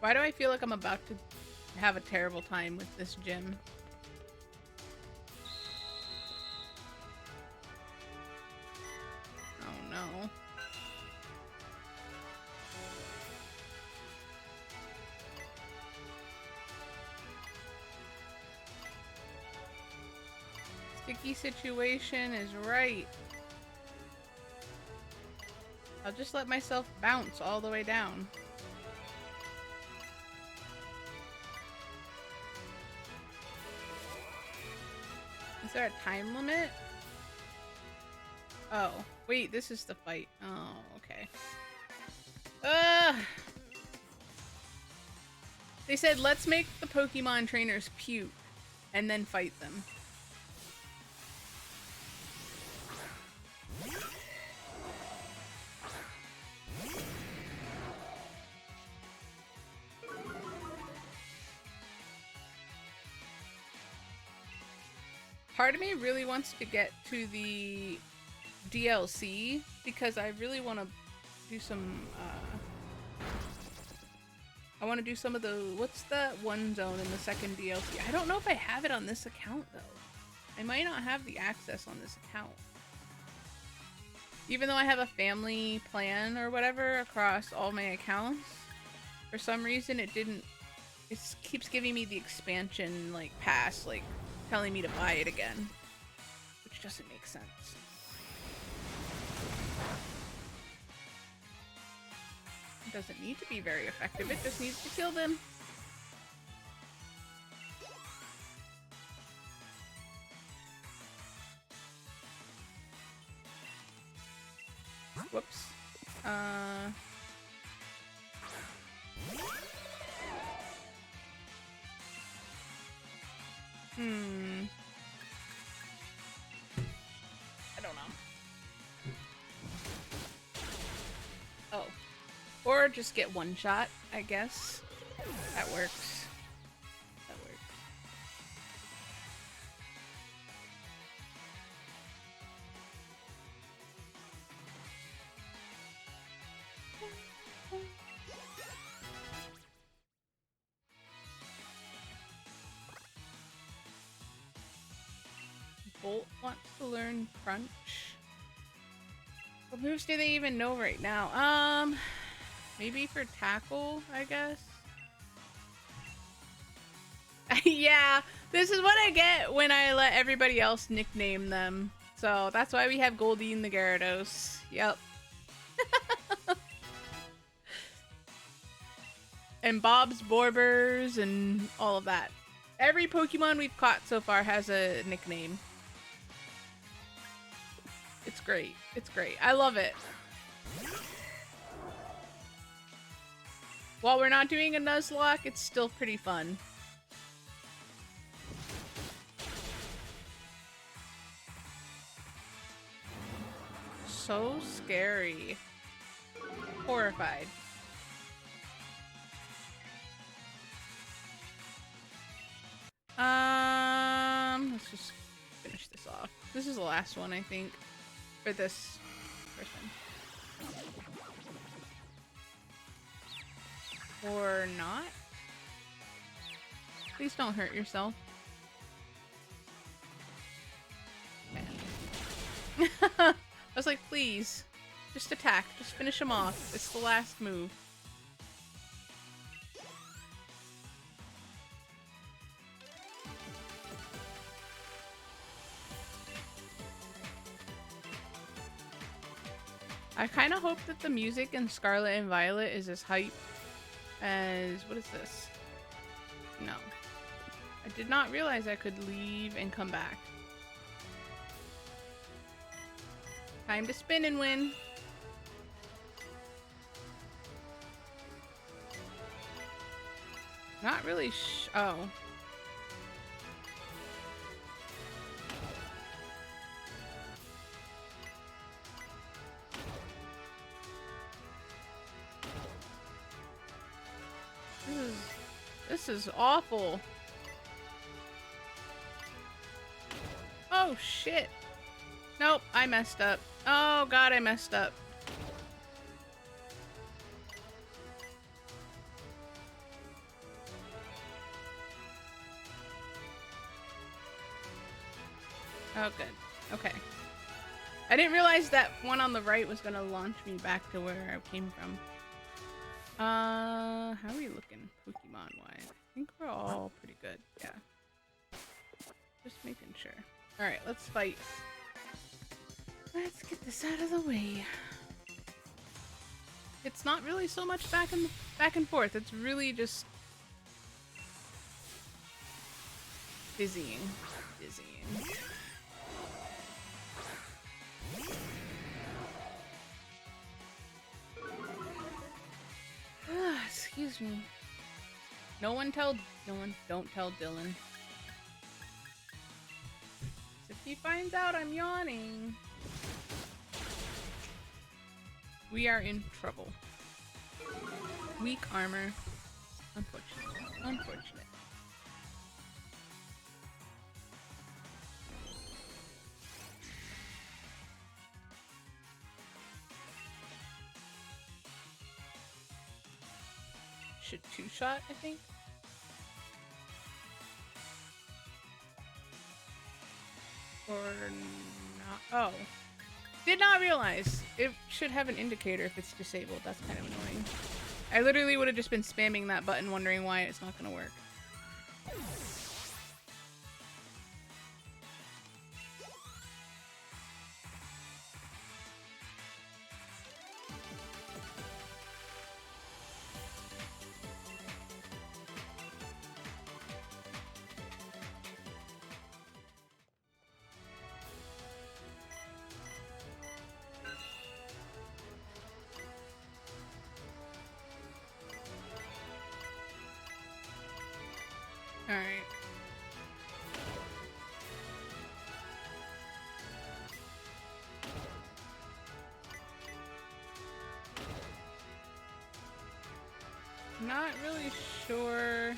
Why do I feel like I'm about to have a terrible time with this gym? Oh no. Sticky situation is right. I'll just let myself bounce all the way down. Is there a time limit? Oh, wait, this is the fight. Oh, okay. They said, let's make the Pokemon trainers puke and then fight them. Part of me really wants to get to the DLC because I really want to do some, I want to do some of the, what's that one zone in the second DLC? I don't know if I have it on this account though. I might not have the access on this account. Even though I have a family plan or whatever across all my accounts, for some reason it didn't. It keeps giving me the expansion like pass, like telling me to buy it again, which doesn't make sense. It doesn't need to be very effective. It just needs to kill them. Whoops. I don't know. Oh. Or just get one shot, I guess. That works. That works. Bolt wants to learn Crunch. What moves do they even know right now? Maybe for tackle, I guess? Yeah, this is what I get when I let everybody else nickname them. So that's why we have Goldie and the Gyarados. Yep. And Bob's Borbers and all of that. Every Pokemon we've caught so far has a nickname. It's great. It's great. I love it. While we're not doing a Nuzlocke, it's still pretty fun. So scary. Horrified. Let's just finish this off. This is the last one, I think, for this person. Or not? Please don't hurt yourself. Okay. I was like, please, just attack. Just finish him off. It's the last move. I kind of hope that the music in Scarlet and Violet is as hype as... What is this? No. I did not realize I could leave and come back. Time to spin and win. Not really oh. This is awful. Oh shit. Nope, I messed up. Oh god, I messed up. Oh good. Okay. I didn't realize that one on the right was gonna launch me back to where I came from. How are we looking Pokemon wise? I think we're all pretty good. Yeah. Just making sure. Alright, let's fight. Let's get this out of the way. It's not really so much back and forth. It's really just dizzying. Dizzying. Excuse me. Don't tell Dylan. If he finds out I'm yawning, we are in trouble. Weak armor. Unfortunate. Unfortunate. Should two-shot, I think. Or not. Oh. Did not realize it should have an indicator if it's disabled. That's kind of annoying. I literally would have just been spamming that button wondering why it's not gonna work. Alright. Not really sure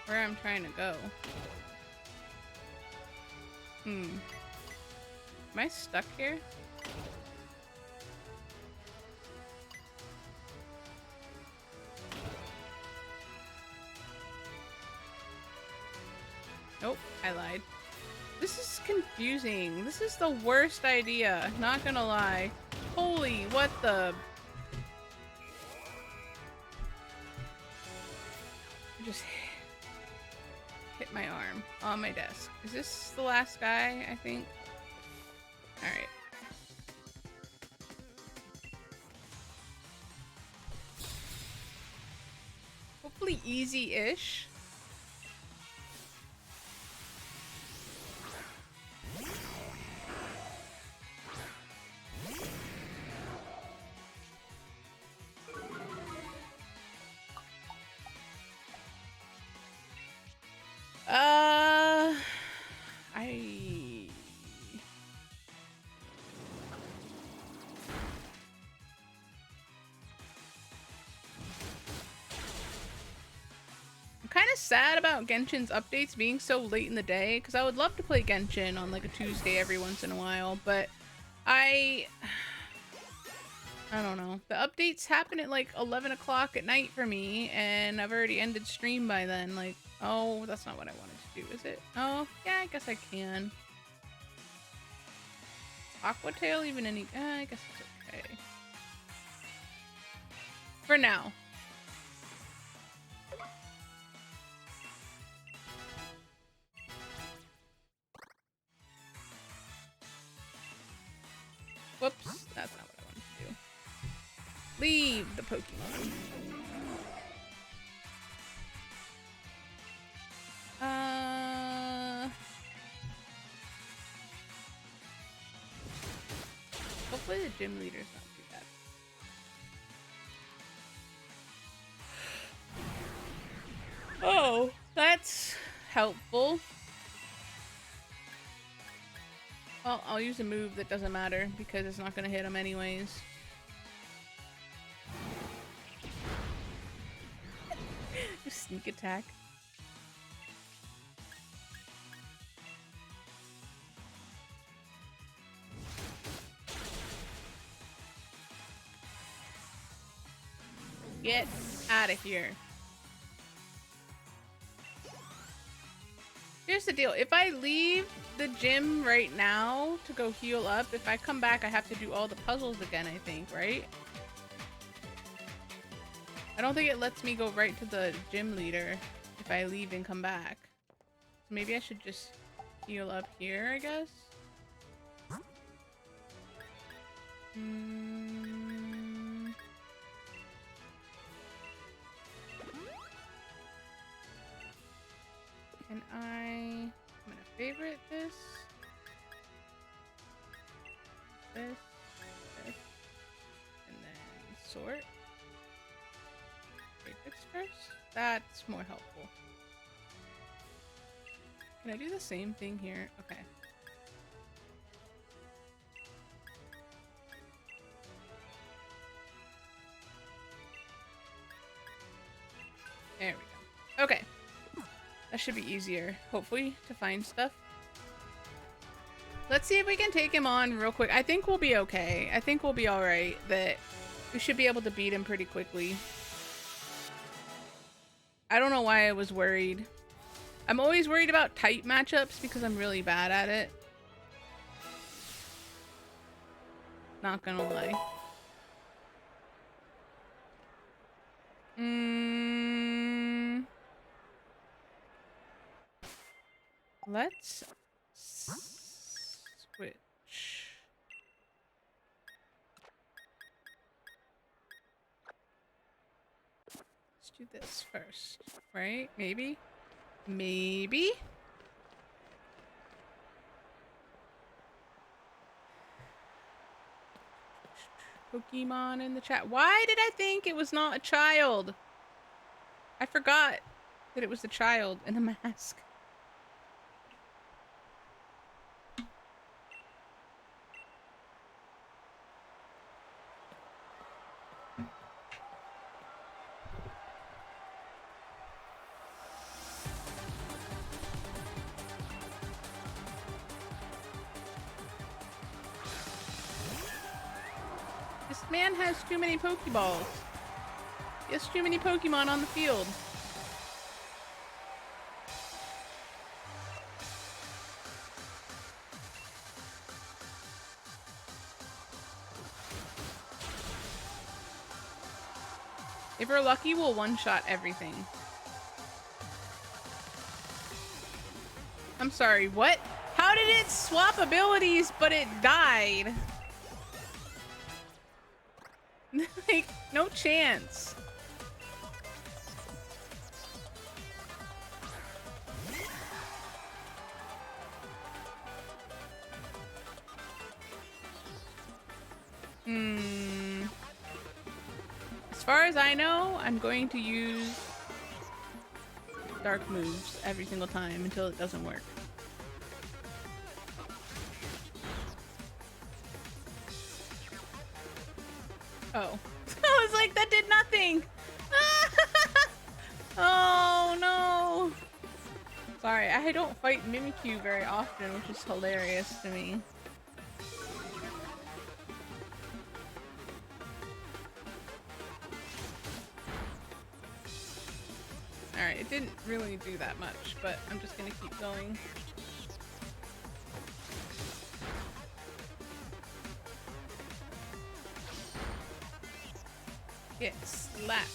where I'm trying to go. Am I stuck here? Nope, I lied. This is confusing. This is the worst idea, not gonna lie. Holy, what the... I just hit my arm on my desk. Is this the last guy, I think? Alright. Hopefully easy-ish. Sad about Genshin's updates being so late in the day, because I would love to play Genshin on like a Tuesday every once in a while, but I don't know. The updates happen at like 11 o'clock at night for me, and I've already ended stream by then. Like, oh, that's not what I wanted to do, is it? Oh, yeah, I guess I can. Aquatail even any... I guess it's okay. For now. Whoops, that's not what I wanted to do. Leave the Pokemon. Hopefully the gym leader's not too bad. Oh, that's helpful. Well, I'll use a move that doesn't matter because it's not going to hit him anyways. Just sneak attack. Get out of here. Here's the deal. If I leave the gym right now to go heal up, if I come back, I have to do all the puzzles again, I think, right? I don't think it lets me go right to the gym leader if I leave and come back. So maybe I should just heal up here, I guess? I'm gonna favorite this, and then sort. Take this first. That's more helpful. Can I do the same thing here? Okay. There we go. Okay. That should be easier, hopefully, to find stuff. Let's see if we can take him on real quick. I think we'll be okay. I think we'll be alright. That we should be able to beat him pretty quickly. I don't know why I was worried. I'm always worried about type matchups because I'm really bad at it. Not gonna lie. Let's switch. Let's do this first, right? Maybe? Maybe? Pokemon in the chat. Why did I think it was not a child? I forgot that it was a child in a mask. This man has too many Pokeballs. He has too many Pokemon on the field. If we're lucky, we'll one-shot everything. I'm sorry, what? How did it swap abilities, but it died? Like, no chance. As far as I know, I'm going to use dark moves every single time until it doesn't work. Oh. I was like, that did nothing! Oh no! Sorry, I don't fight Mimikyu very often, which is hilarious to me. Alright, it didn't really do that much, but I'm just gonna keep going. Get slapped.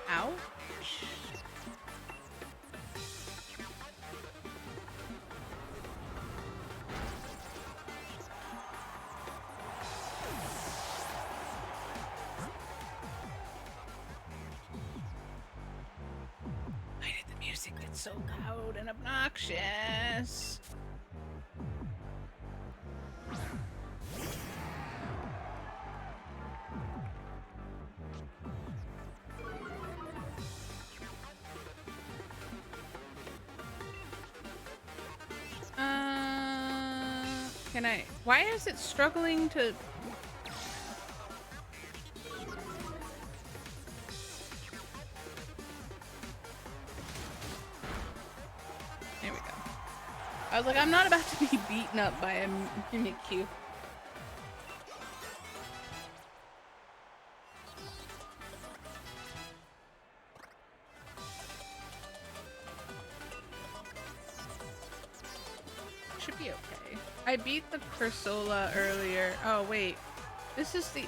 Ouch. Why did the music get so loud and obnoxious? Can I? Why is it struggling to? There we go. I was like, I'm not about to be beaten up by a Mimikyu. Should be okay. I beat the Cursola earlier. Oh wait, this is the.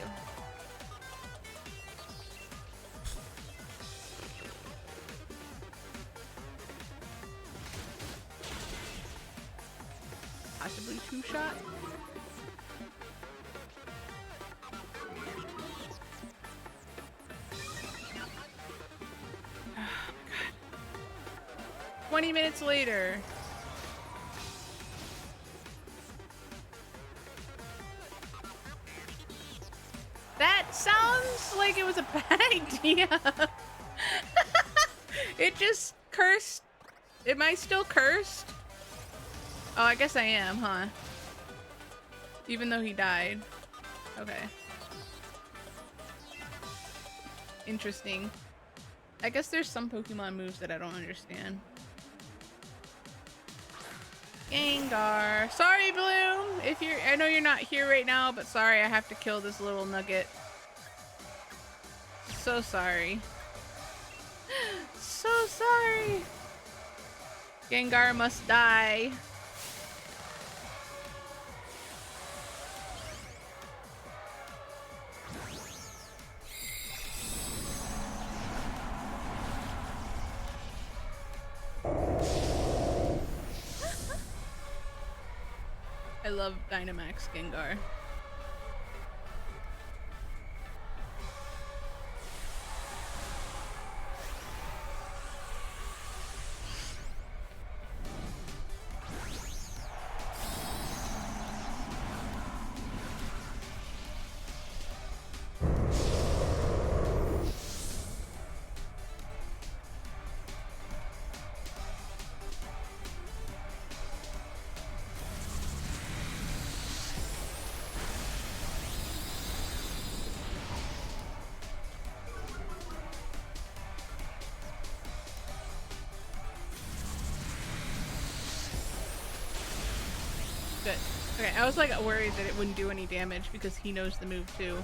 Possibly two-shot? Oh my god. 20 minutes later. That sounds like it was a bad idea. It just cursed. Am I still cursed? Oh, I guess I am, huh? Even though he died. Okay. Interesting. I guess there's some Pokemon moves that I don't understand. Gengar. Sorry, Bloom! I know you're not here right now, but sorry, I have to kill this little nugget. So sorry. So sorry! Gengar must die. I love Dynamax Gengar. Good. Okay, I was like worried that it wouldn't do any damage because he knows the move too.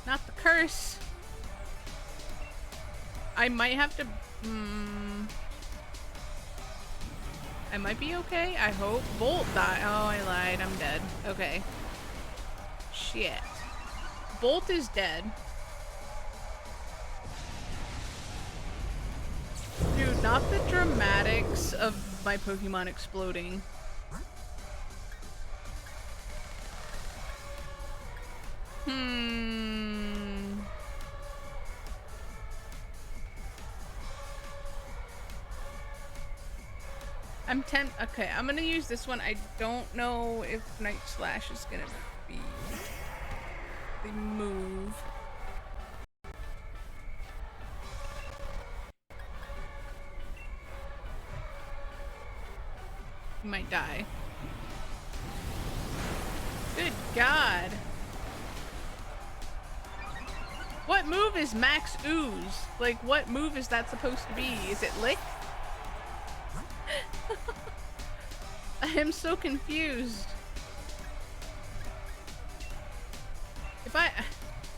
Not the curse. I might have to. I might be okay. I hope. Bolt die. Oh, I lied. I'm dead. Okay. Shit. Bolt is dead. Dude, not the dramatics of my Pokemon exploding. Okay, I'm gonna use this one. I don't know if Night Slash is gonna be the move. He might die. Good God. What move is Max Ooze? Like, what move is that supposed to be? Is it Lick? I am so confused.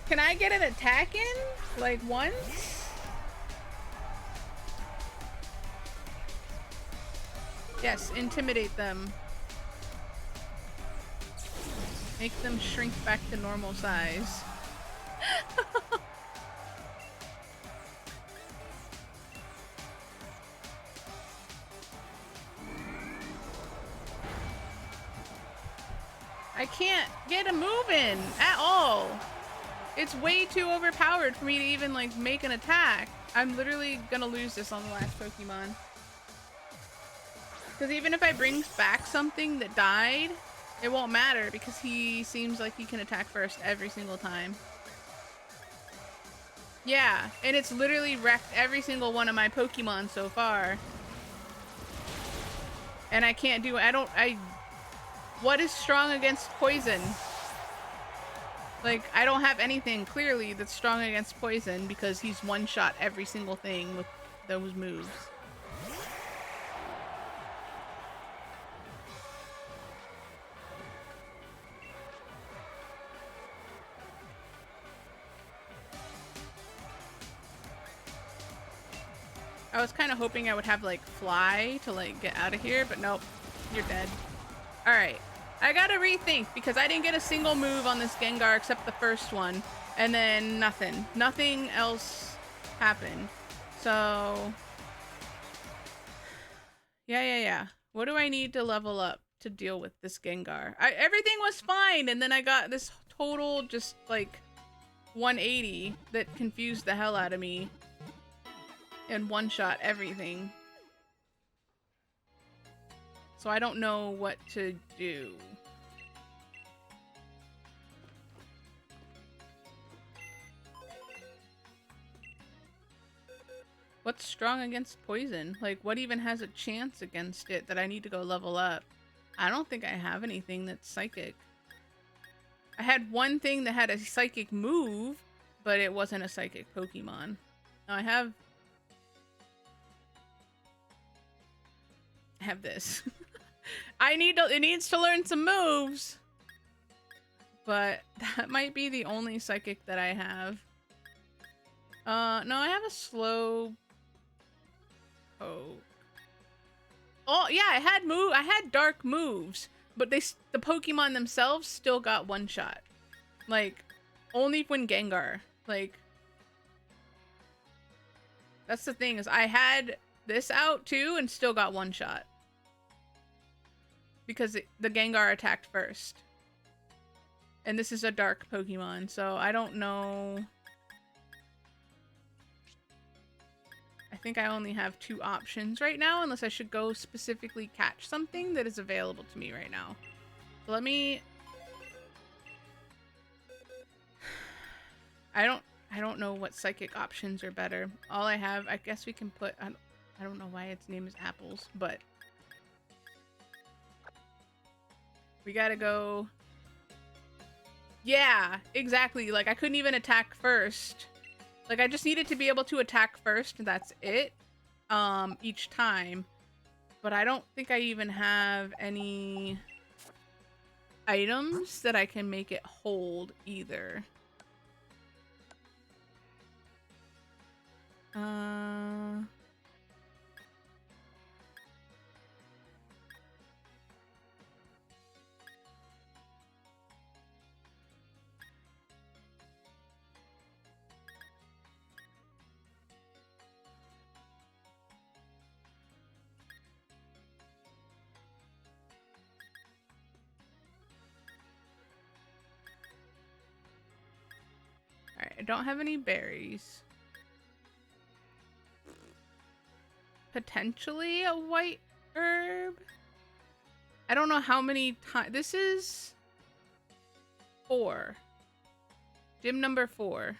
Can I get an attack in? Like, once? Yes, intimidate them. Make them shrink back to normal size. I can't get a move in at all. It's way too overpowered for me to even like make an attack. I'm literally gonna lose this on the last Pokemon. Because even if I bring back something that died, it won't matter because he seems like he can attack first every single time. Yeah, and it's literally wrecked every single one of my Pokemon so far. And I can't do, what is strong against poison? Like, I don't have anything clearly that's strong against poison because he's one-shot every single thing with those moves. I was kind of hoping I would have, like, fly to, like, get out of here, but nope. You're dead. Alright. I gotta rethink, because I didn't get a single move on this Gengar except the first one. And then nothing. Nothing else happened. So... Yeah. What do I need to level up to deal with this Gengar? Everything was fine, and then I got this total, just, like, 180 that confused the hell out of me. And one-shot everything. So I don't know what to do. What's strong against poison? Like, what even has a chance against it that I need to go level up? I don't think I have anything that's psychic. I had one thing that had a psychic move, but it wasn't a psychic Pokemon. No, I have this. It needs to learn some moves. But that might be the only psychic that I have. No, I have a slow poke. Oh, yeah, I had dark moves, but the Pokemon themselves still got one shot. Like, only when Gengar. Like, that's the thing, is I had this out too and still got one shot. Because the Gengar attacked first. And this is a dark Pokemon, so I don't know. I think I only have 2 options right now, unless I should go specifically catch something that is available to me right now. So let me... I don't know what psychic options are better. All I have, I guess we can put... I don't know why its name is Apples, but... We gotta go... Yeah, exactly. Like, I couldn't even attack first. Like, I just needed to be able to attack first, and that's it. Each time. But I don't think I even have any items that I can make it hold either. Alright, I don't have any berries. Potentially a white herb? I don't know how many times. This is 4. Gym number 4.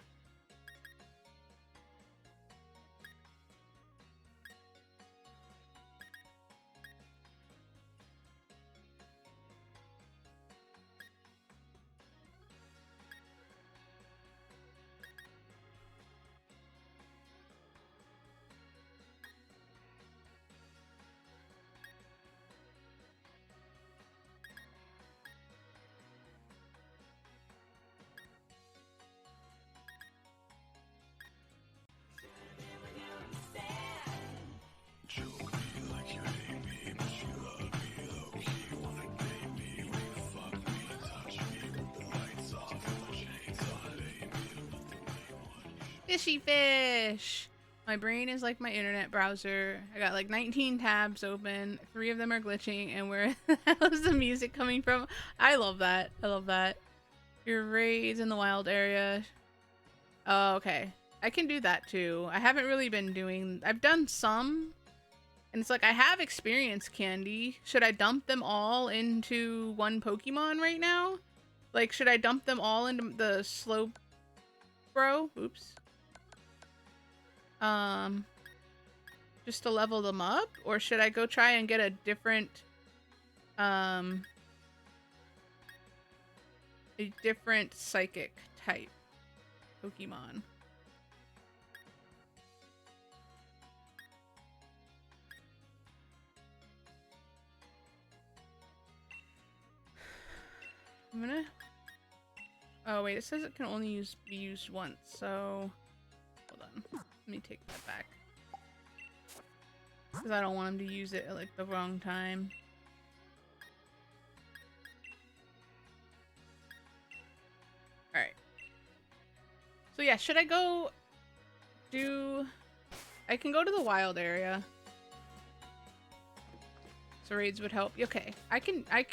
Fishy fish! My brain is like my internet browser. I got like 19 tabs open. 3 of them are glitching, and where the hell is the music coming from? I love that. I love that. Your raids in the wild area. Oh, okay. I can do that too. I haven't really been doing... I've done some, and it's like I have experience candy. Should I dump them all into one Pokemon right now? Like, should I dump them all into the slow bro? Oops. Just to level them up? Or should I go try and get a different, psychic type Pokemon? I'm gonna... Oh wait, it says it can only be used once, so... Hold on. Let me take that back. Because I don't want him to use it at like the wrong time. Alright. So yeah, should I go do... I can go to the wild area. So raids would help. Okay. I can, I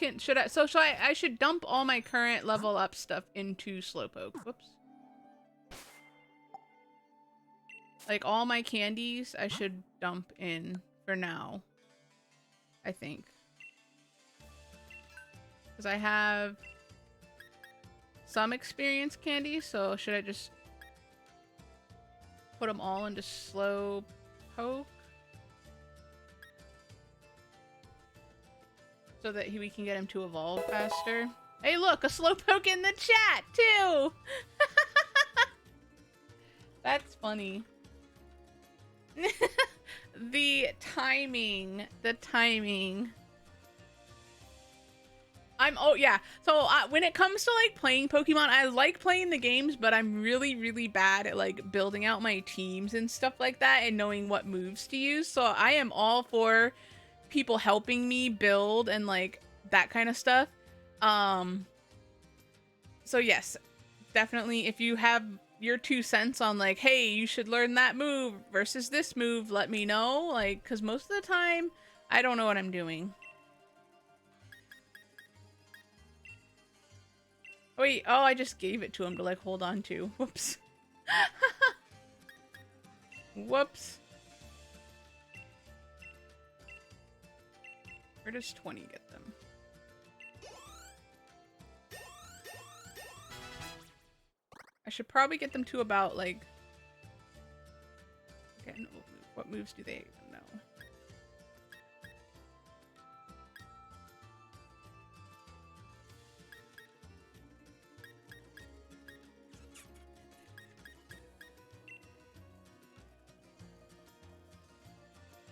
should dump all my current level up stuff into Slowpoke. Whoops. Like, all my candies, I should dump in for now. I think. Because I have some experience candy, so should I just put them all into Slowpoke? so that we can get him to evolve faster. Hey, look, a Slowpoke in the chat too. That's funny. The timing. Oh yeah. So when it comes to like playing Pokemon, I like playing the games, but I'm really bad at like building out my teams and stuff like that and knowing what moves to use. So I am all for people helping me build and like that kind of stuff. So yes, definitely if you have your 2 cents on like, hey, you should learn that move versus this move, let me know. Like, because most of the time I don't know what I'm doing. Wait, oh, I just gave it to him to like hold on to. Whoops. Whoops. Where does 20 get them? I should probably get them to about like... Again, what moves do they even know?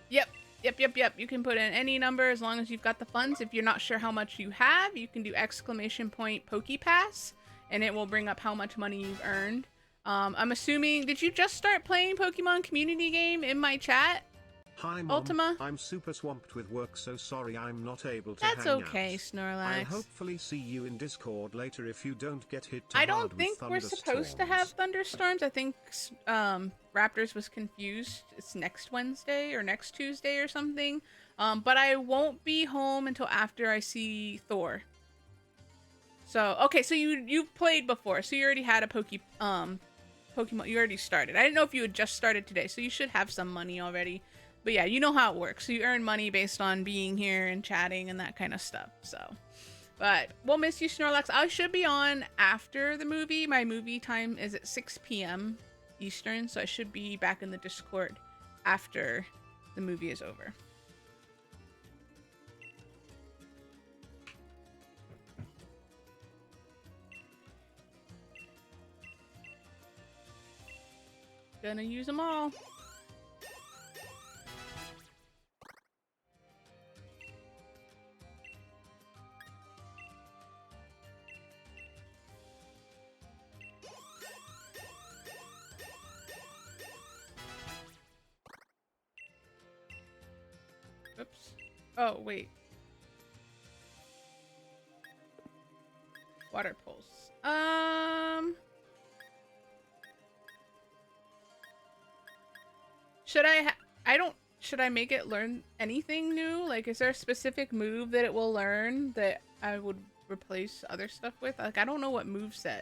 Yep. You can put in any number as long as you've got the funds. If you're not sure how much you have, you can do ! POKÉ-CHAOS, and it will bring up how much money you've earned. I'm assuming, did you just start playing Pokemon community game in my chat? Hi Mom, Ultima? I'm super swamped with work, so sorry I'm not able to That's hang okay, out. Snorlax. I'll hopefully see you in Discord later if you don't get hit too I hard don't with think we're supposed to have thunderstorms. I think Raptors was confused. It's next Wednesday or next Tuesday or something. But I won't be home until after I see Thor. So, okay, so you've played before. So you already had a Pokemon. You already started. I didn't know if you had just started today, so you should have some money already. But yeah, you know how it works. So you earn money based on being here and chatting and that kind of stuff. So, but we'll miss you, Snorlax. I should be on after the movie. My movie time is at 6 p.m. Eastern, so I should be back in the Discord after the movie is over. Gonna use them all. Oops. Oh, wait. Water pulse. Should I make it learn anything new? Like, is there a specific move that it will learn that I would replace other stuff with? Like, I don't know what moveset.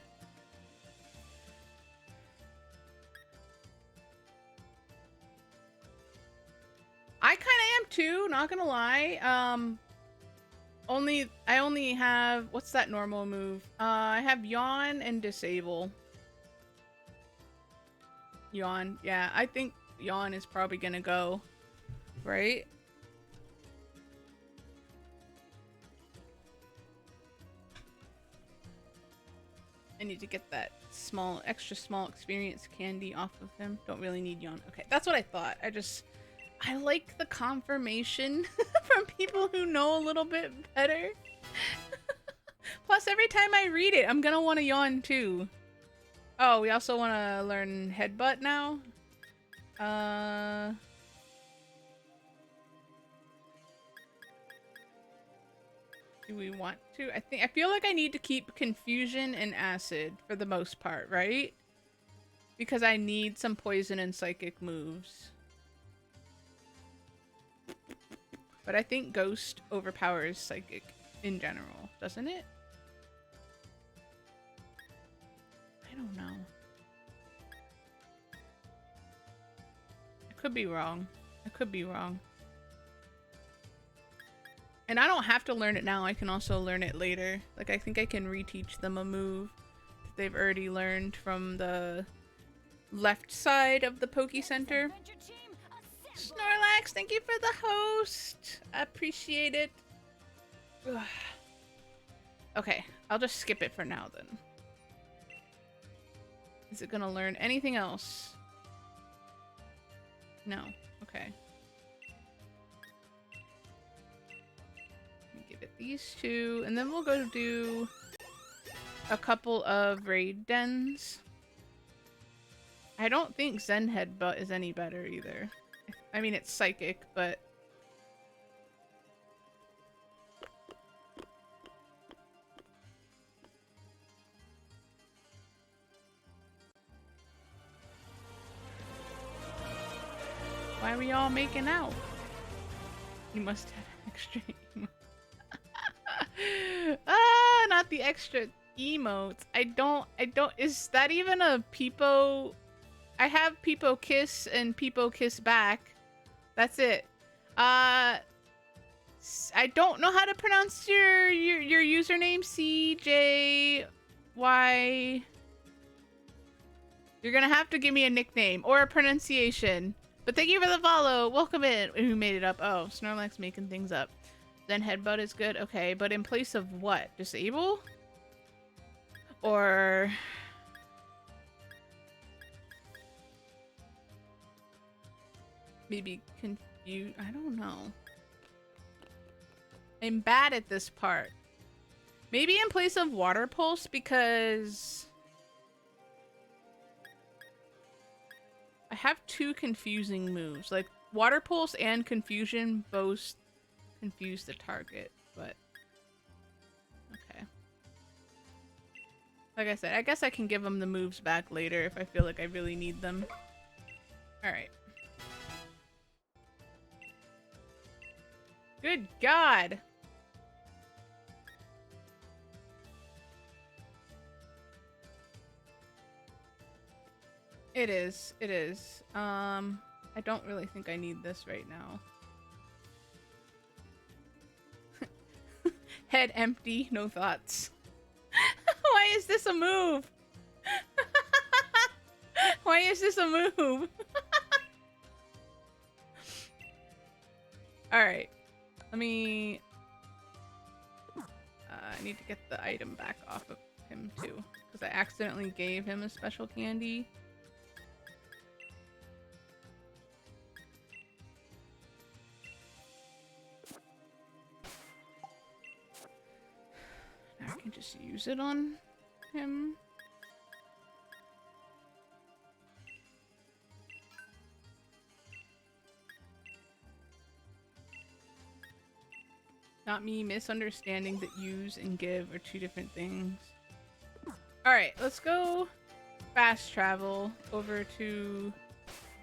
I kind of am too, not gonna lie. I only have, what's that normal move? I have Yawn and Disable. Yawn, yeah, I think Yawn is probably gonna go, right? I need to get that extra small experience candy off of him. Don't really need Yawn. Okay, that's what I thought. I like the confirmation from people who know a little bit better. Plus, every time I read it, I'm gonna want to yawn too. Oh, we also want to learn Headbutt now. Do we want to? I feel like I need to keep Confusion and Acid for the most part, right? Because I need some Poison and Psychic moves. But I think Ghost overpowers Psychic in general, doesn't it? I don't know. I could be wrong. I could be wrong. And I don't have to learn it now. I can also learn it later. Like, I think I can reteach them a move that they've already learned from the left side of the Poke Center. Snorlax, thank you for the host. I appreciate it. Okay, I'll just skip it for now then. Is it gonna learn anything else? No. Okay. Let me give it these two, and then we'll go do a couple of raid dens. I don't think Zen Headbutt is any better either. I mean, it's psychic, but... Why are we all making out? You must have extra emotes. Ah, not the extra emotes. I don't, is that even a Peepo? I have Peepo Kiss and Peepo Kiss Back. That's it. I don't know how to pronounce your username, CJY. You're gonna have to give me a nickname or a pronunciation. But thank you for the follow. Welcome in. Who made it up? Oh, Snorlax making things up. Then Headbutt is good. Okay, but in place of what? Disable? Or... maybe confuse... I don't know. I'm bad at this part. Maybe in place of Water Pulse, because... I have two confusing moves. Like, Water Pulse and Confusion both confuse the target, but... okay. Like I said, I guess I can give them the moves back later if I feel like I really need them. Alright. Good God! It is. It is. I don't really think I need this right now. Head empty, no thoughts. Why is this a move? Why is this a move? Alright. Let me... I need to get the item back off of him too. Because I accidentally gave him a special candy. I can just use it on him. Not me misunderstanding that use and give are two different things. Alright, let's go fast travel over to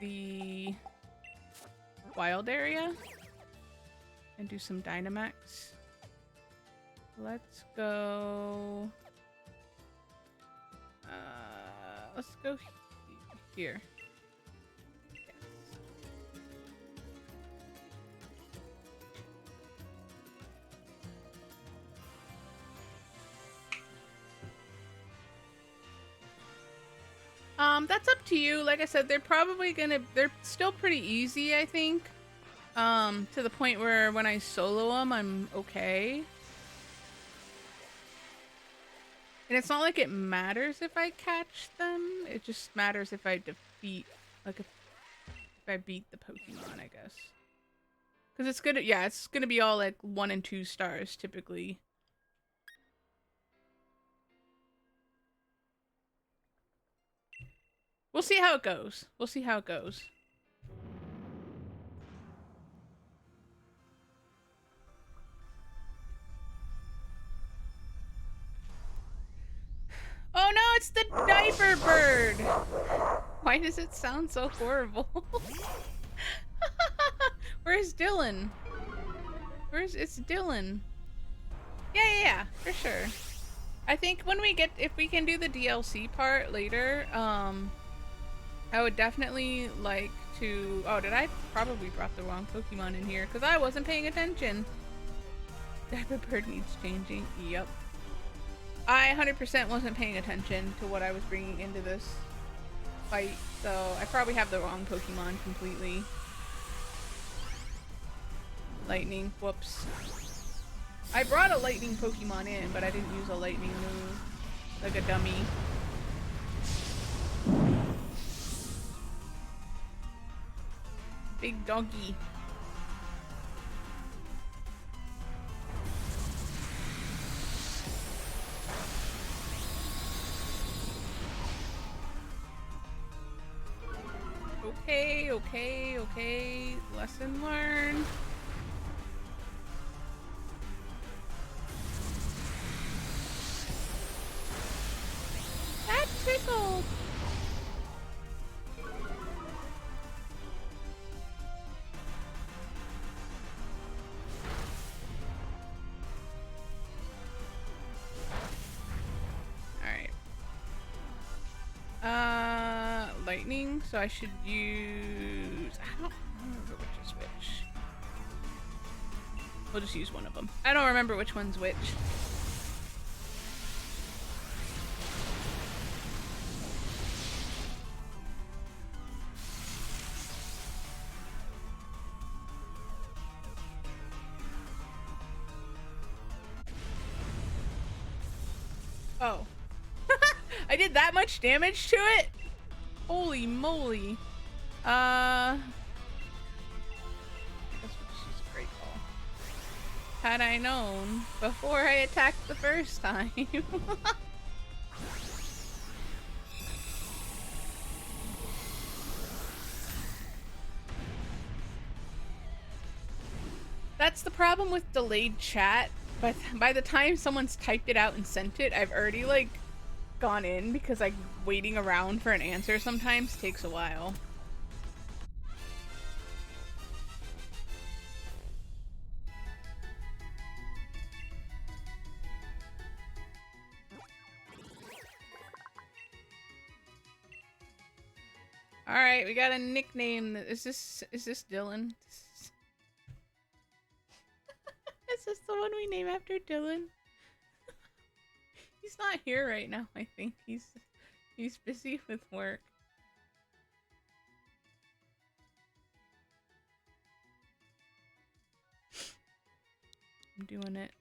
the wild area and do some Dynamax. Let's go... let's go here. Yes. That's up to you. Like I said, they're still pretty easy, I think. To the point where when I solo them, I'm okay. And it's not like it matters if I catch them. It just matters if I defeat, like if I beat the Pokemon, I guess. Because it's gonna, yeah, it's gonna be all like 1 and 2 stars typically. We'll see how it goes. We'll see how it goes. Oh no, it's the diaper bird! Why does it sound so horrible? Where's Dylan? It's Dylan. Yeah, for sure. I think when we get, if we can do the DLC part later, I would definitely like to, oh, did I probably brought the wrong Pokemon in here? Because I wasn't paying attention. Diaper bird needs changing. Yep. I 100% wasn't paying attention to what I was bringing into this fight, so I probably have the wrong Pokemon completely. Lightning, whoops. I brought a lightning Pokemon in, but I didn't use a lightning move. Like a dummy. Big doggy. Okay, okay, okay. Lesson learned. That tickled. Lightning, so I should use... I don't remember which is which. We'll just use one of them. I don't remember which one's which. Oh. I did that much damage to it? Holy moly. I guess we'll just use a great ball. Had I known before I attacked the first time. That's the problem with delayed chat. But by the time someone's typed it out and sent it, I've already like gone in because like waiting around for an answer sometimes takes a while. All right, we got a nickname. Is this Dylan? Is this the one we name after Dylan? He's not here right now, I think. He's busy with work. I'm doing it.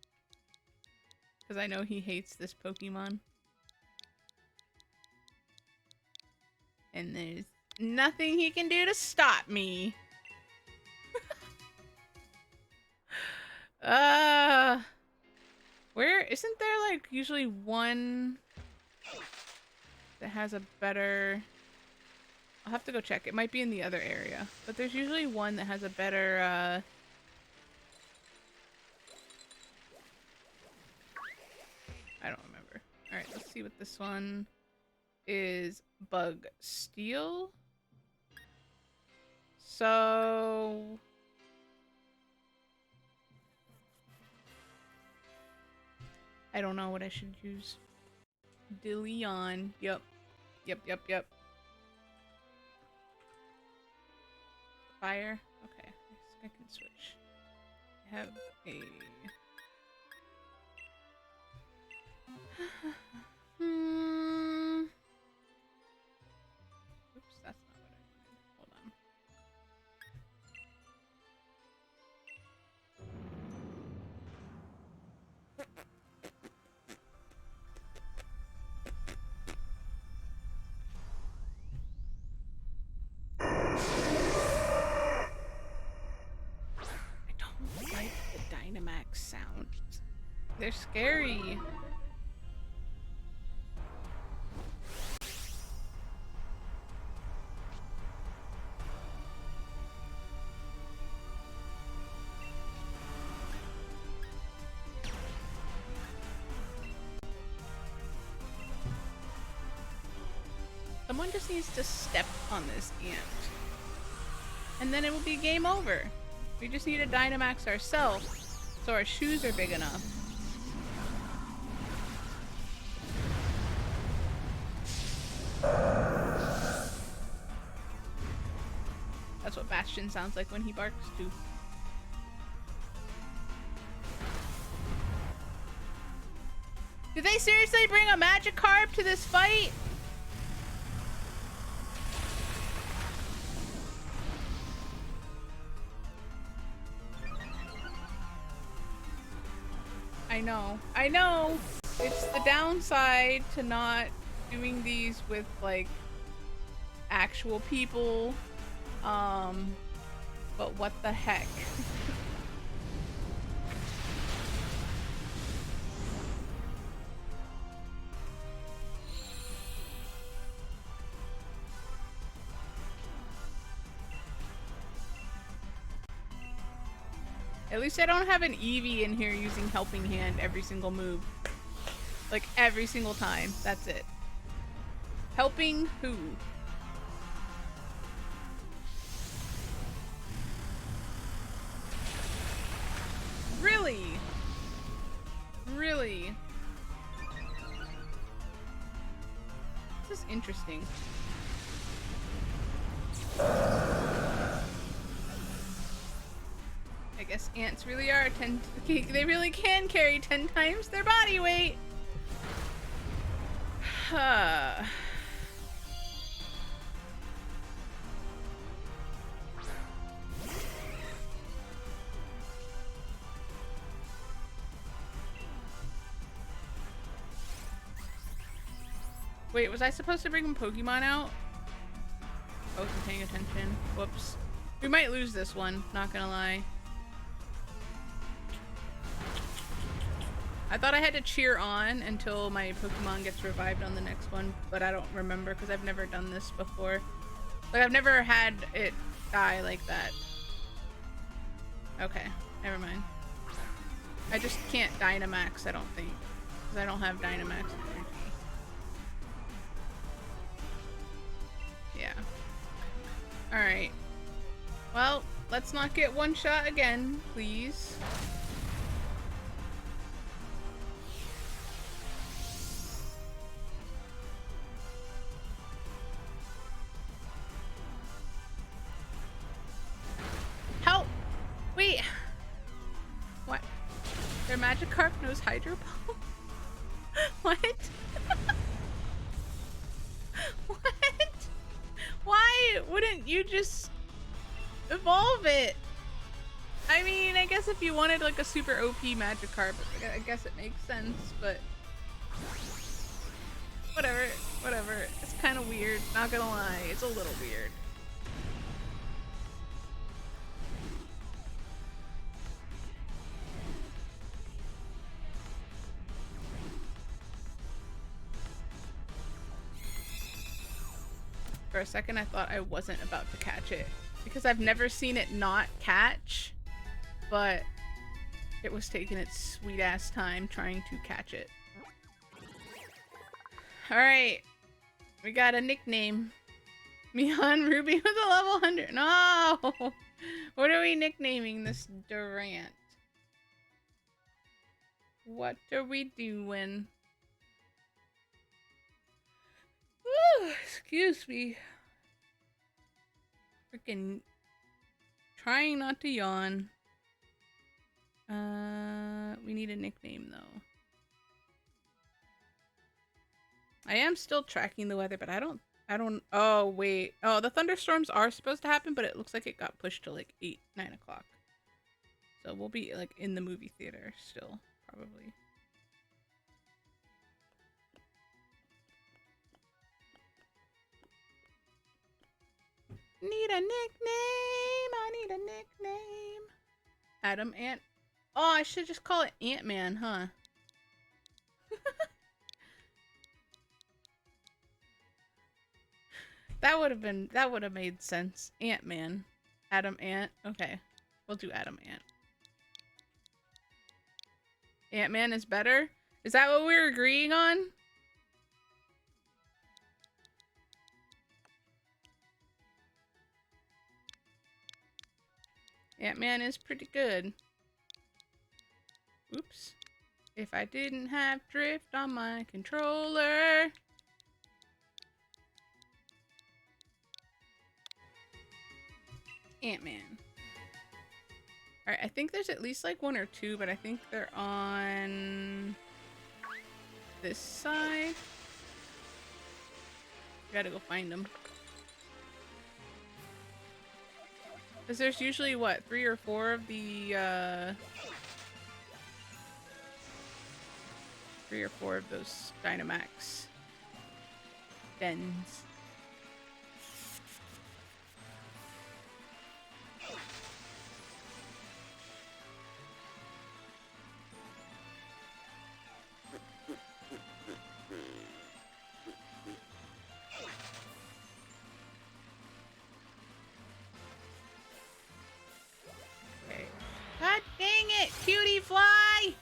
Because I know he hates this Pokemon. And there's nothing he can do to stop me. Where isn't there like usually one that has a better... I'll have to go check. It might be in the other area. But there's usually one that has a better I don't remember. Alright, let's see what this one is. Bug Steel. So... I don't know what I should use. DeLeon. Yep. Fire. Okay. I can switch. I have a... Oops, that's not what I wanted. Hold on. I don't like the Dynamax sounds. They're scary. Someone just needs to step on this ant. And then it will be game over. We just need to Dynamax ourselves so our shoes are big enough. That's what Bastion sounds like when he barks too. Did they seriously bring a Magikarp to this fight? know. I know! It's the downside to not doing these with, like, actual people. But what the heck? At least I don't have an Eevee in here using Helping Hand every single move. Like, every single time. That's it. Helping who? Really? Really? This is interesting. I guess ants really are they really can carry 10 times their body weight. Wait, was I supposed to bring Pokemon out? I wasn't paying attention. Whoops. We might lose this one, not gonna lie. I thought I had to cheer on until my Pokemon gets revived on the next one, but I don't remember because I've never done this before. Like, I've never had it die like that. Okay, never mind. I just can't Dynamax, I don't think. Because I don't have Dynamax energy. Yeah. Alright. Well, let's not get one shot again, please. Help! Wait! What? Their Magikarp knows Hydro Pump? What? What? Why wouldn't you just evolve it? I mean, I guess if you wanted like a super OP Magikarp, I guess it makes sense, but whatever, whatever. It's kind of weird, not gonna lie. It's a little weird. For a second, I thought I wasn't about to catch it because I've never seen it not catch, but it was taking its sweet ass time trying to catch it. All right, we got a nickname. Mion Ruby with a level 100. No! What are we nicknaming this Durant? What are we doing? Ooh, excuse me. Freaking trying not to yawn. We need a nickname though. I am still tracking the weather, but I don't, oh wait. Oh, the thunderstorms are supposed to happen, but it looks like it got pushed to like 8, 9 o'clock. So we'll be like in the movie theater still, probably. Need a nickname. I need a nickname. Adam Ant. Oh, I should just call it Ant-Man, huh? That would have made sense. Ant-Man. Adam Ant. Okay. We'll do Adam Ant. Ant-Man is better? Is that what we're agreeing on? Ant-Man is pretty good. Oops. If I didn't have drift on my controller. Ant-Man. Alright, I think there's at least like 1 or 2, but I think they're on this side. Gotta go find them. Because there's usually, what, 3 or 4 of the, 3 or 4 of those Dynamax dens. God dang it, cutie fly!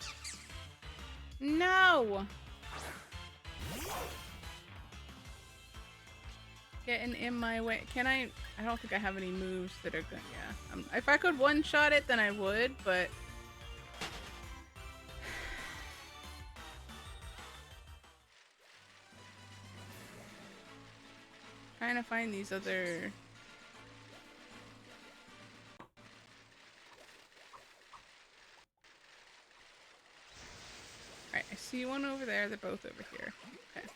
No! Getting in my way. Can I don't think I have any moves that are good. Yeah. If I could one-shot it, then I would, but... trying to find these other... Alright, I see one over there. They're both over here. Okay.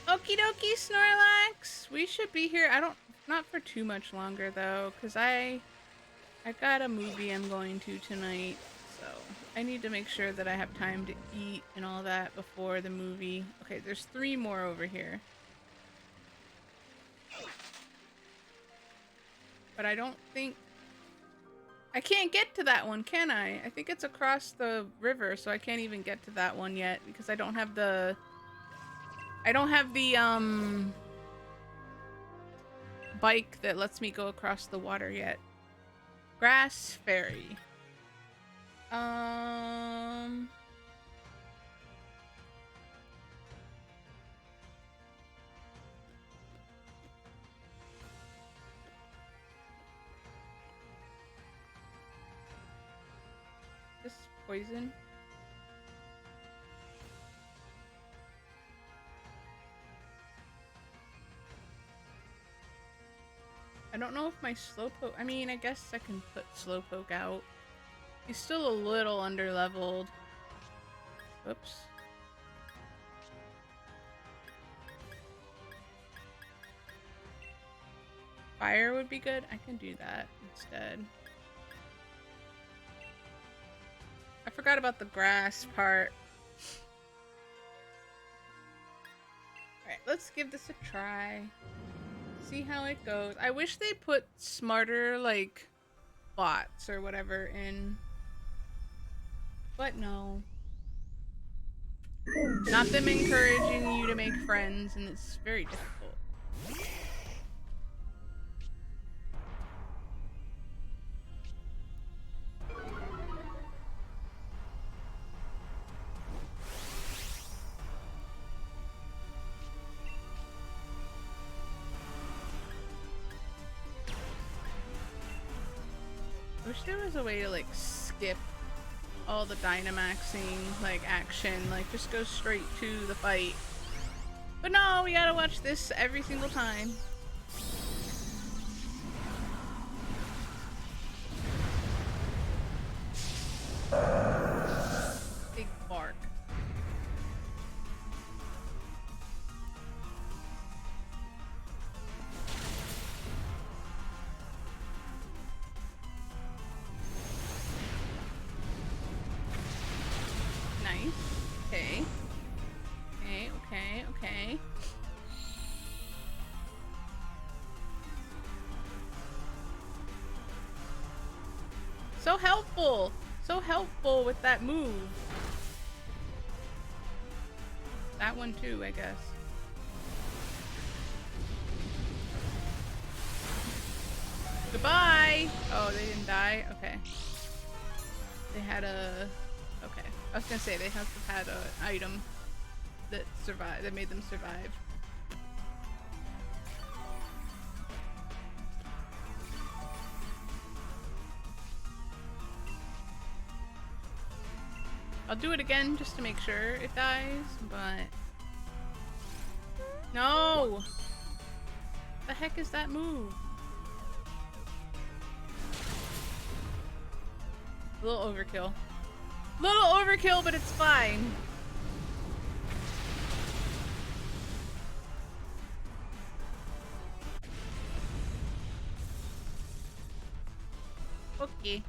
Okie dokie, Snorlax! We should be here. Not for too much longer though, because I got a movie I'm going to tonight, so I need to make sure that I have time to eat and all that before the movie. Okay, there's 3 more over here. But I don't think... I can't get to that one, can I? I think it's across the river, so I can't even get to that one yet because I don't have the bike that lets me go across the water yet. Grass Fairy. This poison. I don't know if my Slowpoke... I mean, I guess I can put Slowpoke out. He's still a little under-leveled. Oops. Fire would be good. I can do that instead. I forgot about the grass part. Alright, let's give this a try. See how it goes. I wish they put smarter, like, bots or whatever in. But no. Not them encouraging you to make friends, and it's very difficult. I wish there was a way to like skip all the Dynamaxing like action, like just go straight to the fight. But no, we gotta watch this every single time. Big bark. Nice. Okay. Okay. So helpful! So helpful with that move. That one too, I guess. Goodbye! Oh, they didn't die? Okay. They had a... Okay. I was gonna say, they have had an item that survived, that made them survive. I'll do it again just to make sure it dies, but... No! The heck is that move? A little overkill. Little overkill, but it's fine. Poké.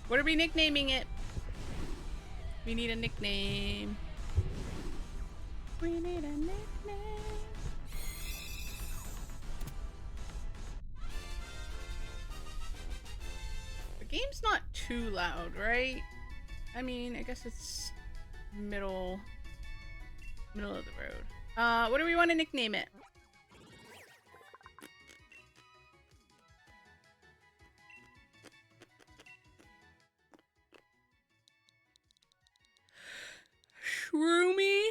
What are we nicknaming it? We need a nickname. We need a nickname. The game's not too loud, right? I mean, I guess it's middle of the road. What do we want to nickname it? Shroomy?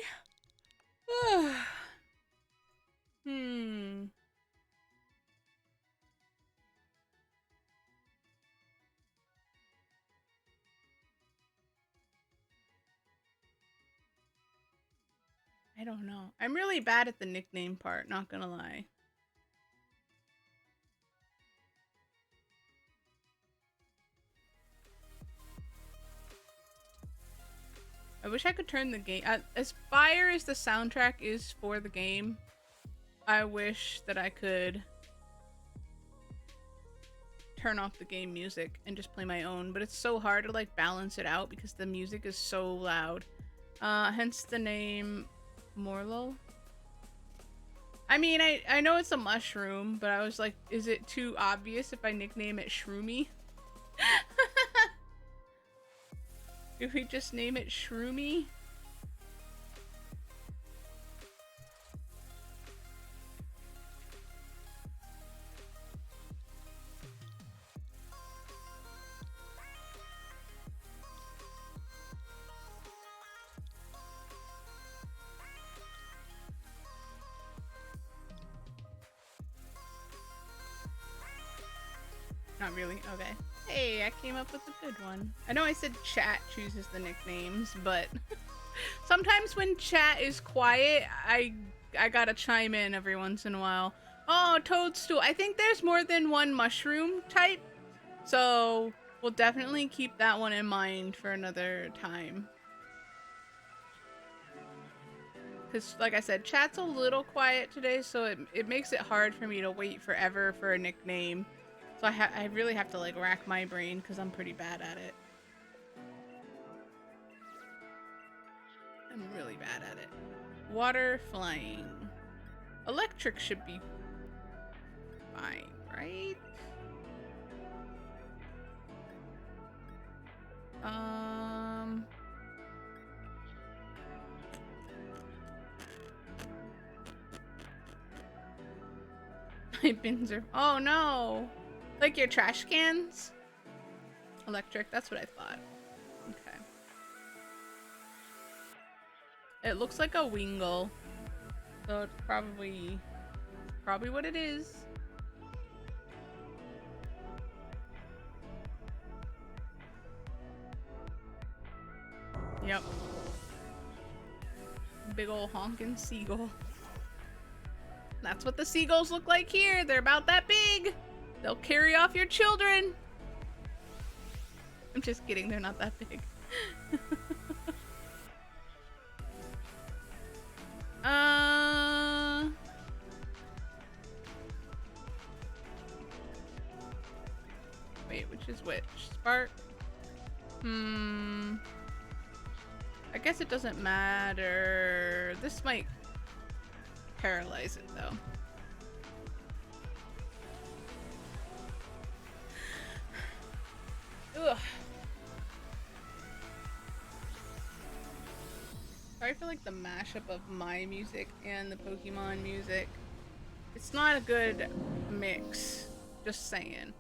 I don't know. I'm really bad at the nickname part, not gonna lie. I wish I could turn the game... as fire as the soundtrack is for the game, I wish that I could turn off the game music and just play my own, but it's so hard to like balance it out because the music is so loud. Hence the name Morlo. I mean, I know it's a mushroom, but I was like, is it too obvious if I nickname it Shroomy? If we just name it Shroomy? Not really? Okay. Hey, I came up with a good one. I know I said chat chooses the nicknames, but sometimes when chat is quiet, I gotta chime in every once in a while. Oh, toadstool. I think there's more than one mushroom type, so we'll definitely keep that one in mind for another time. Because, like I said, chat's a little quiet today, so it makes it hard for me to wait forever for a nickname. So I really have to like rack my brain because I'm pretty bad at it. I'm really bad at it. Water, flying. Electric should be fine, right? My bins are... Oh no! Like your trash cans? Electric, that's what I thought. Okay. It looks like a Wingle. So it's probably what it is. Yep. Big ol' honkin' seagull. That's what the seagulls look like here. They're about that big. They'll carry off your children. I'm just kidding, they're not that big. Wait, which is which? Spark? I guess it doesn't matter. This might paralyze it though. Ugh. Sorry for like the mashup of my music and the Pokemon music. It's not a good mix. Just saying.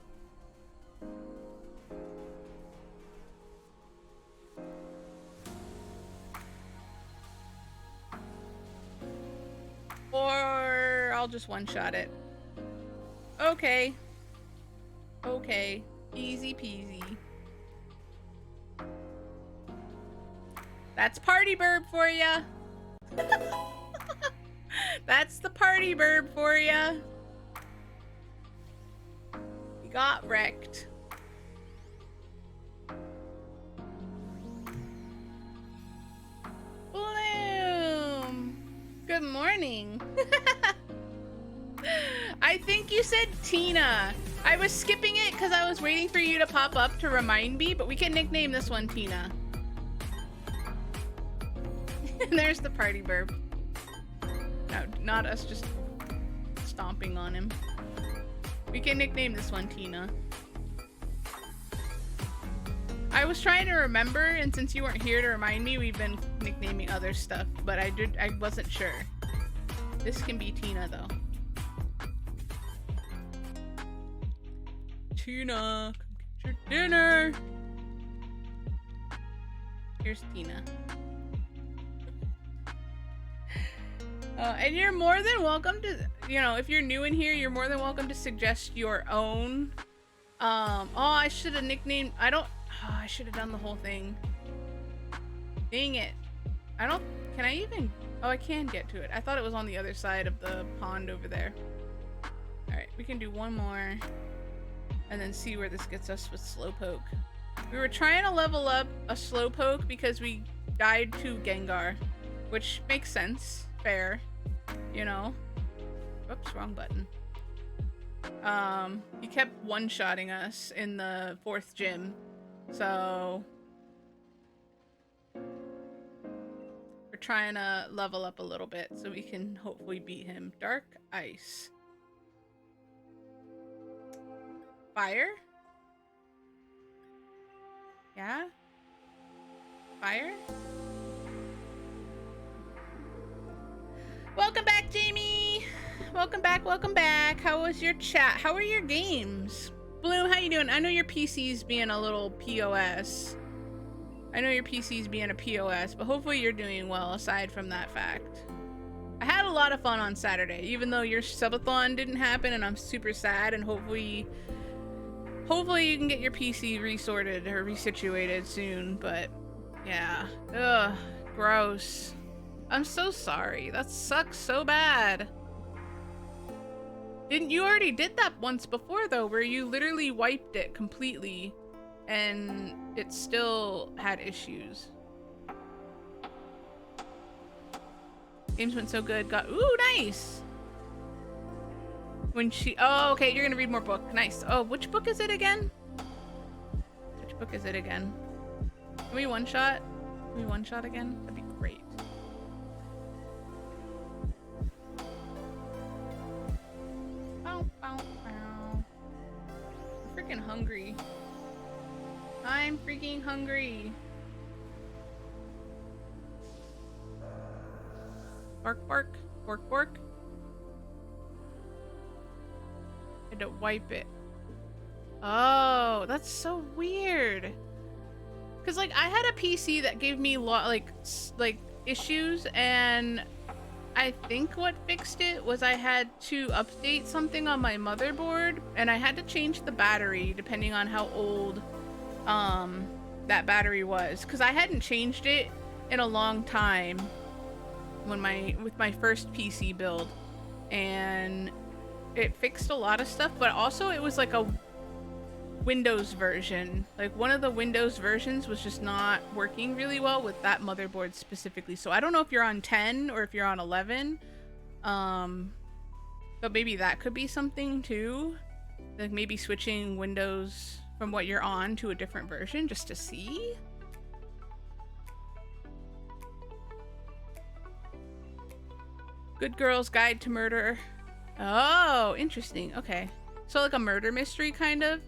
Or I'll just one-shot it. Okay. Okay. Easy peasy. That's party burb for ya. That's the party burb for ya. got wrecked. Bloom! Good morning. I think you said Tina. I was skipping it because I was waiting for you to pop up to remind me, but we can nickname this one Tina. And there's the party burp. No, not us just stomping on him. We can nickname this one Tina. I was trying to remember, and since you weren't here to remind me, we've been nicknaming other stuff, but I wasn't sure. This can be Tina though. Tina, come get your dinner. Here's Tina. And you're more than welcome to, you know, if you're new in here, you're more than welcome to suggest your own. Oh, I should have nicknamed, I should have done the whole thing. Dang it. Can I even, oh, I can get to it. I thought it was on the other side of the pond over there. All right, we can do one more and then see where this gets us with Slowpoke. We were trying to level up a Slowpoke because we died to Gengar, which makes sense. Fair, you know. Oops, wrong button. He kept one-shotting us in the 4th gym, so we're trying to level up a little bit so we can hopefully beat him. Dark Ice. Fire? Yeah? Fire? Welcome back, Jamie! Welcome back, welcome back. How was your chat? How are your games? Bloom, how you doing? I know your PC's being a little POS. I know your PC's being a POS, but hopefully you're doing well aside from that fact. I had a lot of fun on Saturday, even though your subathon didn't happen and I'm super sad, and hopefully you can get your PC resorted or resituated soon, but yeah. Ugh, gross. I'm so sorry. That sucks so bad. You already did that once before though, where you literally wiped it completely and it still had issues. Games went so good. Ooh, nice. Oh, okay, you're gonna read more book. Nice. Oh, which book is it again? Which book is it again? Can we one-shot? Can we one-shot again? That'd be great. I'm freaking hungry. I'm freaking hungry. Bark, bark, bork, bork. I had to wipe it. Oh, that's so weird. Cause like I had a PC that gave me like issues, and I think what fixed it was I had to update something on my motherboard, and I had to change the battery depending on how old that battery was, because I hadn't changed it in a long time with my first PC build, and it fixed a lot of stuff, but also it was like a Windows version. Like one of the Windows versions was just not working really well with that motherboard specifically. So I don't know if you're on 10 or if you're on 11. But maybe that could be something too. Like maybe switching Windows from what you're on to a different version just to see. Good Girl's Guide to Murder. Oh, interesting. Okay. So like a murder mystery kind of.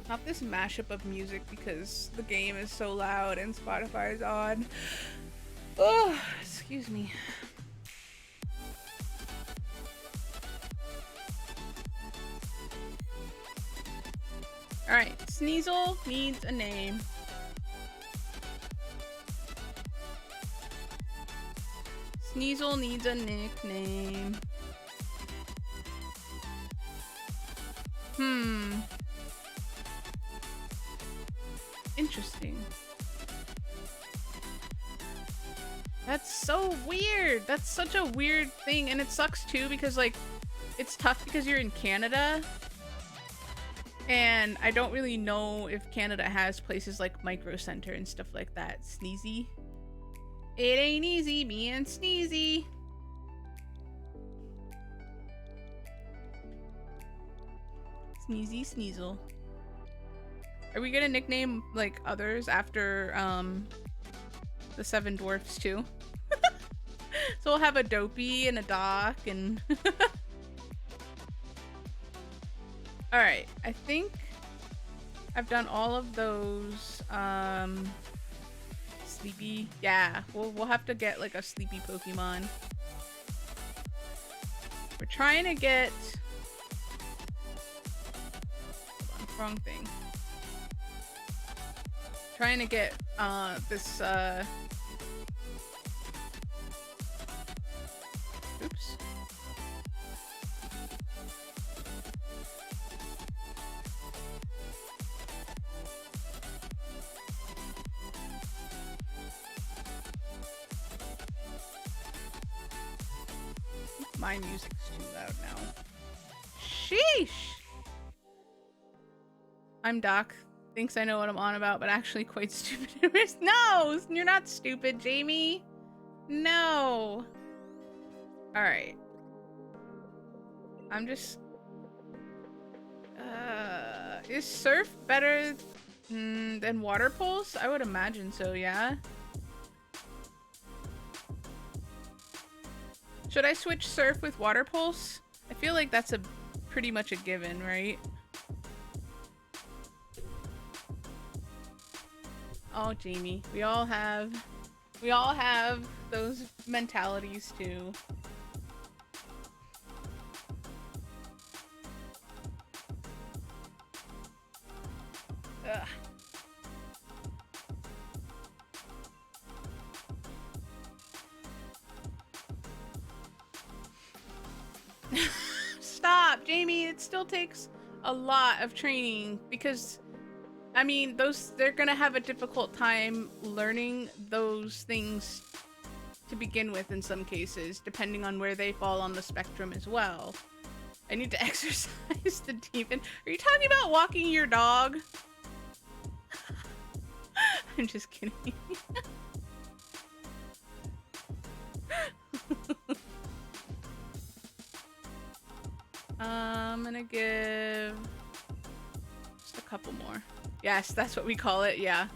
Not this mashup of music because the game is so loud and Spotify is on. Oh, excuse me. Alright, Sneasel needs a name. Sneasel needs a nickname. Interesting. That's so weird. That's such a weird thing. And it sucks too because like it's tough because you're in Canada. And I don't really know if Canada has places like Micro Center and stuff like that. Sneezy. It ain't easy being sneezy. Sneezy Sneasel. Are we gonna nickname like others after the Seven Dwarfs too? So we'll have a Dopey and a Doc and Alright, I think I've done all of those. Sleepy. Yeah, we'll have to get like a sleepy Pokemon. We're trying to get hold on, wrong thing. Trying to get this oops. My music's too loud now. Sheesh! I'm Doc. Thinks I know what I'm on about, but actually quite stupid. No! You're not stupid, Jamie! No! Alright. I'm just... is Surf better than Water Pulse? I would imagine so, yeah? Should I switch Surf with Water Pulse? I feel like that's a pretty much a given, right? Oh, Jamie. We all have those mentalities too. Ugh. Stop, Jamie. It still takes a lot of training because, I mean, they're gonna have a difficult time learning those things to begin with in some cases, depending on where they fall on the spectrum as well. I need to exercise the demon. Are you talking about walking your dog? I'm just kidding. I'm gonna give just a couple more. Yes, that's what we call it, yeah.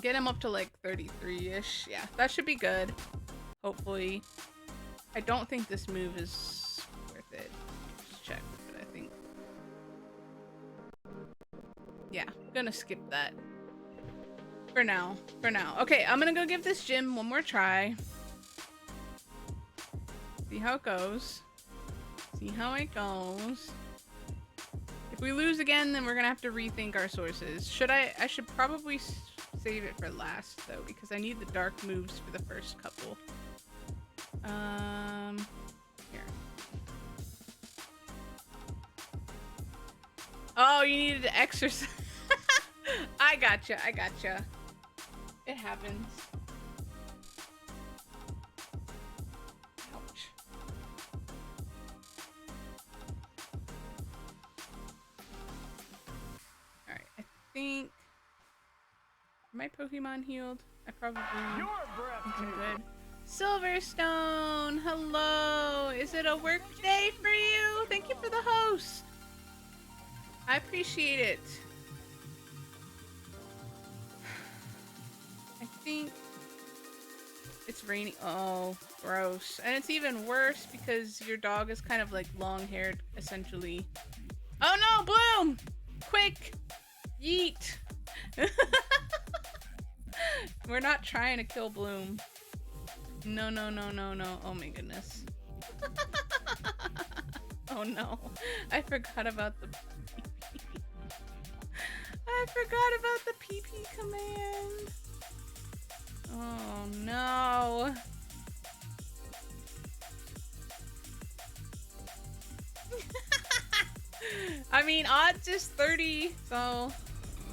Get him up to like 33-ish. Yeah, that should be good. Hopefully. I don't think this move is worth it. Just check, but I think... yeah, I'm gonna skip that. For now. Okay, I'm gonna go give this gym one more try. See how it goes. If we lose again, then we're gonna have to rethink our sources. I should probably save it for last though, because I need the dark moves for the first couple. Here. Oh, you needed to exercise. I gotcha. It happens. Ouch. Alright, I think... are my Pokemon healed? I probably... Your breath I'm good. Silverstone! Hello! Is it a work day for you? Thank you for the host! I appreciate it. I think it's raining. Oh, gross. And it's even worse because your dog is kind of like long-haired, essentially. Oh no, Bloom! Quick! Yeet! We're not trying to kill Bloom. No. Oh my goodness. Oh no. I forgot about the PP command. Oh no. I mean, odds is 30, so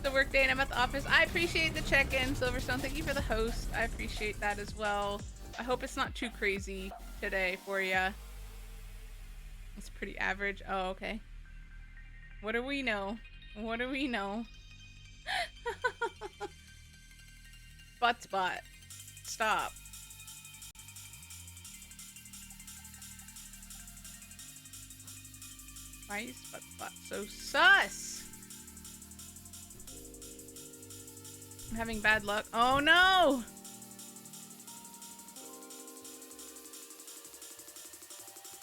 a work day and I'm at the office. I appreciate the check-in, Silverstone. Thank you for the host. I appreciate that as well. I hope it's not too crazy today for you. It's pretty average. Oh, okay. What do we know? What do we know? Butt spot. Stop. Why is butt spot so sus? I'm having bad luck. Oh no!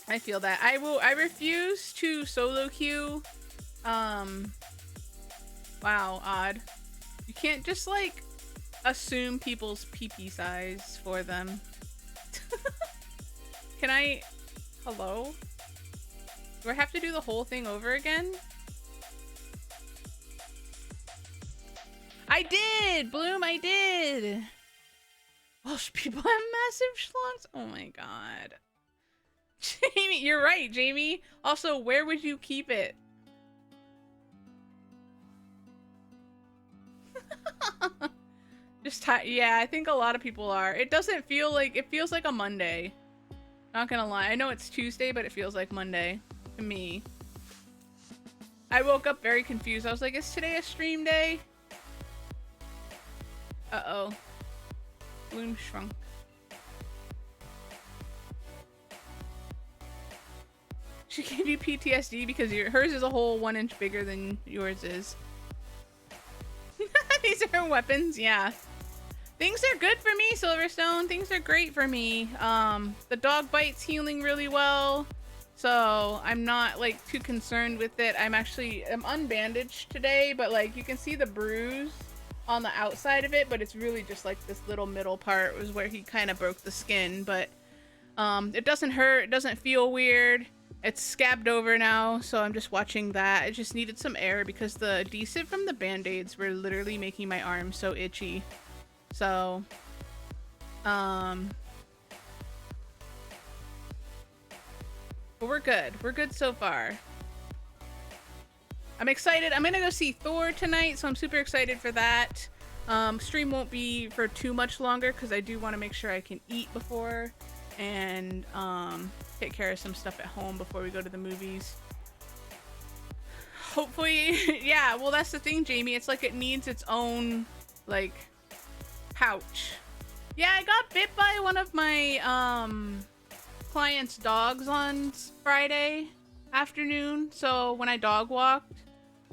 I feel that. I refuse to solo queue. Wow, odd. You can't just like assume people's PP size for them. Can I? Hello? Do I have to do the whole thing over again? I did! Bloom, I did! Welsh people have massive schlongs? Oh my god. Jamie, you're right, Jamie. Also, where would you keep it? Yeah, I think a lot of people are. It doesn't feel like, it feels like a Monday. Not gonna lie. I know it's Tuesday, but it feels like Monday to me. I woke up very confused. I was like, is today a stream day? Uh-oh. Bloom shrunk. She gave you PTSD because hers is a whole 1 inch bigger than yours is. These are her weapons, yeah. Things are good for me, Silverstone. Things are great for me. The dog bite's healing really well, so I'm not like too concerned with it. I'm unbandaged today, but like you can see the bruise on the outside of it, but it's really just like this little middle part was where he kind of broke the skin, but it doesn't hurt, it doesn't feel weird. It's scabbed over now, so I'm just watching that. I just needed some air because the adhesive from the band-aids were literally making my arm so itchy. So, but we're good. We're good so far. I'm excited. I'm gonna go see Thor tonight, so I'm super excited for that. Stream won't be for too much longer because I do want to make sure I can eat before and take care of some stuff at home before we go to the movies. Hopefully, yeah, well that's the thing, Jamie. It's like it needs its own, like, pouch. Yeah, I got bit by one of my client's dogs on Friday afternoon. So when I dog walked,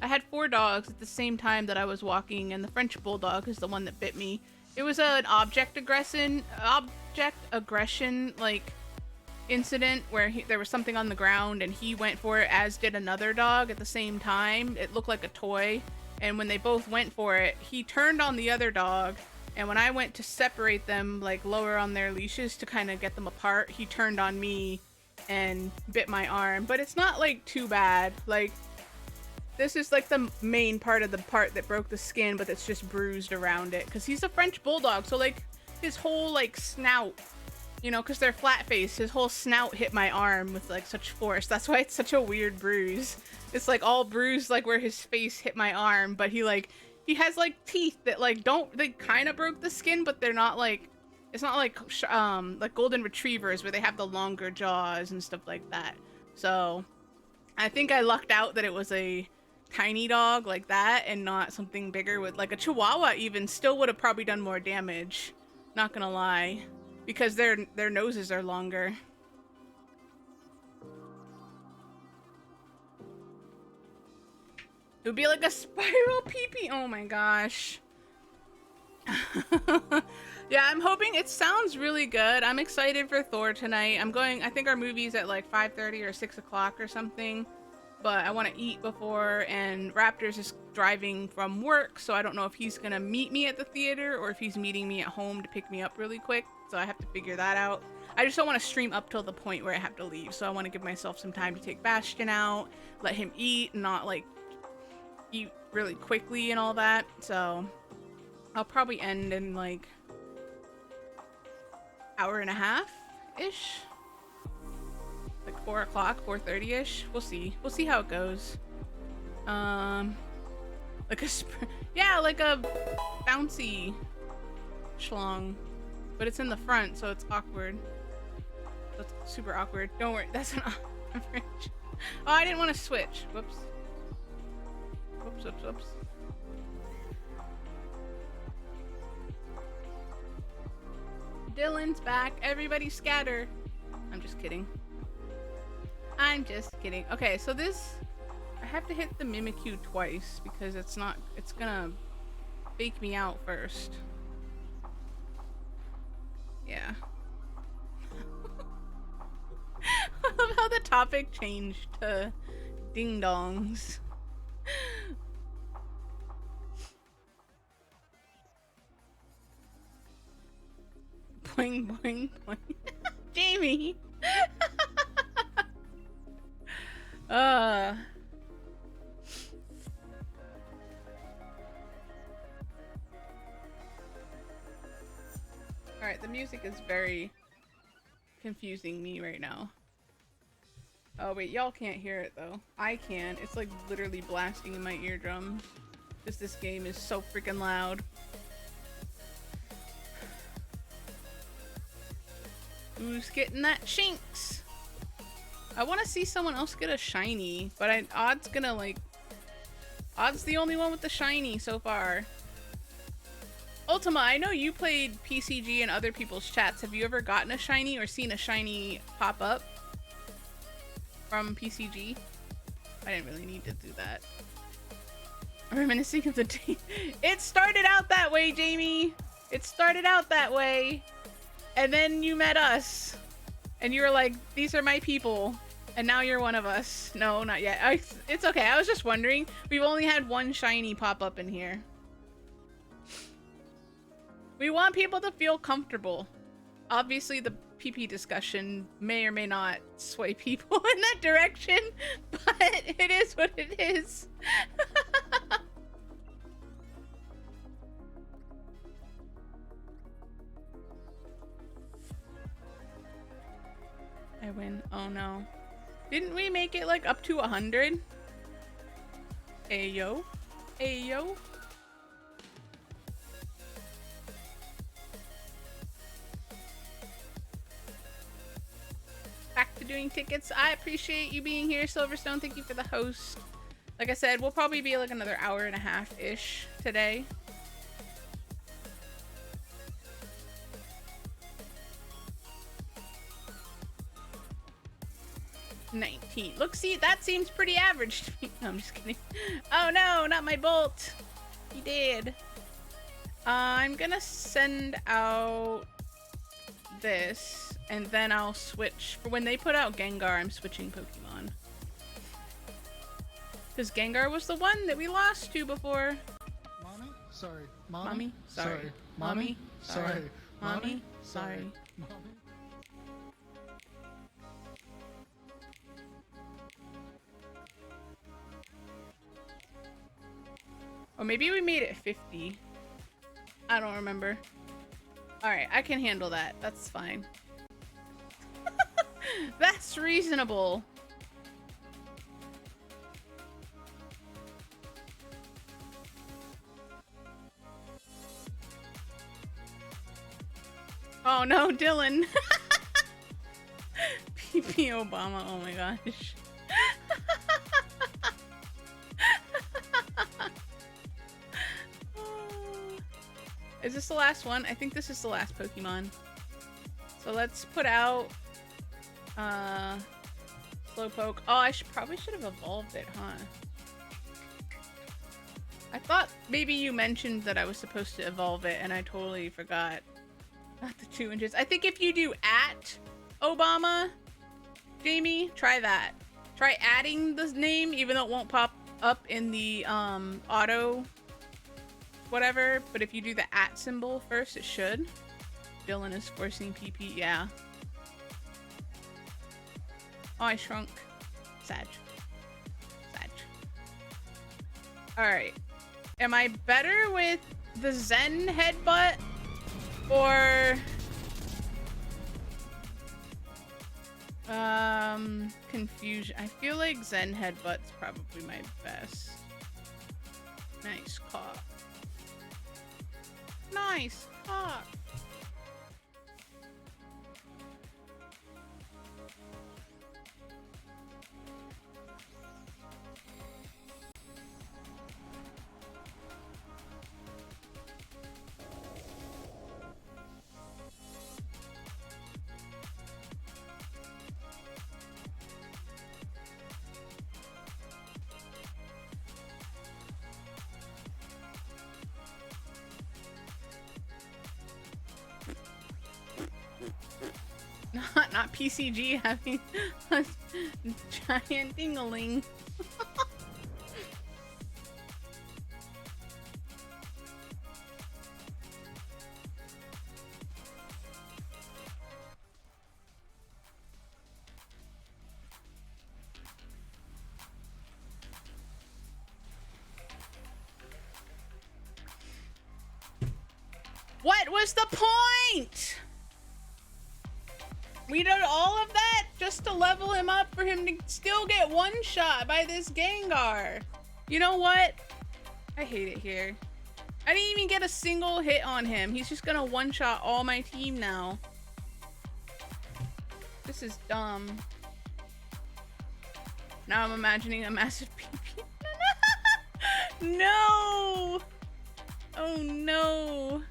I had 4 dogs at the same time that I was walking, and the French Bulldog is the one that bit me. It was an object aggression like incident where there was something on the ground and he went for it, as did another dog at the same time. It looked like a toy, and when they both went for it, he turned on the other dog, and when I went to separate them, like lower on their leashes to kind of get them apart, he turned on me and bit my arm. But it's not like too bad. Like, this is like the main part of the part that broke the skin, but it's just bruised around it because he's a French Bulldog, so like his whole like snout, you know, because they're flat faced, his whole snout hit my arm with like such force. That's why it's such a weird bruise. It's like all bruised like where his face hit my arm, but he has like teeth that like they kind of broke the skin, but they're not like, it's not like golden retrievers where they have the longer jaws and stuff like that. So I think I lucked out that it was a tiny dog like that and not something bigger. With like a Chihuahua even still would have probably done more damage, not gonna lie, because their noses are longer. It would be like a spiral pee-pee. Oh my gosh. Yeah, I'm hoping it sounds really good. I'm excited for Thor tonight. I think our movie's at like 5:30 or 6 o'clock or something, but I want to eat before, and Raptors is driving from work, so I don't know if he's gonna meet me at the theater or if he's meeting me at home to pick me up really quick, so I have to figure that out. I just don't want to stream up till the point where I have to leave, so I want to give myself some time to take Bastion out, let him eat, and not like eat really quickly and all that. So I'll probably end in like hour and a half ish, like 4 o'clock, 4:30 ish. We'll see how it goes. Like Like a yeah, like a bouncy schlong, but it's in the front, so it's awkward. That's super awkward. Don't worry, that's an average. Oh, I didn't want to switch. Whoops. Whoops, whoops, whoops. Dylan's back. Everybody scatter. I'm just kidding. I'm just kidding. Okay, so this, I have to hit the Mimikyu twice because it's gonna fake me out first. Yeah. I love how the topic changed to ding dongs. Boing, boing, boing. Jamie! Alright, the music is very confusing me right now. Oh wait, y'all can't hear it though. I can. It's like literally blasting in my eardrum. Because this game is so freaking loud. Who's getting that Shinx? I want to see someone else get a shiny, but Odd's gonna like... Odd's the only one with the shiny so far. Ultima, I know you played PCG in other people's chats. Have you ever gotten a shiny or seen a shiny pop up from PCG? I didn't really need to do that. Reminiscing of the day. It started out that way, Jamie. It started out that way. And then you met us. And you were like, these are my people. And now you're one of us. No, not yet. It's okay. I was just wondering. We've only had one shiny pop up in here. We want people to feel comfortable. Obviously, the PP discussion may or may not sway people in that direction, but it is what it is. I win. Oh no. Didn't we make it like up to 100? Ayo. Ayo. Back to doing tickets. I appreciate you being here, Silverstone. Thank you for the host. Like I said, we'll probably be like another hour and a half-ish today. $19. Look, see, that seems pretty average to me. No, I'm just kidding. Oh no, not my bolt. He did. I'm gonna send out this, and then I'll switch. For when they put out Gengar, I'm switching Pokemon. Because Gengar was the one that we lost to before. Mommy? Sorry. Mommy? Mommy? Sorry. Mommy? Sorry. Mommy? Sorry. Mommy? Or maybe we made it 50. I don't remember. Alright, I can handle that. That's fine. That's reasonable. Oh no, Dylan. PP Obama, oh my gosh. Is this the last one? I think this is the last Pokemon. So let's put out Slowpoke. Oh, I probably should have evolved it, huh? I thought maybe you mentioned that I was supposed to evolve it and I totally forgot. Not the 2 inches. I think if you do @Obama, Jamie, try that. Try adding the name, even though it won't pop up in the auto whatever, but if you do the @ symbol first, it should. Dylan is forcing PP, yeah. Oh, I shrunk. Sag. Sag. Alright. Am I better with the Zen headbutt? Or... confusion. I feel like Zen headbutt's probably my best. Nice caught. Nice caught. Not PCG having a giant dingaling. What was the point? We did all of that just to level him up for him to still get one shot by this Gengar. You know what? I hate it here. I didn't even get a single hit on him. He's just gonna one-shot all my team now. This is dumb. Now I'm imagining a massive PP. No! Oh no.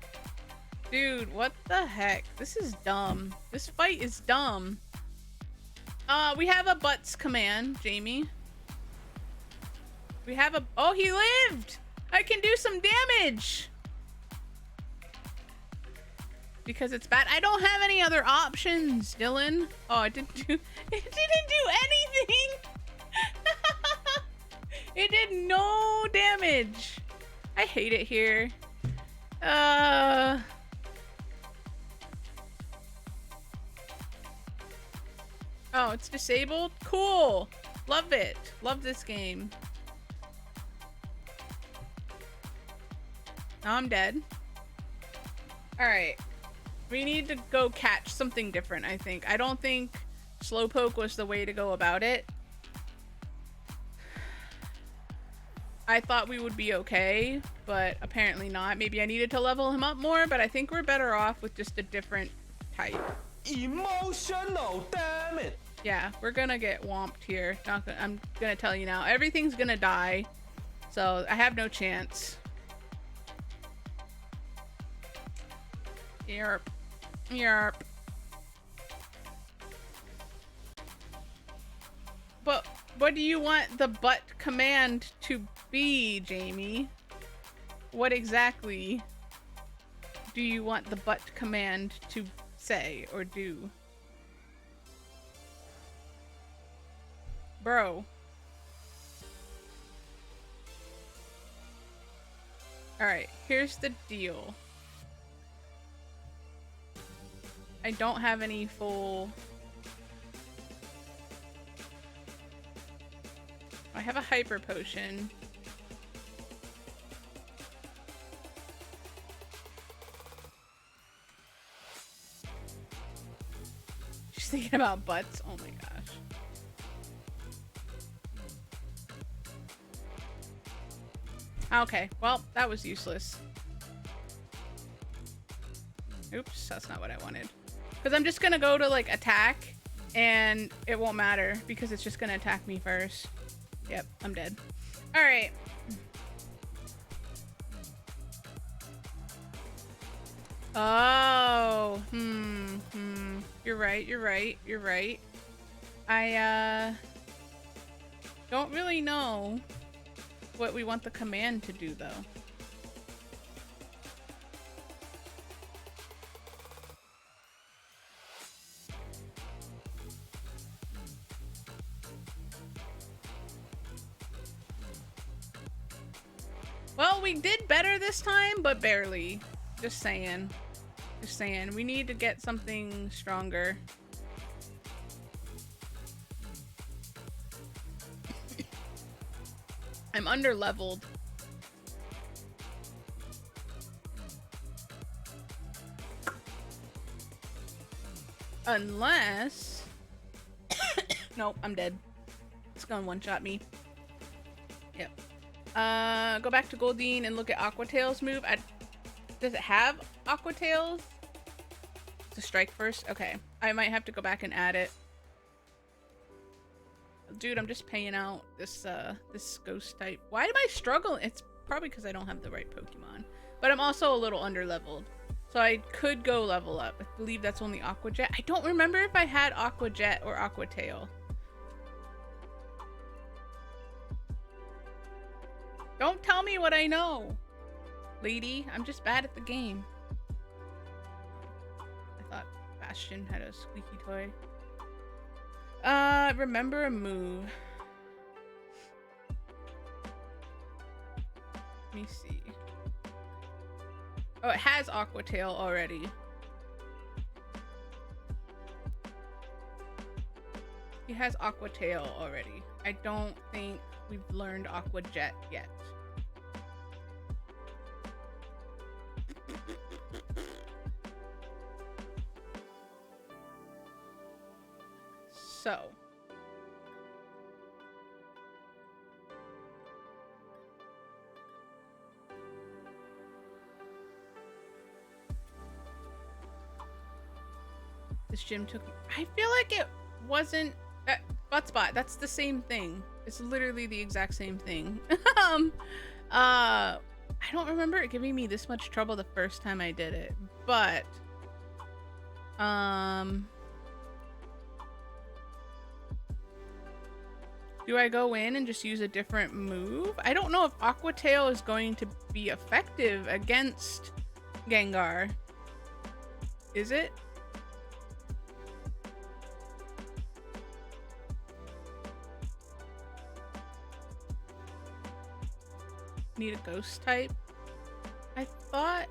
Dude, what the heck? This is dumb. This fight is dumb. We have a butts command, Jamie. We have a... Oh, he lived! I can do some damage! Because it's bad. I don't have any other options, Dylan. Oh, it didn't do... It didn't do anything! It did no damage. I hate it here. Oh, it's disabled? Cool. Love it. Love this game. Now I'm dead. Alright. We need to go catch something different, I think. I don't think Slowpoke was the way to go about it. I thought we would be okay, but apparently not. Maybe I needed to level him up more, but I think we're better off with just a different type. Emotional, damn it! Yeah, we're gonna get whomped here. I'm gonna tell you now. Everything's gonna die, so I have no chance. Yerp. Yerp. But what do you want the butt command to be, Jamie? What exactly do you want the butt command to say or do? Bro. Alright, here's the deal. I don't have any full... I have a hyper potion. Just thinking about butts. Oh my gosh. Okay, well, that was useless. Oops, that's not what I wanted. Because I'm just gonna go to, like, attack, and it won't matter, because it's just gonna attack me first. Yep, I'm dead. Alright. Oh, You're right, you're right, you're right. I, don't really know what we want the command to do, though. Well, we did better this time, but barely. Just saying. Just saying. We need to get something stronger. I'm under-leveled. Unless... Nope, I'm dead. It's gonna one-shot me. Yep. Go back to Goldeen and look at Aquatail's move. Does it have Aquatails? To strike first? Okay. I might have to go back and add it. Dude, I'm just paying out this this ghost type. Why am I struggling? It's probably because I don't have the right Pokemon. But I'm also a little under-leveled. So I could go level up. I believe that's only Aqua Jet. I don't remember if I had Aqua Jet or Aqua Tail. Don't tell me what I know, lady. I'm just bad at the game. I thought Bastion had a squeaky toy. Remember a move. Let me see. Oh, it has Aqua Tail already. He has Aqua Tail already. I don't think we've learned Aqua Jet yet. So. This gym took me. I feel like it wasn't butt spot. That's the same thing. It's literally the exact same thing. I don't remember it giving me this much trouble the first time I did it, but do I go in and just use a different move? I don't know if Aqua Tail is going to be effective against Gengar. Is it? Need a ghost type. I thought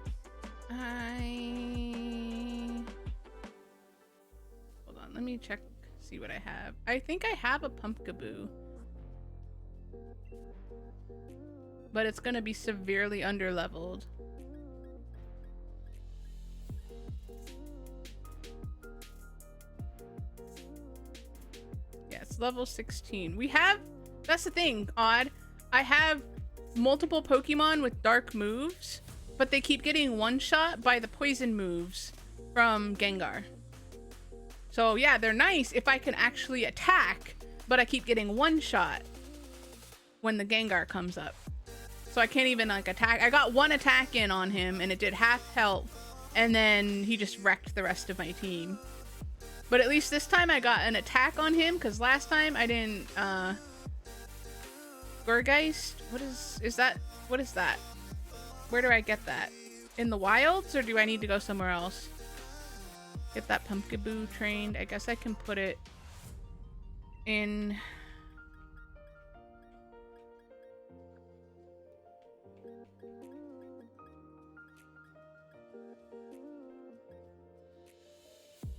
hold on, let me check, see what I have. I think I have a Pumpkaboo, but it's gonna be severely underleveled. Yeah, it's level 16. We have, that's the thing, Odd. I have multiple Pokemon with dark moves, but they keep getting one-shot by the poison moves from Gengar. So yeah, they're nice if I can actually attack, but I keep getting one-shot when the Gengar comes up. So I can't even like attack. I got one attack in on him and it did half health, and then he just wrecked the rest of my team. But at least this time I got an attack on him, because last time I didn't Gorgeist? What is that? What is that? Where do I get that? In the wilds, or do I need to go somewhere else? Get that Pumpkaboo trained. I guess I can put it in.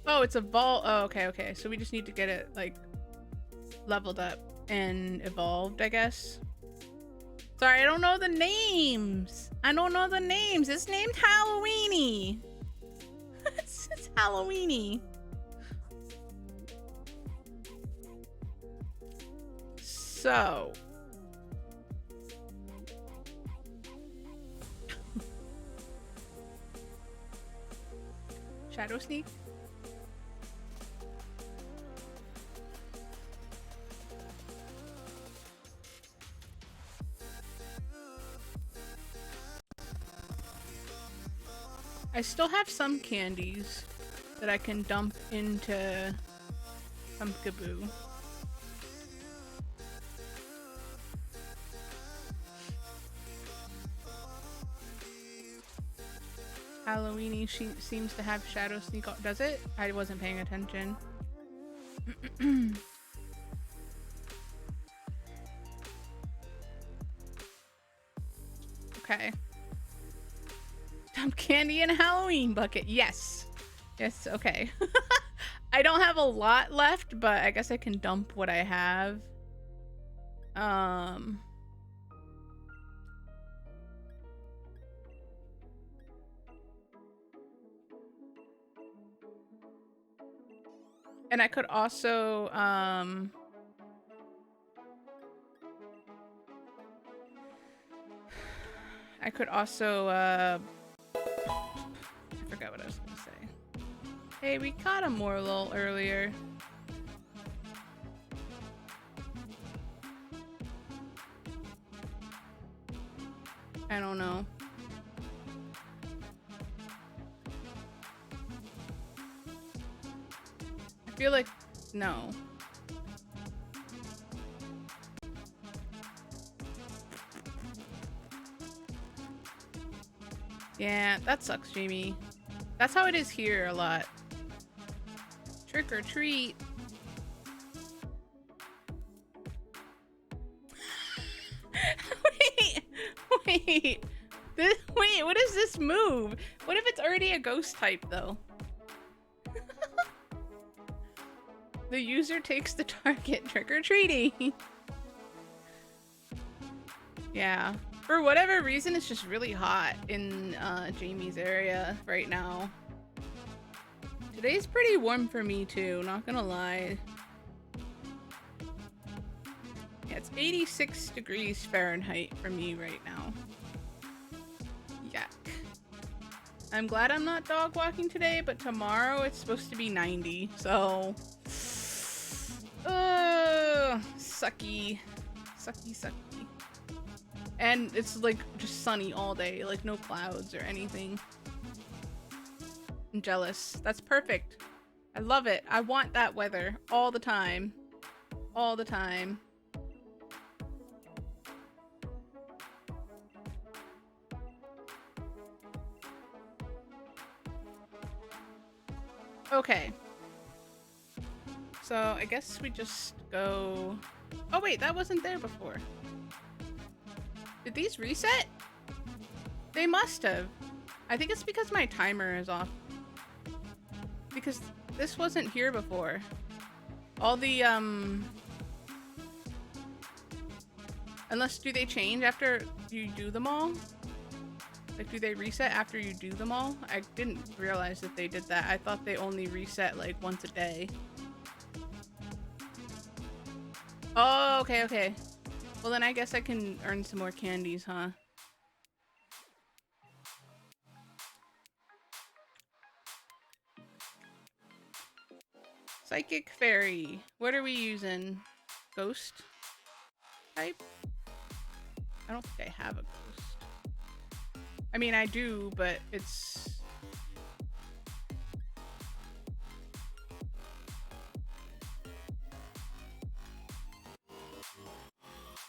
Oh, it's a vault. Oh, okay. So we just need to get it like leveled up and evolved, I guess. Sorry, I don't know the names. It's named Halloweeny. It's Halloweeny. So. Shadow Sneak? I still have some candies that I can dump into Pumpkaboo. Halloweeny seems to have Shadow Sneak. Does it? I wasn't paying attention. Okay. Dump candy in a Halloween bucket. Yes. Yes, okay. I don't have a lot left, but I guess I can dump what I have. And I could also, I could also, I forgot what I was gonna say. Hey, we caught a Morlul earlier. I don't know. I feel like, no. Yeah, that sucks, Jamie. That's how it is here a lot. Trick or treat. Wait. Wait, what is this move? What if it's already a ghost type, though? The user takes the target trick-or-treating. Yeah. For whatever reason, it's just really hot in Jamie's area right now. Today's pretty warm for me, too, not gonna lie. Yeah, it's 86 degrees Fahrenheit for me right now. Yuck. I'm glad I'm not dog walking today, but tomorrow it's supposed to be 90, so... sucky. Sucky. And it's like just sunny all day, like no clouds or anything. I'm jealous. That's perfect. I love it. I want that weather all the time. All the time. Okay. So I guess we just go... Oh wait, that wasn't there before. Did these reset? They must have. I think it's because my timer is off. Because this wasn't here before. All the, Unless, do they change after you do them all? Like, do they reset after you do them all? I didn't realize that they did that. I thought they only reset, like, once a day. Oh, okay. Well, then I guess I can earn some more candies, huh? Psychic Fairy. What are we using? Ghost type? I don't think I have a ghost. I mean, I do, but it's...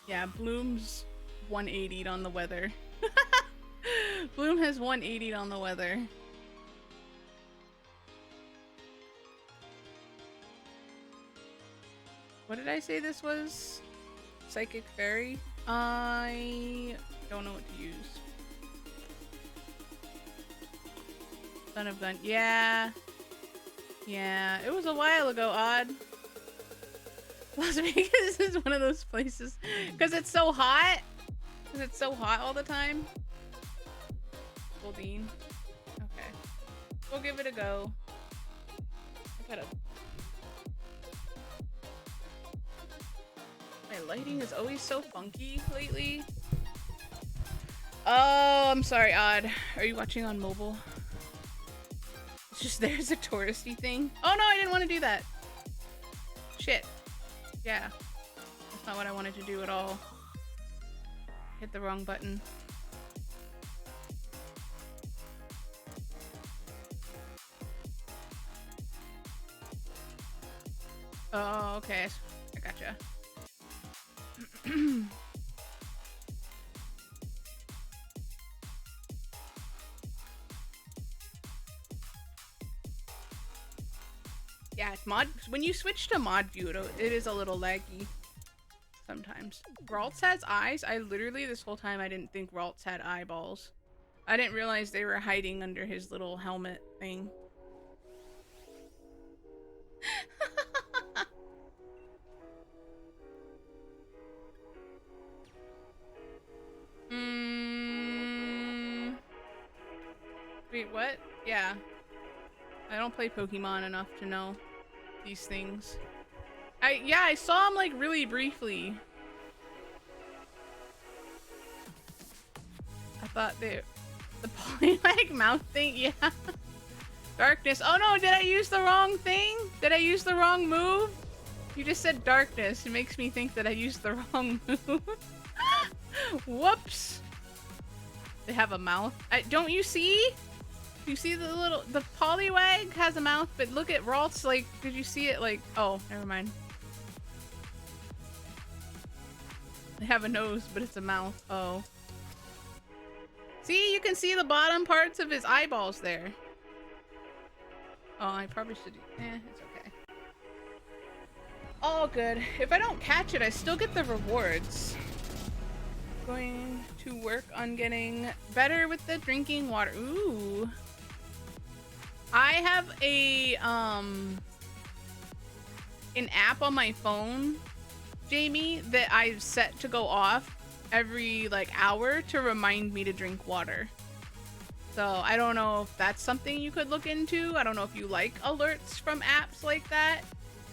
Yeah, Bloom's 180'd on the weather. Bloom has 180'd on the weather. What did I say this was? Psychic Fairy? I don't know what to use. Son of Gun. Yeah. Yeah, it was a while ago, Odd. Las Vegas is one of those places. Because it's so hot. Because it's so hot all the time. Goldine. Okay. We'll give it a go. I gotta... My lighting is always so funky lately. Oh, I'm sorry, Odd. Are you watching on mobile? It's just there's a touristy thing. Oh no, I didn't want to do that. Shit. Yeah. That's not what I wanted to do at all. Hit the wrong button. Oh, okay. I gotcha. Yeah, mod when you switch to mod view, it is a little laggy sometimes. Ralts has eyes. I literally this whole time I didn't think Ralts had eyeballs. I didn't realize they were hiding under his little helmet thing. Wait, what? Yeah. I don't play Pokemon enough to know these things. I saw him like really briefly. A thought the polywag mouth thing, yeah. Darkness. Oh no, did I use the wrong thing? Did I use the wrong move? You just said darkness. It makes me think that I used the wrong move. Whoops. They have a mouth. Don't you see? You see the polywag has a mouth, but look at Ralt's, like, did you see it? Like, oh, never mind. They have a nose, but it's a mouth. Oh. See, you can see the bottom parts of his eyeballs there. Oh, I probably should. It's okay. All good. If I don't catch it, I still get the rewards. Going to work on getting better with the drinking water. Ooh. I have an app on my phone, Jamie, that I've set to go off every like hour to remind me to drink water. So I don't know if that's something you could look into. I don't know if you like alerts from apps like that.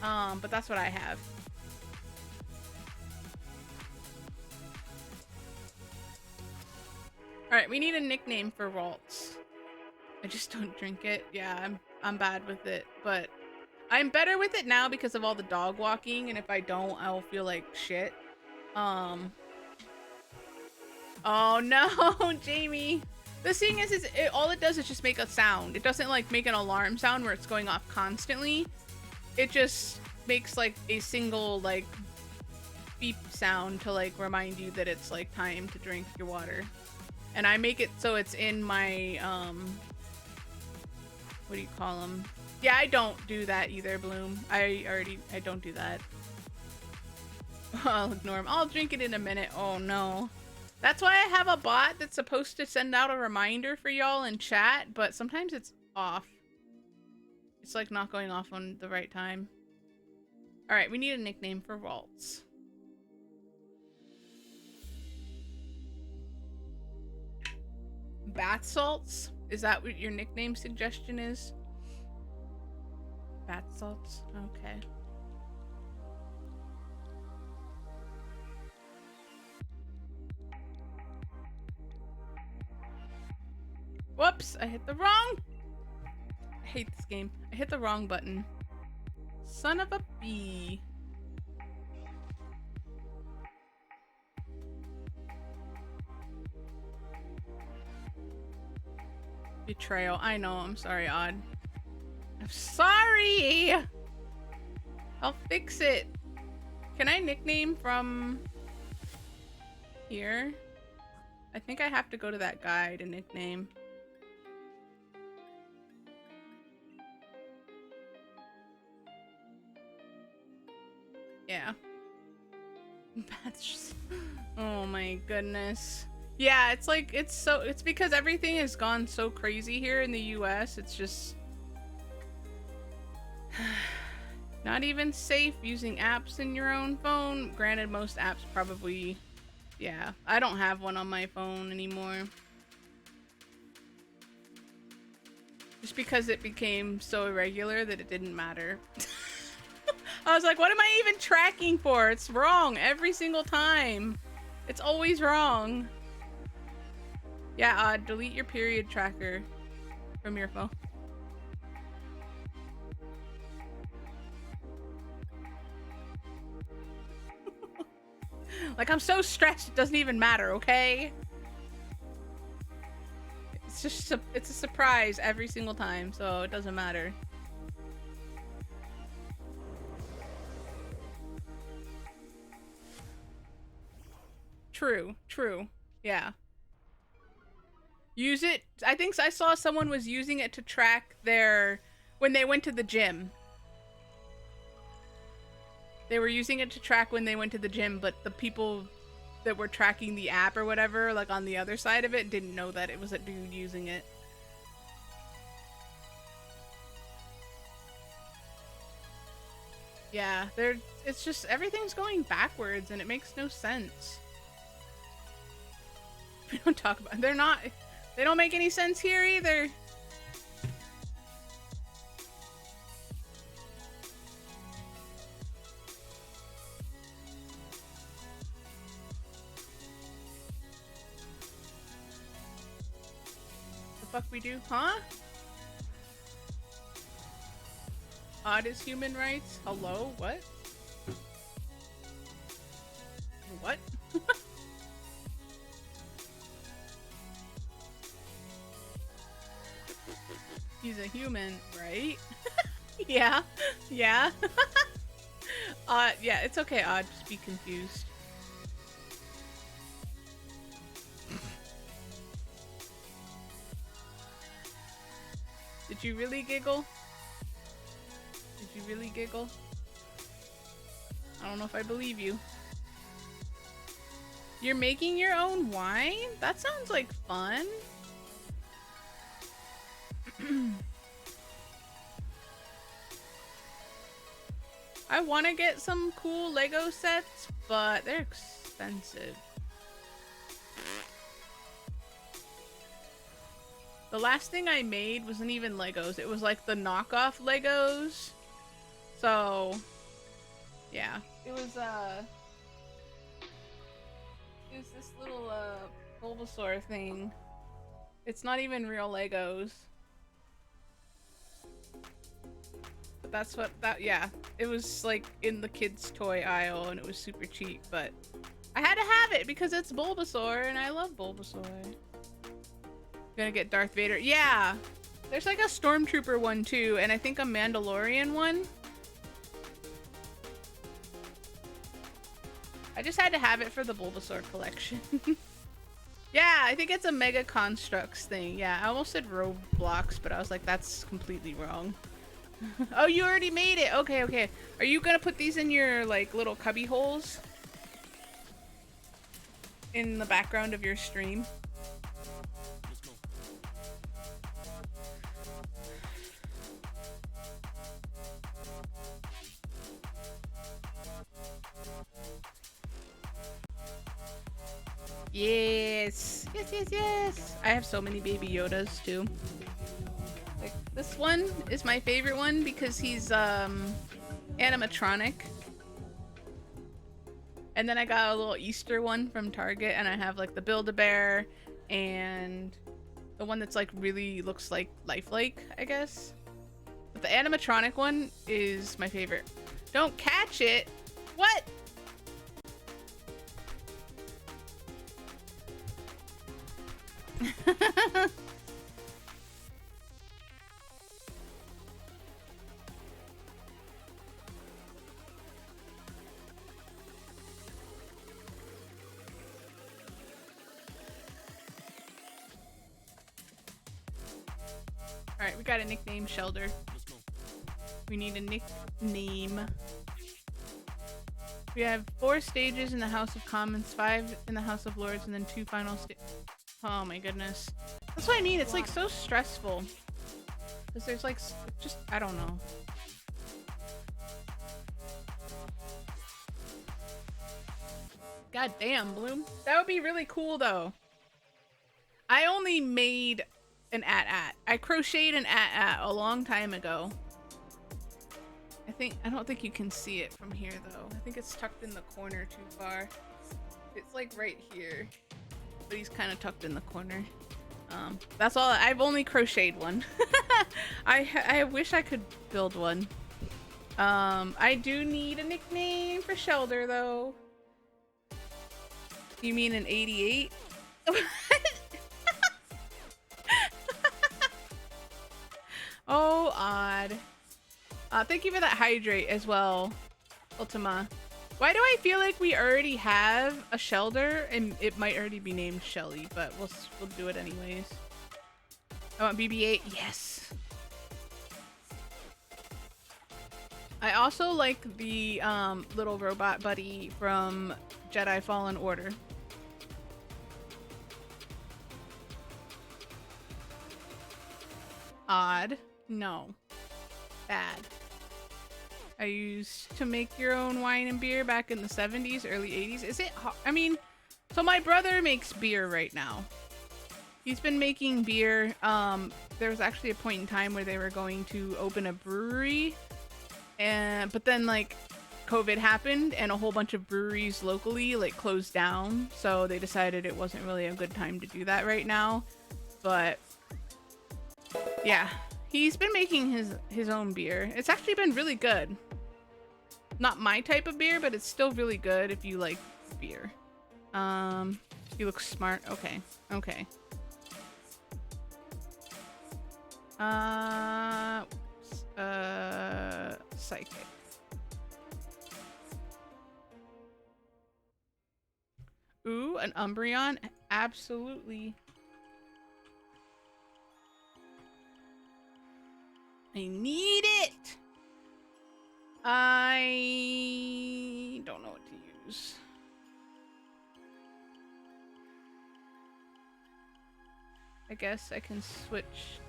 But that's what I have. All right, we need a nickname for Ralts. I just don't drink it. Yeah, I'm bad with it, but I'm better with it now because of all the dog walking, and if I don't, I'll feel like shit. Oh no, Jamie. The thing is all it does is just make a sound. It doesn't like make an alarm sound where it's going off constantly. It just makes like a single like beep sound to like remind you that it's like time to drink your water. And I make it so it's in my what do you call them? Yeah, I don't do that either, Bloom. I don't do that. I'll ignore him. I'll drink it in a minute. Oh no. That's why I have a bot that's supposed to send out a reminder for y'all in chat, but sometimes it's off. It's like not going off on the right time. All right, we need a nickname for Ralts. Bath salts? Is that what your nickname suggestion is? Bath salts? Okay. Whoops, I hit the wrong. I hate this game. I hit the wrong button. Son of a bee. Betrayal. I know. I'm sorry, Odd. I'm sorry. I'll fix it. Can I nickname from here? I think I have to go to that guy to nickname. Yeah. That's just... Oh my goodness. Yeah, it's like, it's because everything has gone so crazy here in the US. It's just not even safe using apps in your own phone. Granted, most apps probably, yeah. I don't have one on my phone anymore. Just because it became so irregular that it didn't matter. I was like, what am I even tracking for? It's wrong every single time. It's always wrong. Yeah, delete your period tracker from your phone. Like, I'm so stressed it doesn't even matter, okay? It's just it's a surprise every single time, so it doesn't matter. True, true. Yeah. Use it. I think I saw someone was using it to track their when they went to the gym. They were using it to track when they went to the gym, but the people that were tracking the app or whatever, like on the other side of it, didn't know that it was a dude using it. Yeah, it's just everything's going backwards and it makes no sense. We don't talk about they don't make any sense here either. fuck we do? Huh? Odd is human rights? Hello? What? What? He's a human, right? Yeah. Yeah. Yeah, it's okay, Odd. Just be confused. Did you really giggle? Did you really giggle? I don't know if I believe you. You're making your own wine? That sounds like fun. I want to get some cool Lego sets, but they're expensive. The last thing I made wasn't even Legos. It was like the knockoff Legos. So, yeah. It was this little Bulbasaur thing. It's not even real Legos. But that's what yeah. It was like in the kids' toy aisle and it was super cheap, but I had to have it because it's Bulbasaur and I love Bulbasaur. Gonna get Darth Vader. Yeah. There's like a Stormtrooper one too, and I think a Mandalorian one. I just had to have it for the Bulbasaur collection. Yeah, I think it's a Mega Constructs thing. Yeah, I almost said Roblox, but I was like, that's completely wrong. Oh, you already made it. Okay, okay. Are you gonna put these in your like little cubby holes in the background of your stream? Yes. Yes, yes, yes. I have so many baby Yodas too. Like this one is my favorite one because he's animatronic. And then I got a little Easter one from Target and I have like the Build-A-Bear and the one that's like really looks like lifelike, I guess. But the animatronic one is my favorite. Don't catch it. What? Alright, we got a nickname, Shelter. We need a nickname. We have 4 stages in the House of Commons, 5 in the House of Lords, and then 2 final stages. Oh my goodness. That's what I mean, it's like so stressful. Because there's like, just, I don't know. God damn, Bloom. That would be really cool though. I only made an at. I crocheted an at a long time ago. I don't think you can see it from here though. I think it's tucked in the corner too far. It's like right here. But he's kind of tucked in the corner. That's all. I've only crocheted one. I wish I could build one. I do need a nickname for Shelter though. You mean an 88? Oh, Odd. Thank you for that hydrate as well, Ultima. Why do I feel like we already have a Shelter and it might already be named Shelly, but we'll do it anyways. I want BB-8. Yes. I also like the little robot buddy from Jedi Fallen Order. Odd. No. Bad. I used to make your own wine and beer back in the 70s, early 80s. Is it? I mean, so my brother makes beer right now. He's been making beer. There was actually a point in time where they were going to open a brewery, but then like COVID happened and a whole bunch of breweries locally like closed down. So they decided it wasn't really a good time to do that right now. But Yeah, he's been making his own beer. It's actually been really good. Not my type of beer, but it's still really good if you like beer. He looks smart. Okay. Okay. Psychic. Ooh, an Umbreon? Absolutely. I need it! I don't know what to use. I guess I can switch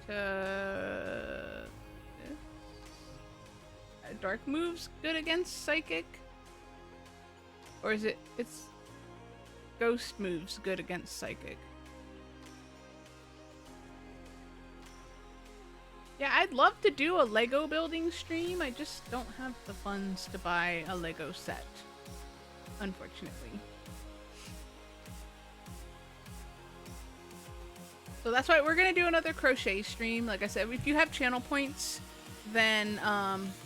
to this. Dark moves good against Psychic? Or is it's Ghost moves good against Psychic? Yeah, I'd love to do a Lego building stream. I just don't have the funds to buy a Lego set, unfortunately. So that's why we're gonna do another crochet stream. Like I said, if you have channel points, then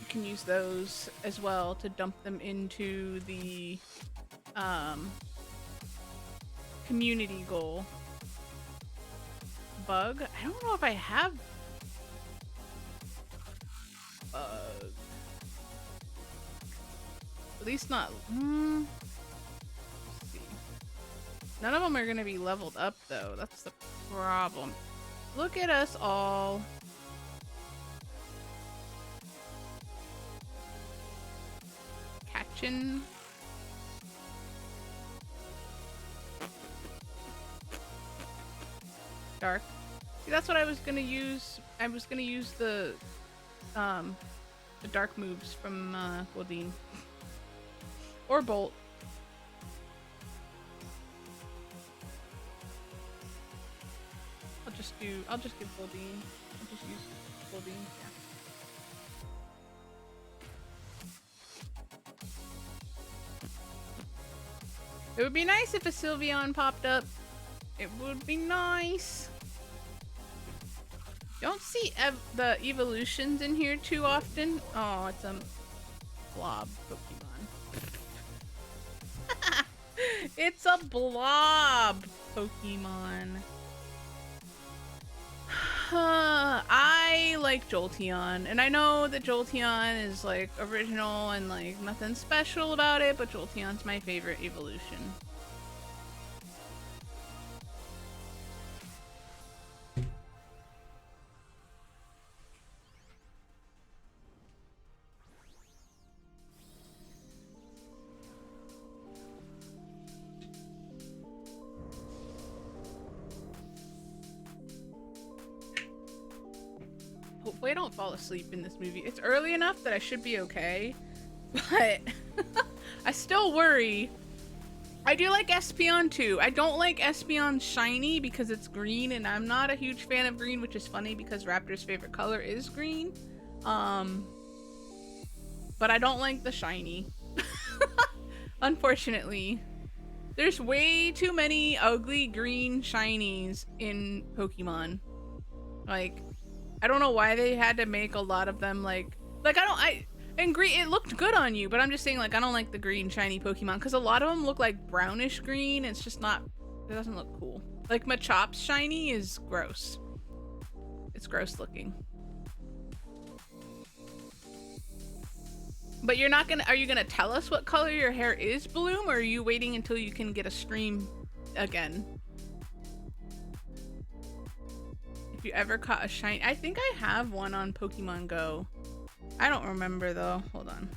you can use those as well to dump them into the community goal. Bug? I don't know if I have bug. At least not. Let's see. None of them are gonna be leveled up though. That's the problem. Look at us all. Catching. Dark. See, that's what I was gonna use. I was gonna use the dark moves from Goldeen. Or Bolt. I'll just give Goldeen. I'll just use Goldeen, yeah. It would be nice if a Sylveon popped up. It would be nice. Don't see the evolutions in here too often. Oh, it's a blob Pokemon. It's a blob Pokemon. I like Jolteon, and I know that Jolteon is like original and like nothing special about it, but Jolteon's my favorite evolution. Hopefully I don't fall asleep in this movie. It's early enough that I should be okay, but I still worry. I do like Espeon too. I don't like Espeon shiny because it's green, and I'm not a huge fan of green, which is funny because Raptor's favorite color is green. But I don't like the shiny. Unfortunately. There's way too many ugly green shinies in Pokemon. Like, I don't know why they had to make a lot of them and green, it looked good on you, but I'm just saying, like, I don't like the green shiny Pokemon because a lot of them look like brownish green. It's just not, it doesn't look cool. Like Machops shiny is gross. It's gross looking. But you're not gonna, are you gonna tell us what color your hair is, Bloom, or are you waiting until you can get a stream again? If you ever caught a shiny, I think I have one on Pokemon Go. I don't remember though. Hold on.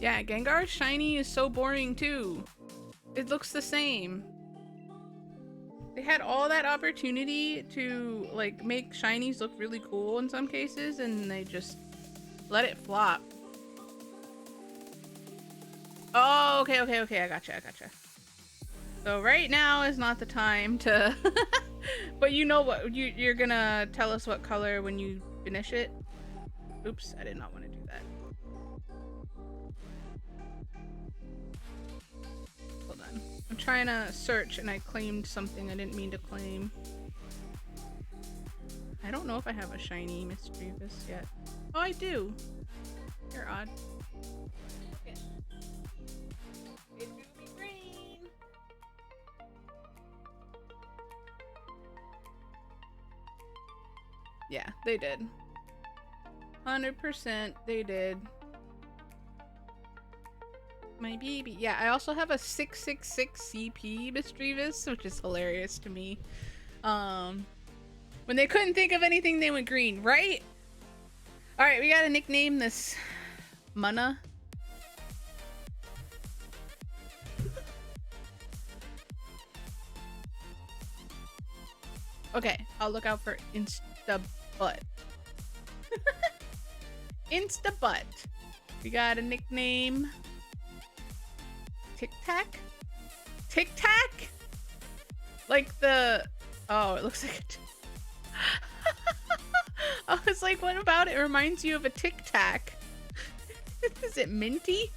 Yeah, Gengar's shiny is so boring too. It looks the same. They had all that opportunity to like make shinies look really cool in some cases, and they just let it flop. Oh, okay, I gotcha. So right now is not the time to but you know what, you're gonna tell us what color when you finish it. Oops, I did not want to do that. trying to search and I claimed something I didn't mean to claim. I don't know if I have a shiny Mischievous yet. Oh, I do. You're odd. Okay. It will be green. Yeah, they did. 100% they did. My baby. Yeah, I also have a 666 CP Mischievous, which is hilarious to me. When they couldn't think of anything, they went green, right? Alright, we gotta nickname this Mana. Okay, I'll look out for Insta-Butt. Insta-Butt. We got a nickname. Tic-Tac? Tic-Tac? Like the... Oh, it looks like a... I was like, what about it? It reminds you of a Tic Tac. Is it minty?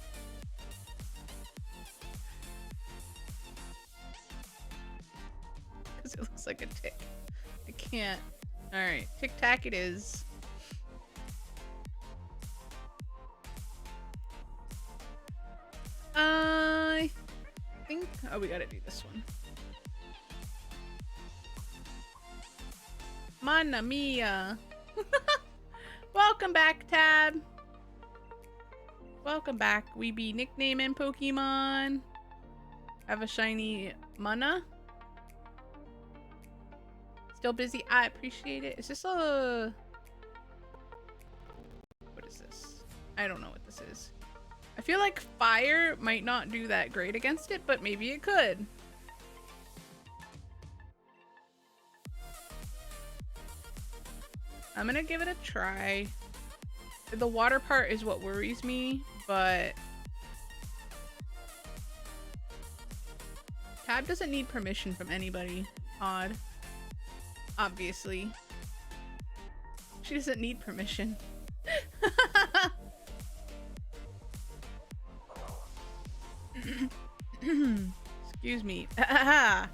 Because it looks like a tick. I can't. Alright, Tic Tac it is. I think... Oh, we gotta do this one. Mamma mia. Welcome back, Tab. Welcome back. We be nicknaming Pokemon. Have a shiny Mana. Still busy. I appreciate it. Is this a... What is this? I don't know what this is. I feel like fire might not do that great against it, but maybe it could. I'm gonna give it a try. The water part is what worries me, but Tab doesn't need permission from anybody. Odd. Obviously. She doesn't need permission. Excuse me. I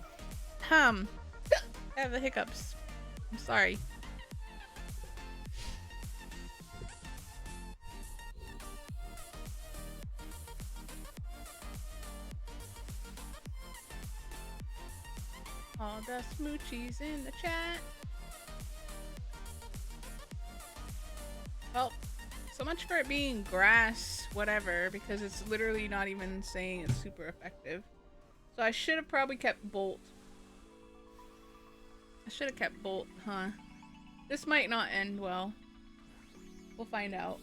have the hiccups. I'm sorry. All the smoochies in the chat. Well, so much for it being grass, whatever, because it's literally not even saying it's super effective. So I should have probably kept Bolt. I should have kept Bolt, huh? This might not end well. We'll find out.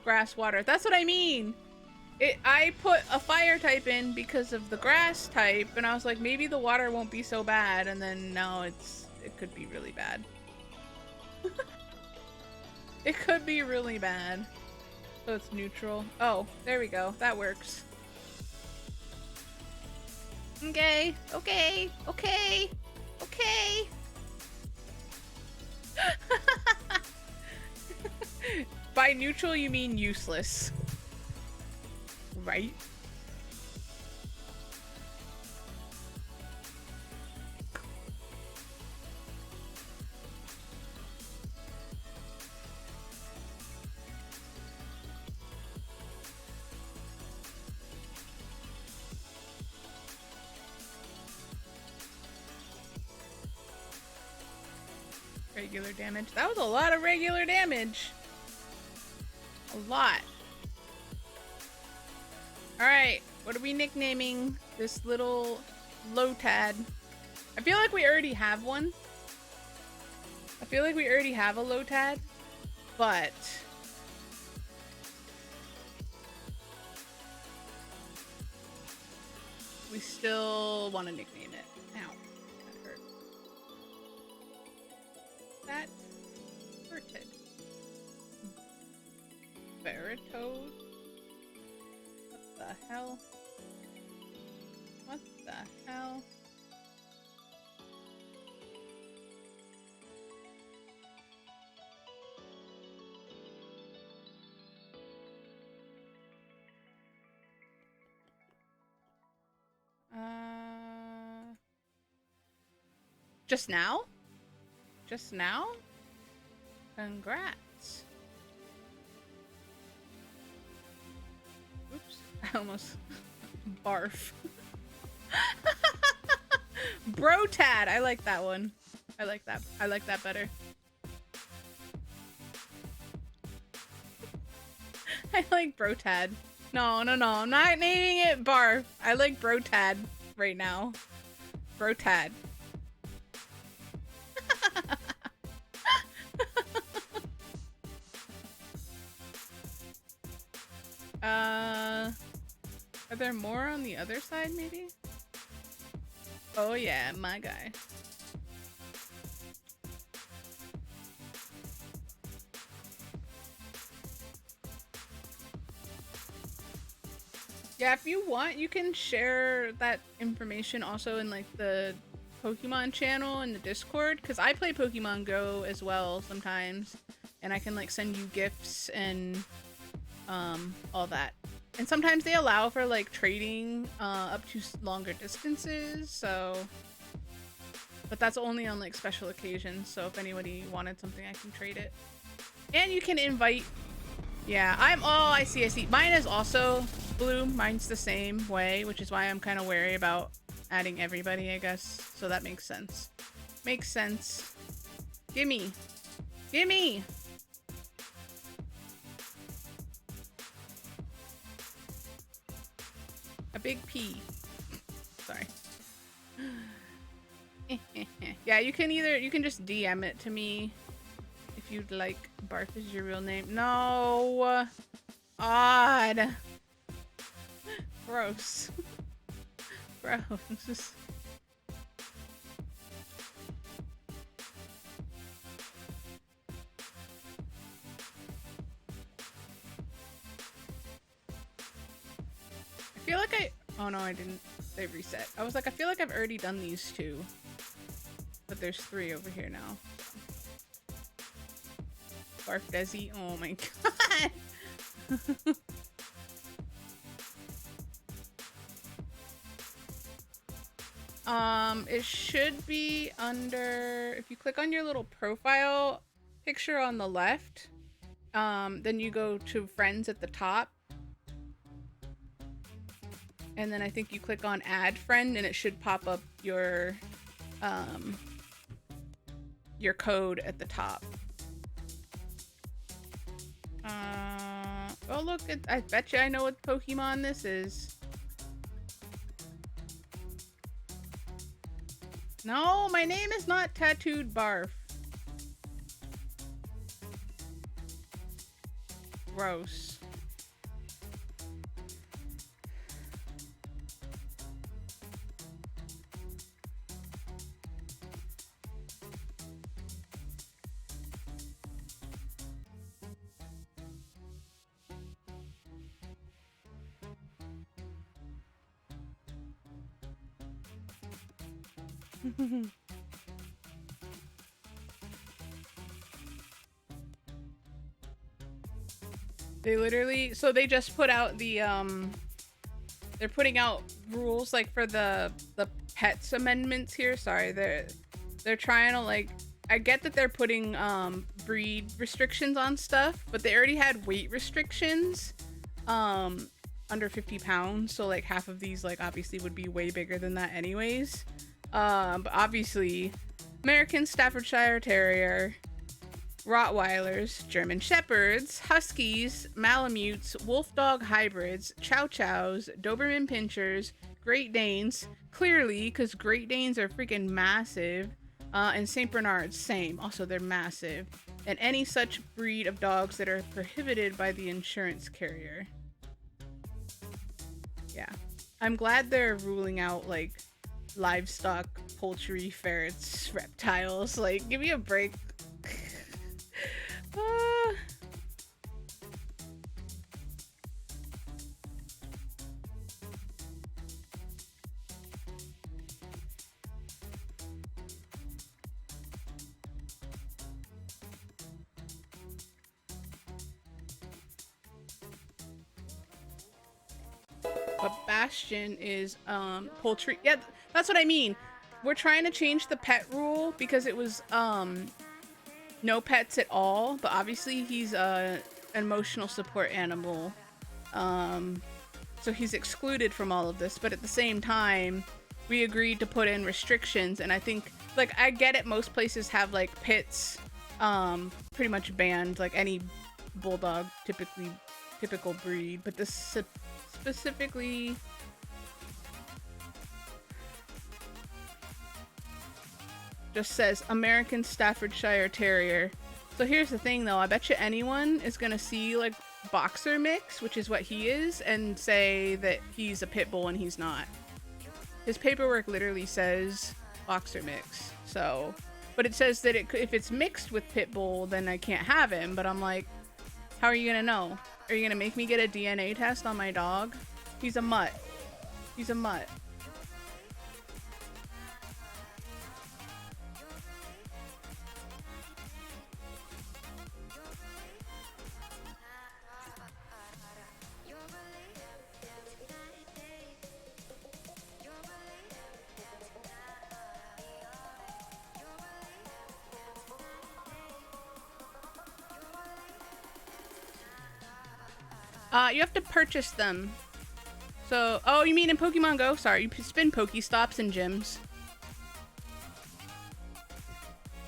Grass, water. That's what I mean! I put a fire type in because of the grass type, and I was like, maybe the water won't be so bad, and then now it could be really bad. It could be really bad. So it's neutral. Oh, there we go. That works. Okay, okay, okay, okay. By neutral, you mean useless. Right? Regular damage. That was a lot of regular damage. A lot. Alright, what are we nicknaming this little Lotad? I feel like we already have one. I feel like we already have a Lotad, but we still want to nickname it. Ow, that hurt. That hurted. Baritoad? What the hell? What the hell? Just now? Just now? Congrats. Oops. I almost barf. Brotad. I like that one. I like that. I like that better. I like Brotad. No. I'm not naming it Barf. I like Brotad right now. Brotad. Are there more on the other side, maybe? Oh yeah, my guy. Yeah, if you want, you can share that information also in like the Pokemon channel and the Discord, because I play Pokemon Go as well sometimes, and I can like send you gifts and all that. And sometimes they allow for like trading up to longer distances, so, but that's only on like special occasions. So if anybody wanted something, I can trade it. And you can invite. Yeah, I see. Mine is also blue. Mine's the same way, which is why I'm kind of wary about adding everybody, I guess. So that makes sense. Makes sense. Gimme. Gimme! A big P. Sorry. Yeah, you can just DM it to me if you'd like. Barf is your real name. No. Odd. Gross. Gross. I feel like oh no, I didn't. They reset. I was like, I feel like I've already done these two. But there's 3 over here now. Barf Desi. Oh my god. It should be under, if you click on your little profile picture on the left, then you go to friends at the top. And then I think you click on add friend and it should pop up your code at the top. Oh look, I bet you I know what Pokemon this is. No, my name is not Tattooed Barf. Gross. They literally, so they just put out the they're putting out rules like for the pets amendments here. Sorry, they're trying to like, I get that they're putting breed restrictions on stuff, but they already had weight restrictions under 50 pounds, so like half of these like obviously would be way bigger than that anyways. But obviously American Staffordshire Terrier, Rottweilers, German Shepherds, Huskies, Malamutes, Wolf Dog hybrids, Chow Chows, Doberman Pinschers, Great Danes, clearly because Great Danes are freaking massive, and St. Bernards, same, also they're massive, and any such breed of dogs that are prohibited by the insurance carrier. Yeah, I'm glad they're ruling out like livestock, poultry, ferrets, reptiles. Like, give me a break. But Bastion is poultry. Yeah, that's what I mean. we're trying to change the pet rule because it was no pets at all, but obviously he's an emotional support animal. So he's excluded from all of this, but at the same time, we agreed to put in restrictions, and I think, like, I get it, most places have, like, pits, pretty much banned, like, any bulldog, typical breed, but this specifically... just says American Staffordshire Terrier. So here's the thing though, I bet you anyone is gonna see like boxer mix, which is what he is, and say that he's a pit bull and he's not. His paperwork literally says boxer mix. So, but it says that if it's mixed with pit bull, then I can't have him. But I'm like, how are you gonna know? Are you gonna make me get a DNA test on my dog? He's a mutt. He's a mutt. You have to purchase them. So, oh, you mean in Pokemon Go? Sorry, you spin Pokestops in gyms.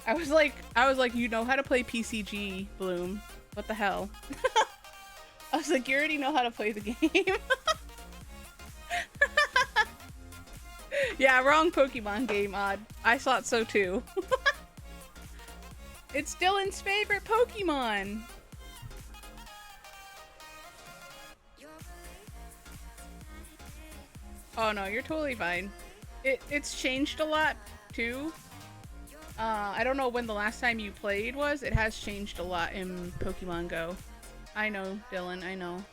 I was like, you know how to play PCG, Bloom. What the hell? I was like, you already know how to play the game. Yeah, wrong Pokemon game, Odd. I thought so too. It's Dylan's favorite Pokemon. Oh no, you're totally fine. It's changed a lot too. I don't know when the last time you played was. It has changed a lot in Pokemon Go. I know, Dylan, I know.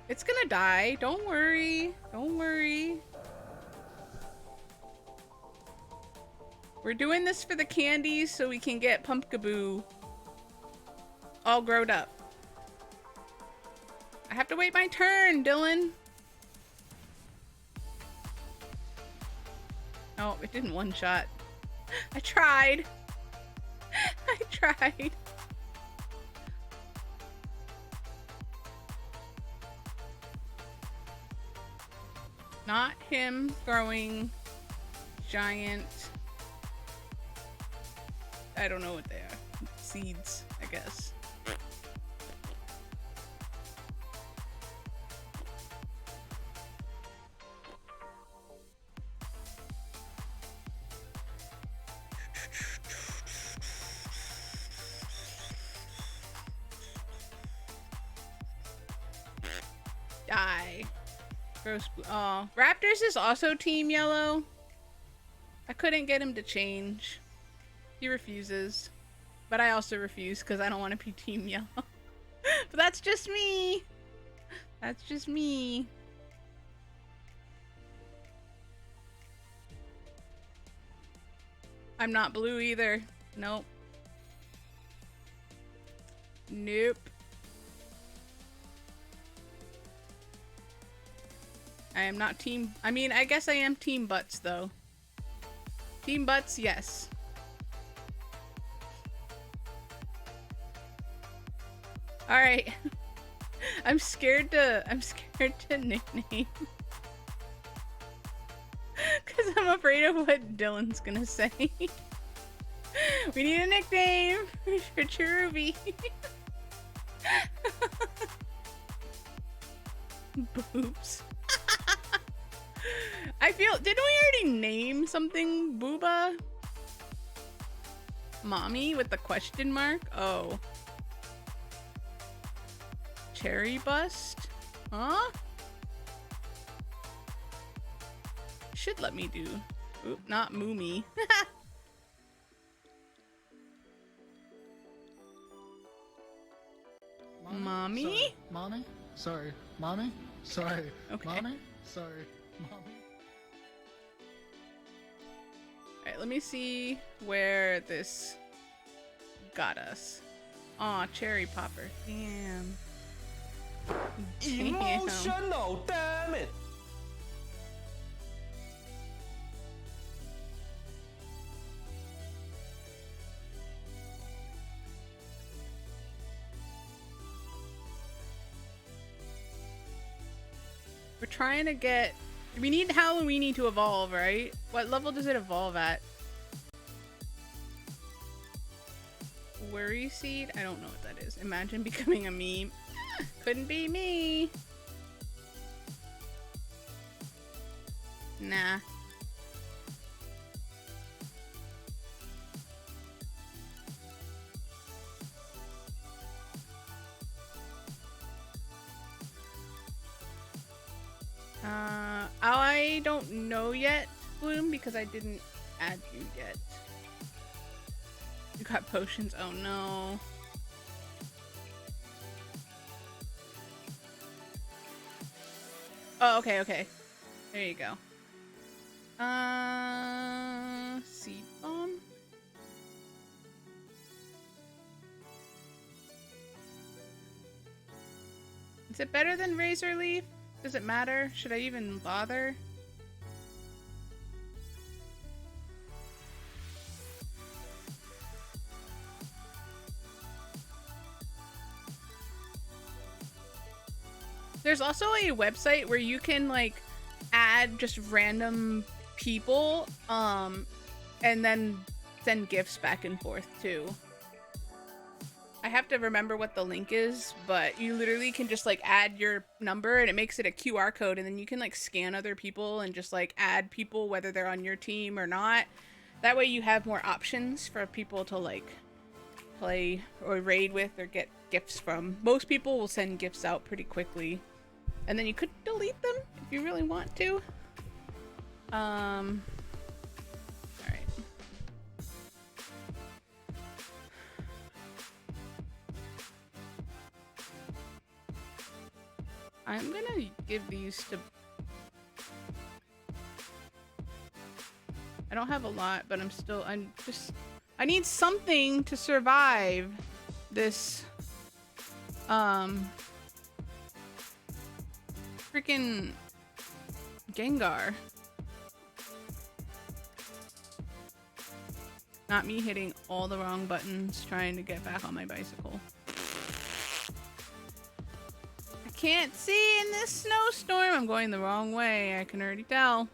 It's gonna die. Don't worry. Don't worry. We're doing this for the candies so we can get Pumpkaboo all grown up. I have to wait my turn, Dylan. Oh, it didn't one shot. I tried. I tried. Not him throwing giant... I don't know what they are. Seeds, I guess. Die. Gross. Oh, Raptors is also Team Yellow. I couldn't get him to change. He refuses. But I also refuse because I don't want to be Team Yellow. But that's just me. That's just me. I'm not blue either. Nope. Nope. I am not team... I mean, I guess I am Team Butts, though. Team Butts, yes. Alright. I'm scared to nickname. Because I'm afraid of what Dylan's gonna say. We need a nickname for Cherubi. Boobs. I feel... Didn't we already name something Booba? Mommy with the question mark? Oh. Cherry Bust? Huh? Should let me do. Oop, not Moomy. Mommy? Sorry. Mommy? Sorry. Mommy? Sorry. Okay. Mommy? Sorry. Mommy? Alright, let me see where this got us. Aw, Cherry Popper. Damn. Emotional, damn it! We're trying to get... We need Halloweeny to evolve, right? What level does it evolve at? Worry seed? I don't know what that is. Imagine becoming a meme. Couldn't be me. Nah. I don't know yet, Bloom, because I didn't add you yet. You got potions. Oh no. Oh, okay, okay. There you go. Seed bomb? Is it better than Razor Leaf? Does it matter? Should I even bother? There's also a website where you can like add just random people and then send gifts back and forth too. I have to remember what the link is, but you literally can just like add your number and it makes it a QR code, and then you can like scan other people and just like add people whether they're on your team or not. That way you have more options for people to like play or raid with or get gifts from. Most people will send gifts out pretty quickly, and then you could delete them if you really want to. Alright. I'm gonna give these to... I don't have a lot, but I need something to survive this, freaking Gengar. Not me hitting all the wrong buttons trying to get back on my bicycle. Can't see in this snowstorm. I'm going the wrong way. I can already tell.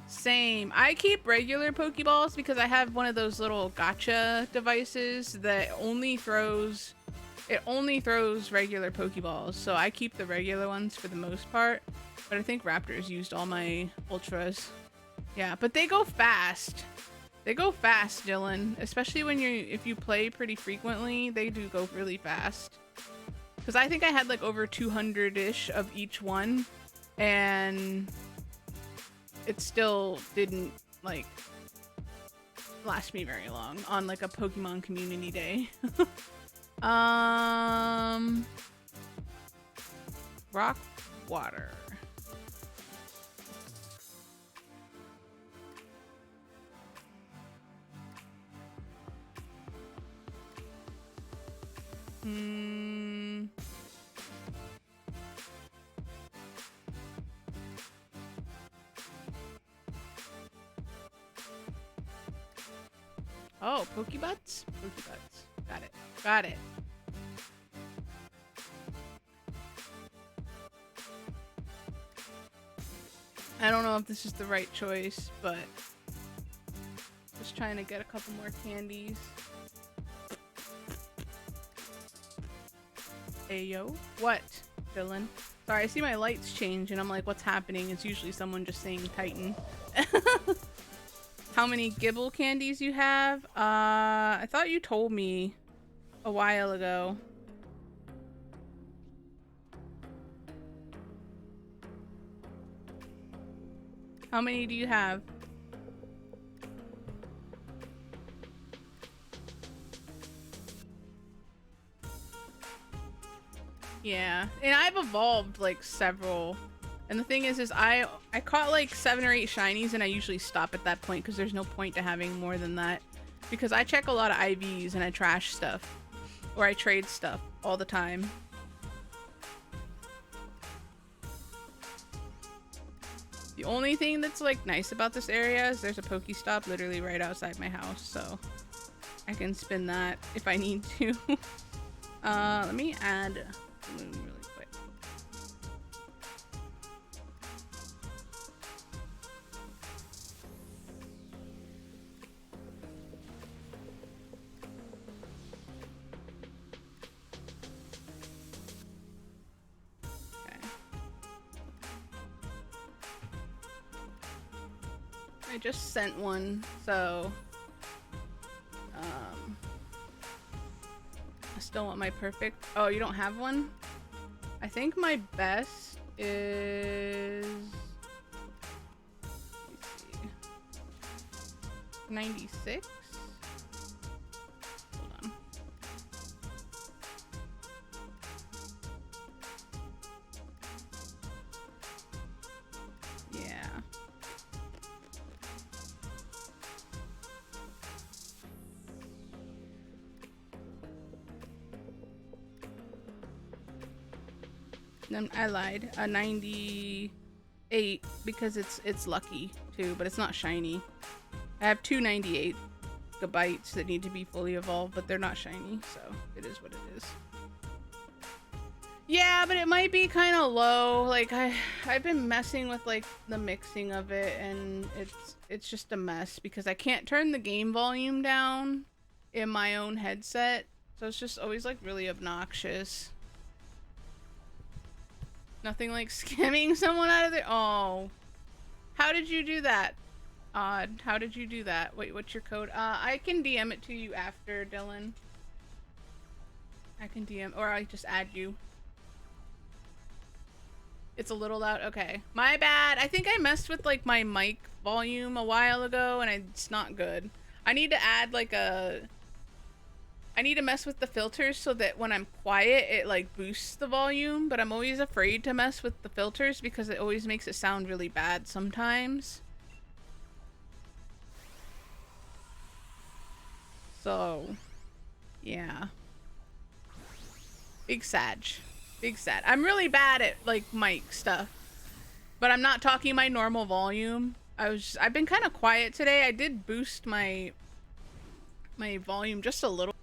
Same. I keep regular Pokeballs because I have one of those little gotcha devices that only throws regular Pokeballs. So I keep the regular ones for the most part. But I think Raptors used all my Ultras. Yeah, but they go fast. They go fast, Dylan. Especially if you play pretty frequently, they do go really fast. Because I think I had like over 200-ish of each one, and it still didn't like last me very long on like a Pokemon community day. Rock, water. Oh, Pokebutts? Pokebutts. Got it. Got it. I don't know if this is the right choice, but just trying to get a couple more candies. Ayo. What, Dylan? Sorry, I see my lights change and I'm like, what's happening? It's usually someone just saying Titan. How many Gibble candies you have? I thought you told me a while ago. How many do you have? Yeah, and I've evolved like several. And the thing is I caught like 7 or 8 shinies, and I usually stop at that point because there's no point to having more than that. Because I check a lot of IVs and I trash stuff. Or I trade stuff all the time. The only thing that's like nice about this area is there's a Pokestop literally right outside my house, so I can spin that if I need to. Let me add Bloom really quick. I just sent one, so I still want my perfect. Oh, you don't have one? I think my best is 96. Hold on. Yeah. I lied. A 98 because it's lucky too, but it's not shiny. I have two 98 gigabytes that need to be fully evolved, but they're not shiny, so it is what it is. Yeah, but it might be kind of low. Like I've been messing with like the mixing of it, and it's just a mess because I can't turn the game volume down in my own headset, so it's just always like really obnoxious. Nothing like scamming someone out of there. Oh, how did you do that? Odd. How did you do that? Wait, what's your code? I can DM it to you after, Dylan. I can DM, or I just add you. It's a little loud. Okay, my bad. I think I messed with like my mic volume a while ago, and it's not good. I need to add like I need to mess with the filters so that when I'm quiet, it like boosts the volume, but I'm always afraid to mess with the filters because it always makes it sound really bad sometimes. So, yeah. Big Sag. Big Sag. I'm really bad at like mic stuff, but I'm not talking my normal volume. I've been kind of quiet today. I did boost my volume just a little.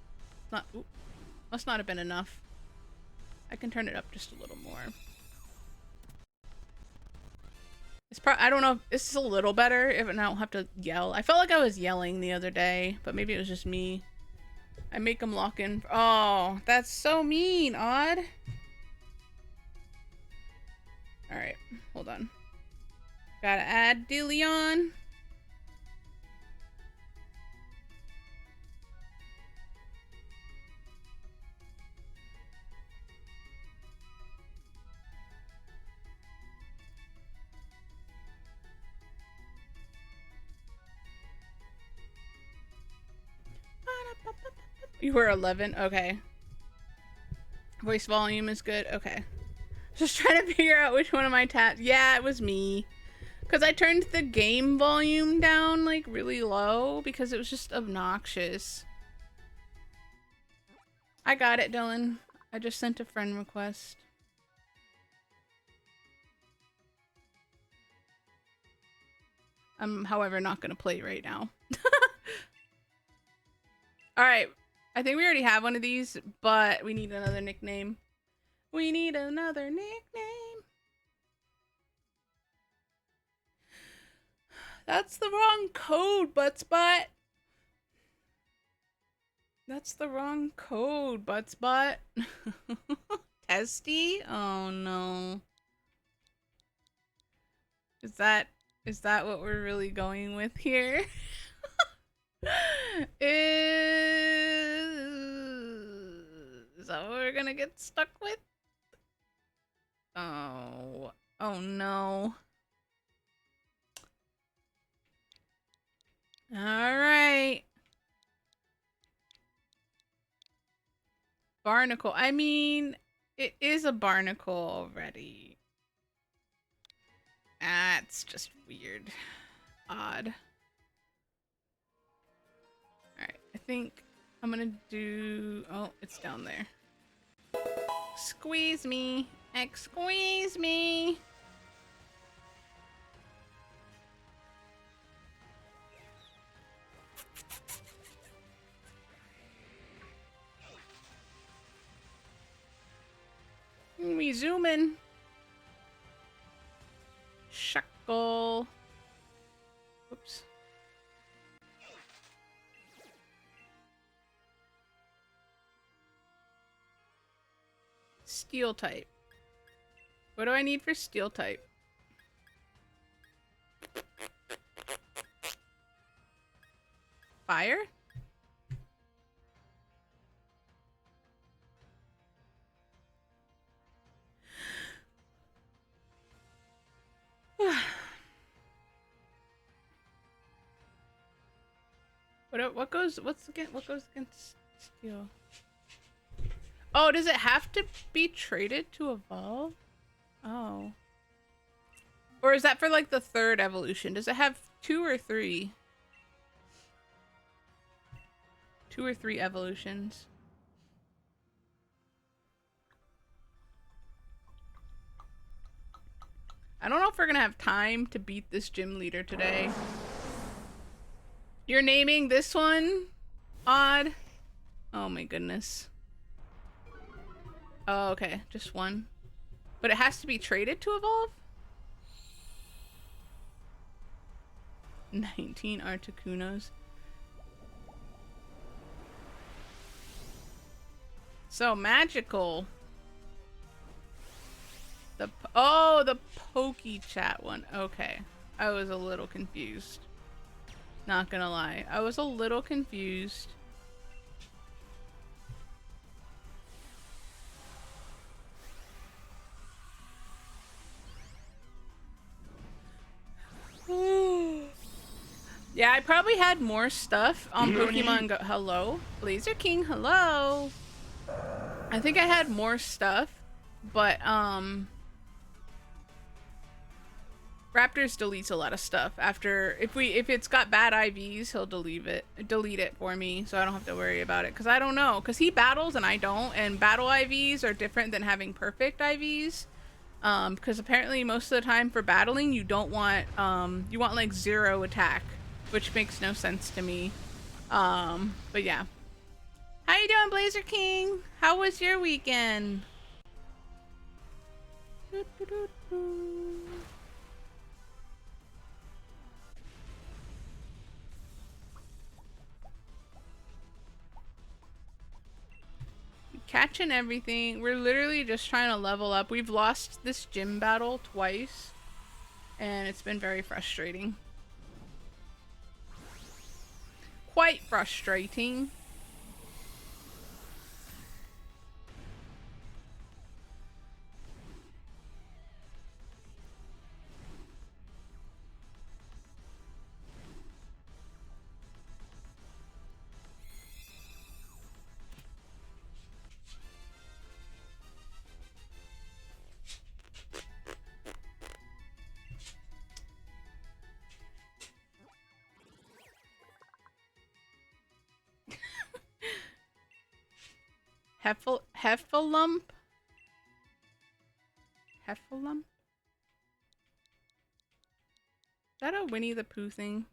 Not, oop, must not have been enough. I can turn it up just a little more. It's I don't know if this is a little better if I don't have to yell. I felt like I was yelling the other day, but maybe it was just me. I make them lock in. Oh, that's so mean, Odd. All right, hold on. Gotta add DeLeon. You were 11? Okay. Voice volume is good? Okay. Just trying to figure out which one of my tabs. Yeah, it was me. Because I turned the game volume down, like, really low because it was just obnoxious. I got it, Dylan. I just sent a friend request. I'm, however, not going to play right now. Alright. I think we already have one of these, but we need another nickname. We need another nickname. That's the wrong code, Buttspot. That's the wrong code, Buttspot. Testy? Oh no. Is that what we're really going with here? Is that what we're gonna get stuck with? Oh no. All right. Barnacle. I mean, it is a barnacle already. That's just weird. Odd. Alright, I think I'm gonna do... Oh, it's down there. Squeeze me. Squeeze me. We zoom in. Shuckle. Oops. Steel type. What do I need for steel type? Fire? What goes against steel? Oh, does it have to be traded to evolve? Oh. Or is that for like the third evolution? Does it have 2 or 3? 2 or 3 evolutions. I don't know if we're gonna have time to beat this gym leader today. You're naming this one Odd? Oh my goodness. Oh, okay. Just one. But it has to be traded to evolve? 19 Articunos. So magical. The POKÉ-CHAOS one. Okay. I was a little confused. Not gonna lie. I was a little confused. Yeah, I probably had more stuff on Pokemon Go. Hello? Laser King, hello? I think I had more stuff, but, Raptors deletes a lot of stuff after, if it's got bad IVs, he'll delete it for me, so I don't have to worry about it, because I don't know, because he battles and I don't, and battle IVs are different than having perfect IVs. Because apparently most of the time for battling, you don't want, you want like 0 attack, which makes no sense to me. But yeah. How you doing, Blazer King? How was your weekend? Catching everything. We're literally just trying to level up. We've lost this gym battle twice, and it's been very frustrating. Quite frustrating. Heffalump? Heffalump? Is that a Winnie the Pooh thing?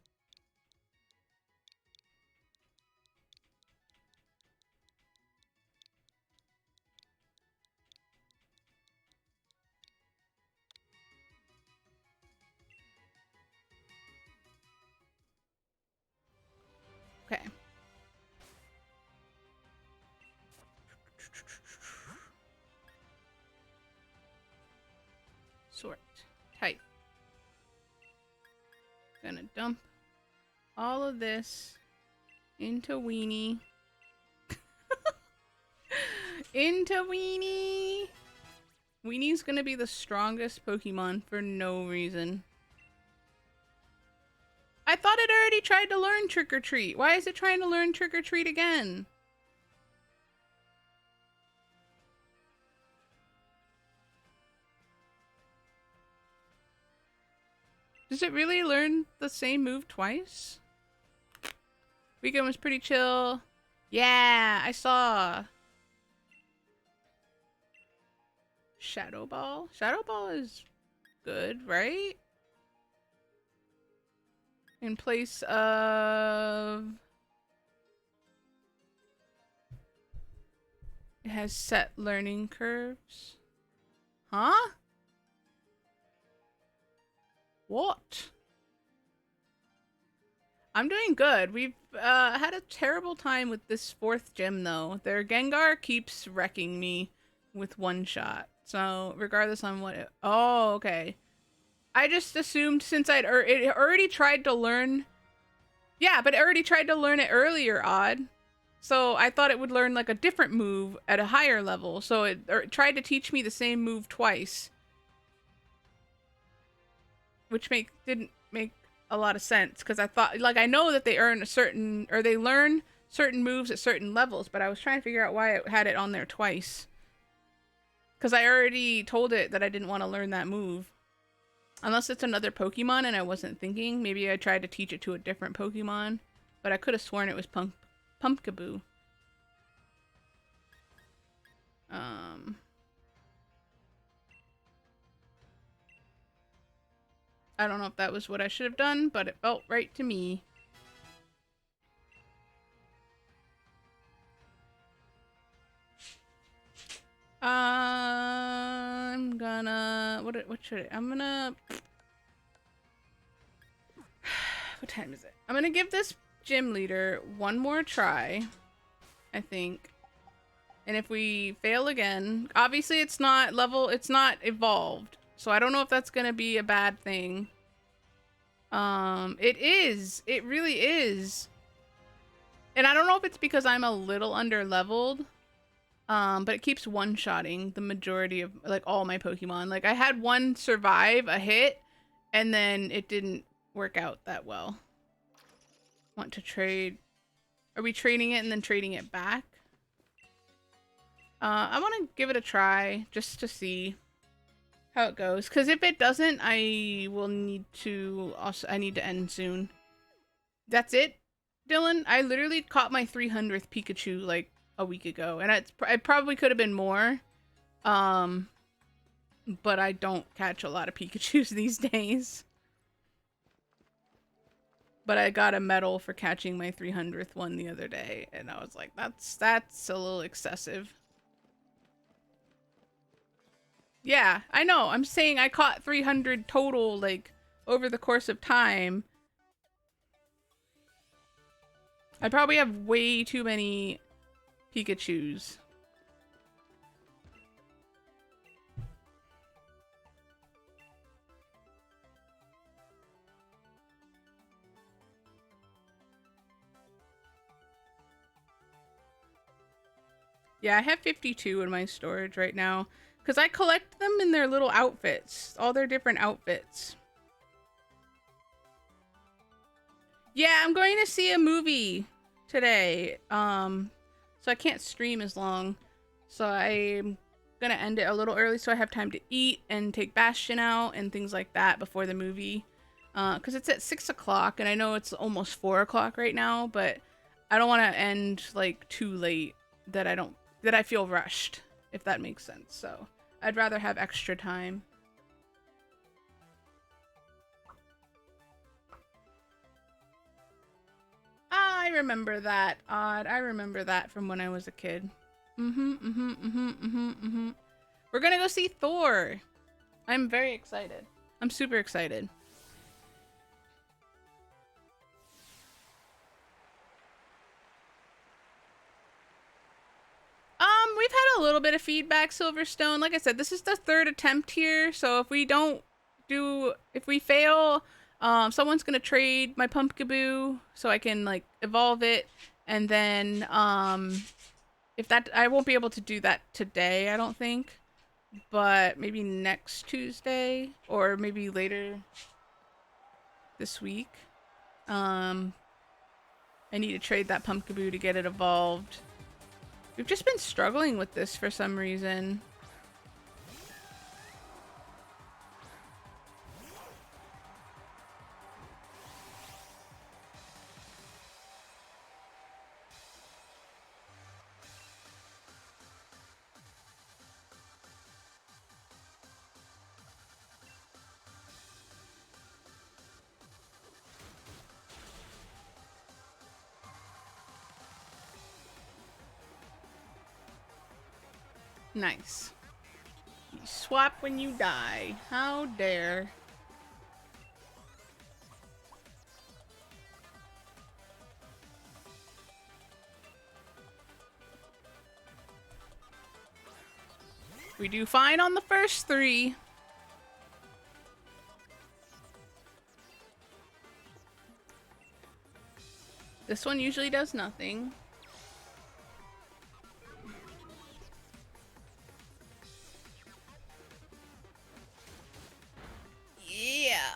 Okay. Sort. Type. Gonna dump all of this into Weenie. Into Weenie! Weenie's gonna be the strongest Pokemon for no reason. I thought it already tried to learn Trick or Treat. Why is it trying to learn Trick or Treat again? Does it really learn the same move twice? Weekend was pretty chill. Yeah, I saw. Shadow Ball? Shadow Ball is good, right? In place of... It has set learning curves. Huh? What? I'm doing good. We've had a terrible time with this 4th gym, though. Their Gengar keeps wrecking me with one shot. So, regardless on what it... Oh, okay. I just assumed since it already tried to learn Yeah, but it already tried to learn it earlier, Odd. So I thought it would learn like a different move at a higher level. So it tried to teach me the same move twice. Which didn't make a lot of sense, because I thought, like, I know that they earn a certain, or they learn certain moves at certain levels, but I was trying to figure out why it had it on there twice. Because I already told it that I didn't want to learn that move. Unless it's another Pokemon and I wasn't thinking. Maybe I tried to teach it to a different Pokemon. But I could have sworn it was Pumpkaboo. I don't know if that was what I should have done, but it felt right to me. I'm gonna... What should I... I'm gonna... What time is it? I'm gonna give this gym leader one more try, I think. And if we fail again... Obviously, it's not evolved. So I don't know if that's gonna be a bad thing. It is. It really is. And I don't know if it's because I'm a little under-leveled. But it keeps one-shotting the majority of, like, all my Pokemon. Like, I had one survive a hit, and then it didn't work out that well. Want to trade... Are we trading it and then trading it back? I want to give it a try, just to see how it goes. Because if it doesn't, I will need to... Also, I need to end soon. That's it, Dylan? I literally caught my 300th Pikachu, like, a week ago, and it probably could have been more, but I don't catch a lot of Pikachus these days. But I got a medal for catching my 300th one the other day, and I was like, that's a little excessive. Yeah, I know. I'm saying I caught 300 total, like, over the course of time. I probably have way too many Pikachus. Yeah, I have 52 in my storage right now. Because I collect them in their little outfits. All their different outfits. Yeah, I'm going to see a movie today. So I can't stream as long. So I'm gonna end it a little early so I have time to eat and take Bastion out and things like that before the movie. Because it's at 6 o'clock and I know it's almost 4 o'clock right now, but I don't want to end like too late that I feel rushed, if that makes sense. So I'd rather have extra time. I remember that, Odd. I remember that from when I was a kid. We're gonna go see Thor. I'm very excited. I'm super excited. We've had a little bit of feedback, Silverstone. Like I said, this is the 3rd attempt here, so if we fail, someone's gonna trade my Pumpkaboo so I can, like, evolve it, and then, if that, I won't be able to do that today, I don't think, but maybe next Tuesday, or maybe later this week. I need to trade that Pumpkaboo to get it evolved. We've just been struggling with this for some reason. Nice. You swap when you die. How dare. We do fine on the first 3. This one usually does nothing. Yeah.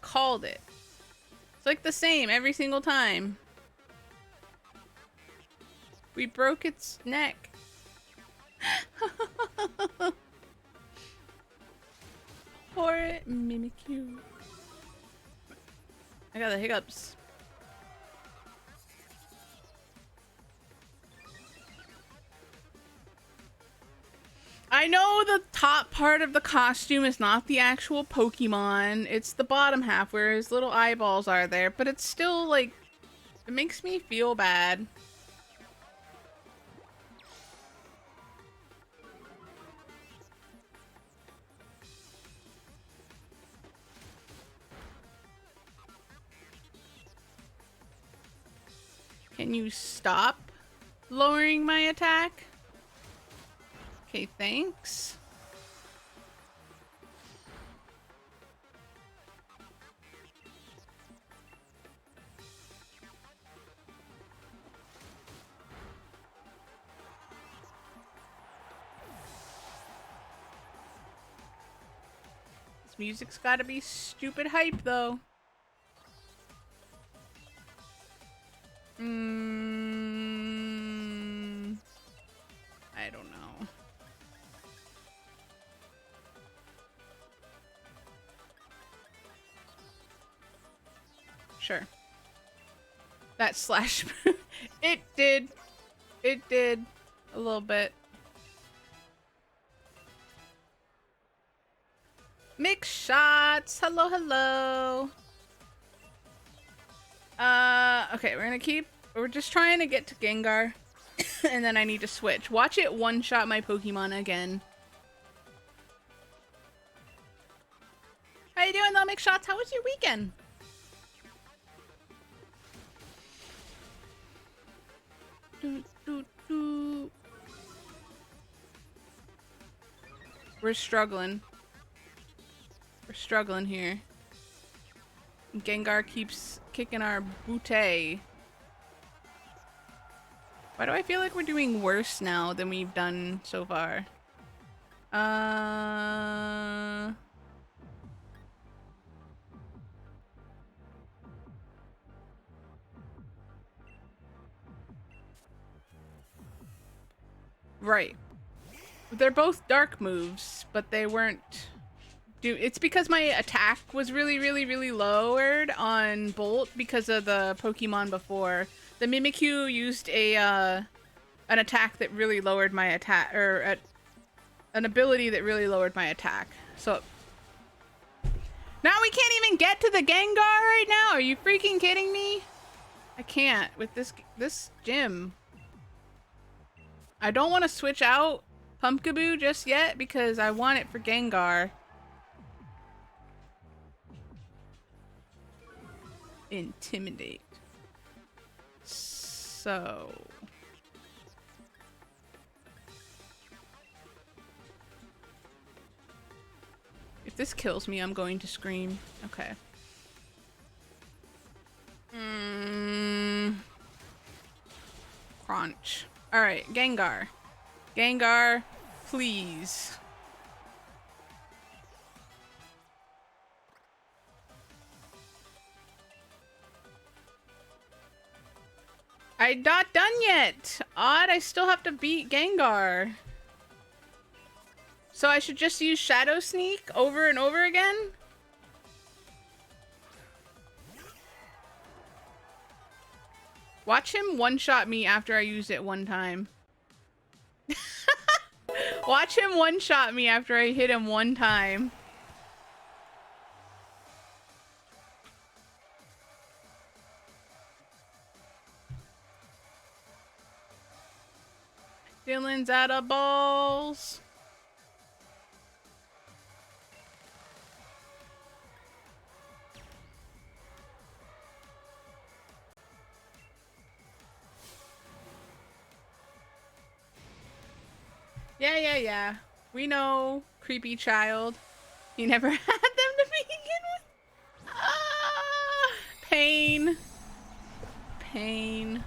Called it. It's like the same every single time. We broke its neck. Poor Mimikyu. I got the hiccups. I know the top part of the costume is not the actual Pokemon. It's the bottom half where his little eyeballs are there, but it's still like, it makes me feel bad. Can you stop lowering my attack? Okay, thanks. This music's gotta be stupid hype, though. I don't know. Sure. That slash. It did. It did. A little bit. Mix shots. Hello, hello. Okay, we're just trying to get to Gengar. And then I need to switch. Watch it one-shot my Pokemon again. How you doing though, Mix Shots? How was your weekend? We're struggling. We're struggling here. Gengar keeps kicking our booty. Why do I feel like we're doing worse now than we've done so far? Right. They're both dark moves, but they weren't... It's because my attack was really lowered on Bolt because of the Pokemon before. The Mimikyu used an attack that really lowered my attack, or an ability that really lowered my attack. So now we can't even get to the Gengar right now. Are you freaking kidding me? I can't with this gym. I don't want to switch out Pumpkaboo just yet because I want it for Gengar. Intimidate. So if this kills me, I'm going to scream. Okay. Crunch. All right, Gengar. Gengar, please. I'm not done yet. Odd, I still have to beat Gengar. So I should just use Shadow Sneak over and over again? Watch him one-shot me after I use it one time. Watch him one-shot me after I hit him one time. Dylan's out of balls. Yeah. We know, creepy child. You never had them to begin with. Ah, pain. pain.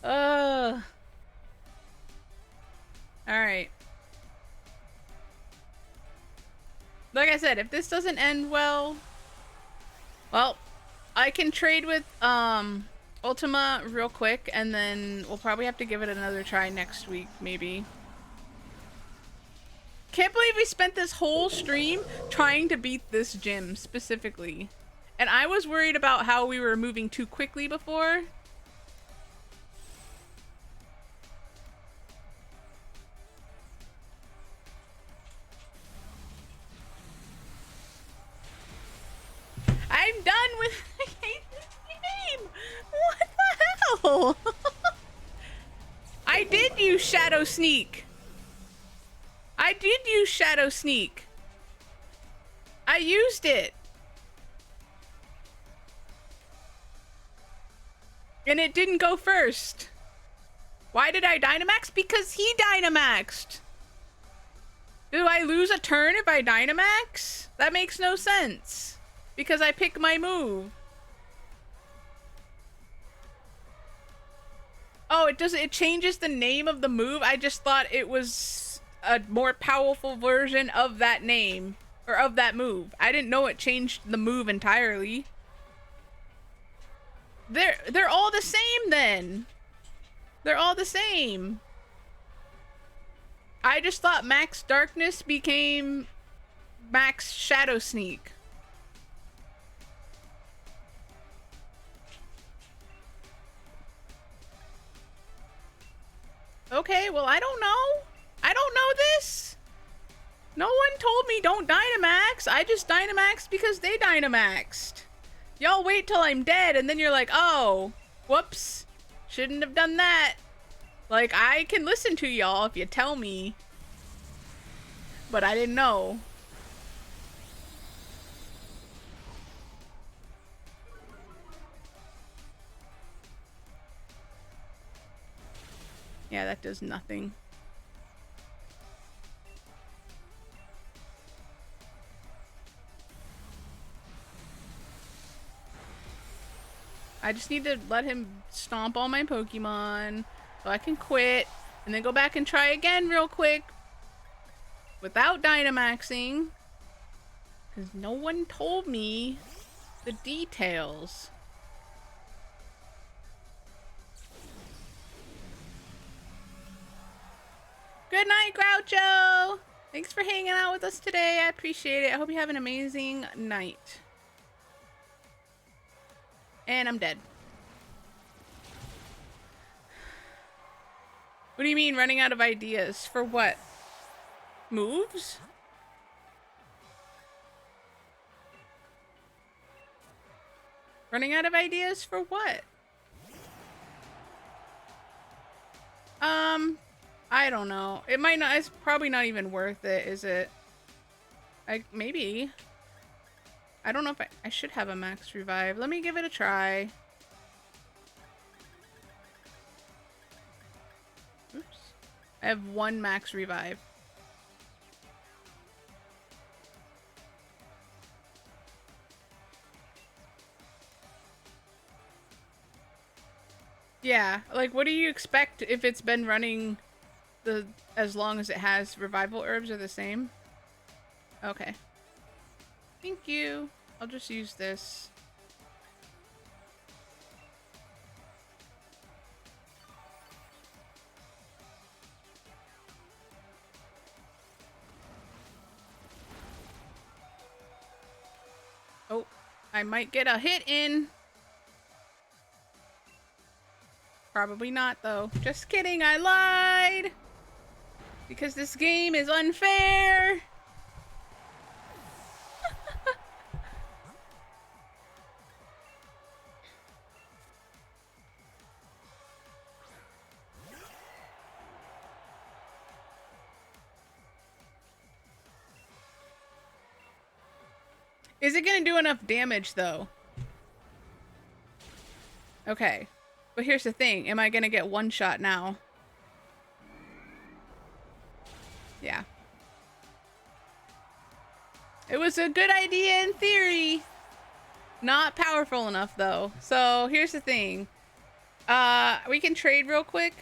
Alright. Like I said, if this doesn't end well, I can trade with Ultima real quick, and then we'll probably have to give it another try next week, maybe. Can't believe we spent this whole stream trying to beat this gym specifically. And I was worried about how we were moving too quickly before. I'm done with I hate this game. What the hell? I did use Shadow Sneak. I did use Shadow Sneak. I used it. And it didn't go first. Why did I Dynamax? Because he Dynamaxed. Do I lose a turn if I Dynamax? That makes no sense. Because I pick my move. Oh, it changes the name of the move? I just thought it was a more powerful version of that name. Or of that move. I didn't know it changed the move entirely. They're all the same then. They're all the same. I just thought Max Darkness became Max Shadow Sneak. Okay, well, I don't know. I don't know this. No one told me don't Dynamax. I just Dynamaxed because they Dynamaxed. Y'all wait till I'm dead and then you're like, oh, whoops. Shouldn't have done that. Like, I can listen to y'all if you tell me. But I didn't know. Yeah, that does nothing. I just need to let him stomp all my Pokemon so I can quit and then go back and try again real quick without Dynamaxing, because no one told me the details. Good night, Groucho! Thanks for hanging out with us today. I appreciate it. I hope you have an amazing night. And I'm dead. What do you mean running out of ideas? For what? Moves? Running out of ideas for what? I don't know. It might not, it's probably not even worth it, is it? Maybe. I don't know if I should have a max revive. Let me give it a try. Oops. I have one max revive. Yeah, like what do you expect if it's been running as long as it has? Revival herbs are the same? Okay. Thank you. I'll just use this. Oh, I might get a hit in. Probably not, though. Just kidding, I lied! Because this game is unfair! Is it gonna do enough damage, though? Okay. But here's the thing. Am I gonna get one shot now? Yeah. It was a good idea in theory. Not powerful enough though. So here's the thing. We can trade real quick.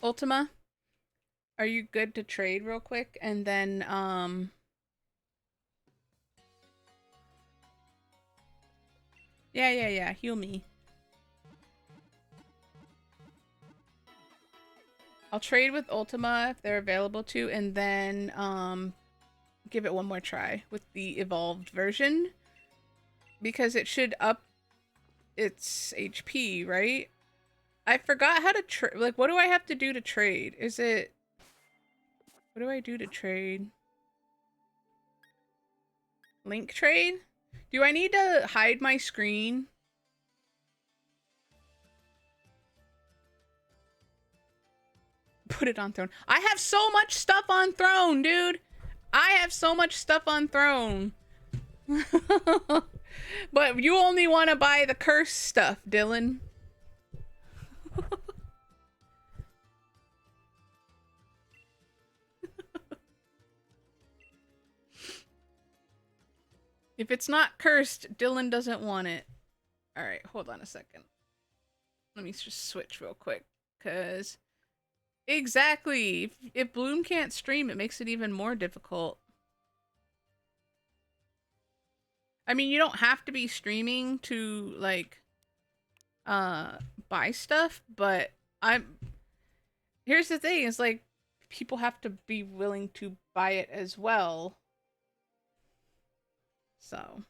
Ultima, are you good to trade real quick? And then yeah, heal me. I'll trade with Ultima if they're available to, and then give it one more try with the evolved version. Because it should up its HP, right? I forgot how to trade. Like, what do I have to do to trade? Is it... What do I do to trade? Link trade? Do I need to hide my screen? Put it on throne. I have so much stuff on throne, dude. I have so much stuff on throne. But you only want to buy the curse stuff, Dylan. If it's not cursed, Dylan doesn't want it. Alright, hold on a second. Let me just switch real quick. Because... Exactly! If Bloom can't stream, it makes it even more difficult. I mean, you don't have to be streaming to, like, buy stuff, but here's the thing, is like, people have to be willing to buy it as well. So.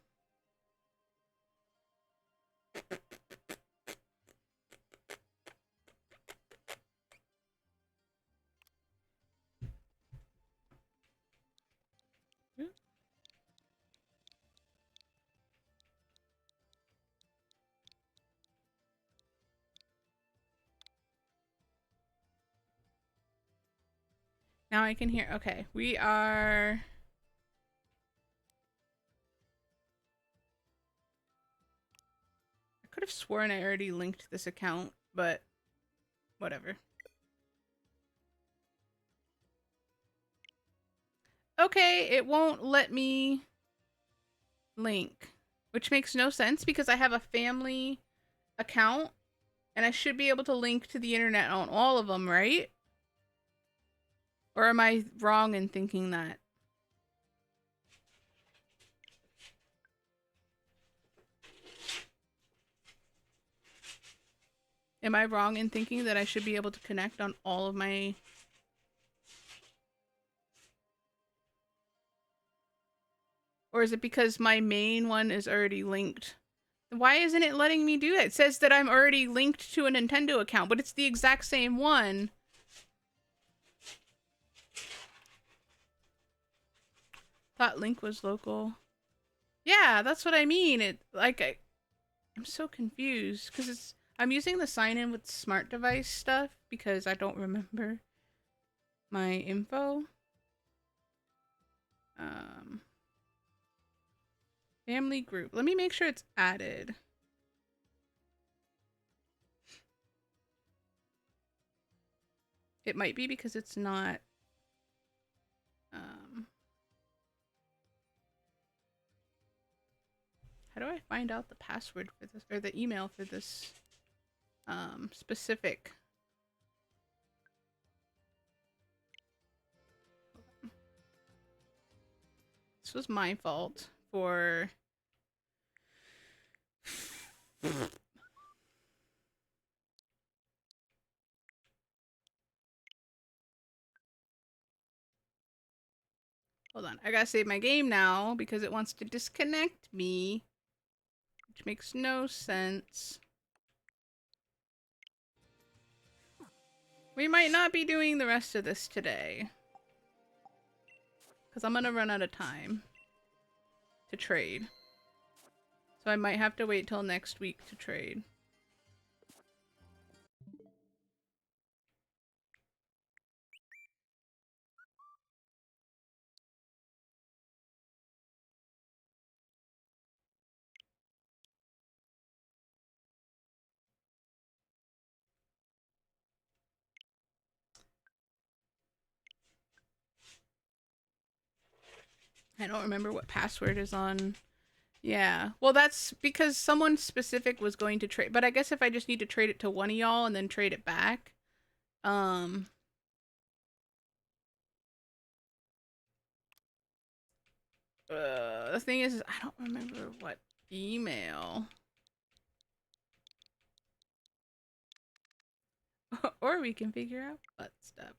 Now I can hear. Okay, we are... I could have sworn I already linked this account, but whatever. Okay, it won't let me link, which makes no sense because I have a family account and I should be able to link to the internet on all of them, right? Or am I wrong in thinking that? Am I wrong in thinking that I should be able to connect on all of my... Or is it because my main one is already linked? Why isn't it letting me do that? It says that I'm already linked to a Nintendo account, but it's the exact same one. Thought Link was local. Yeah, that's what I mean. I'm so confused because I'm using the sign in with smart device stuff because I don't remember my info. Family group. Let me make sure it's added. It might be because it's not. How do I find out the password for this, or the email for this specific? This was my fault for... Hold on, I gotta save my game now because it wants to disconnect me, which makes no sense. We might not be doing the rest of this today because I'm gonna run out of time to trade. So I might have to wait till next week to trade. I don't remember what password is on Yeah. Well, that's because someone specific was going to trade, but I guess if I just need to trade it to one of y'all and then trade it back, the thing is I don't remember what email. Or we can figure out what stuff.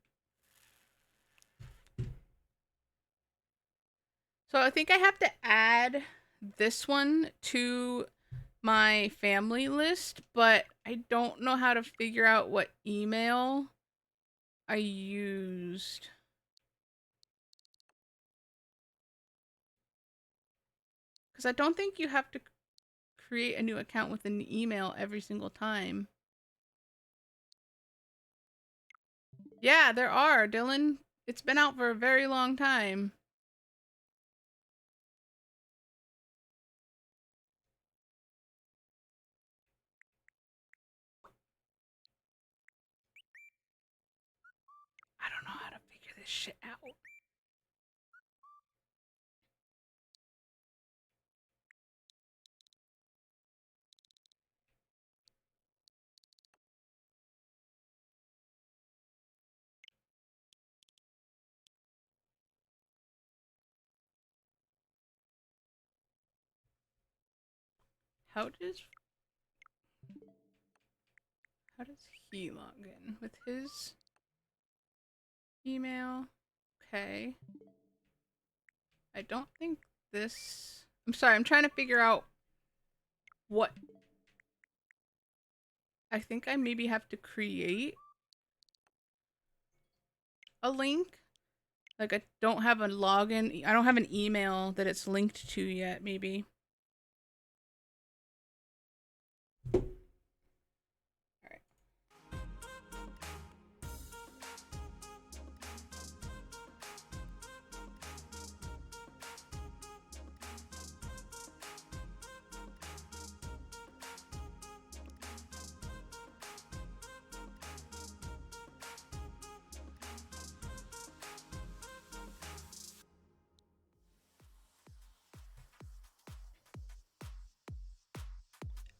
So I think I have to add this one to my family list, but I don't know how to figure out what email I used. Because I don't think you have to create a new account with an email every single time. Yeah, there are, Dylan. It's been out for a very long time. I don't know how to figure this shit out. How does he log in with his email? Okay. I don't think this. I'm sorry. I'm trying to figure out what. I think I maybe have to create a link. Like I don't have a login. I don't have an email that it's linked to yet. Maybe.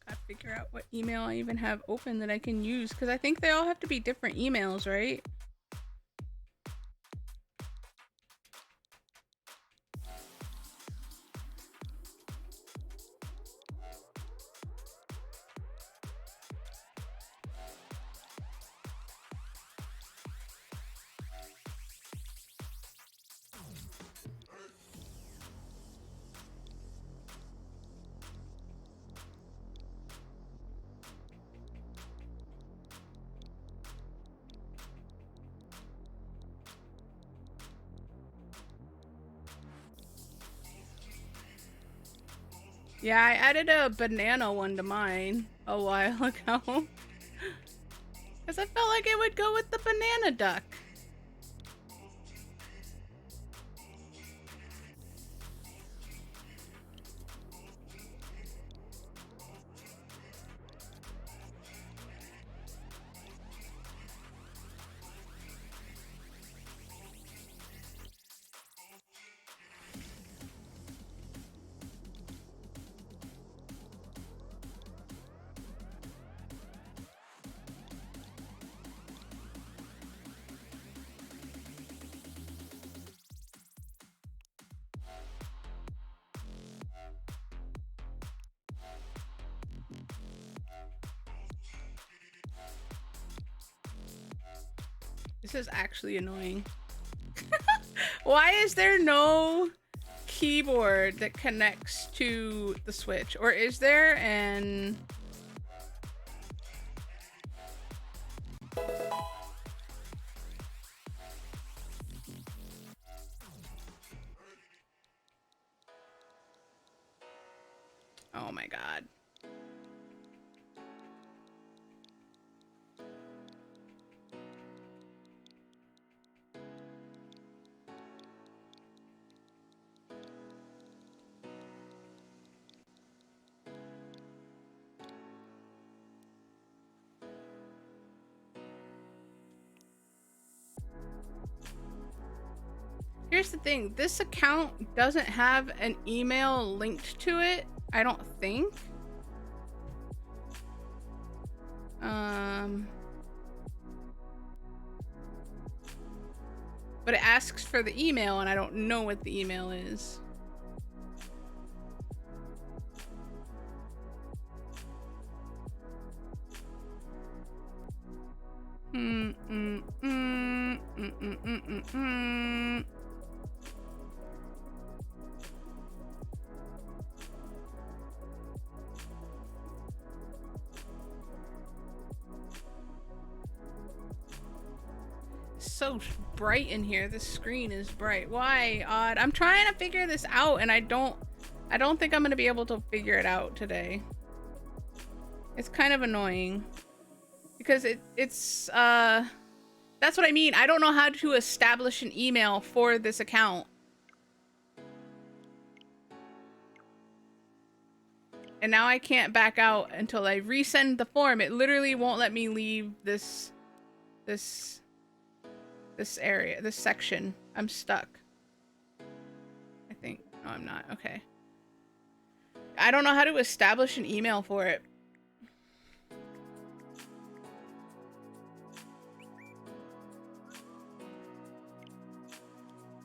Gotta figure out what email I even have open that I can use, because I think they all have to be different emails, right? Yeah, I added a banana one to mine a while ago. Because I felt like it would go with the banana duck. This is actually annoying. Why is there no keyboard that connects to the Switch? Or is there? And oh my god. Here's the thing, this account doesn't have an email linked to it, I don't think. But it asks for the email, and I don't know what the email is. So bright in here. This screen is bright. Why, Odd? I'm trying to figure this out, and I don't think I'm gonna be able to figure it out today. It's kind of annoying because it's that's what I mean. I don't know how to establish an email for this account. And now I can't back out until I resend the form. It literally won't let me leave this area, this section. I'm stuck. I think. No, I'm not. Okay. I don't know how to establish an email for it.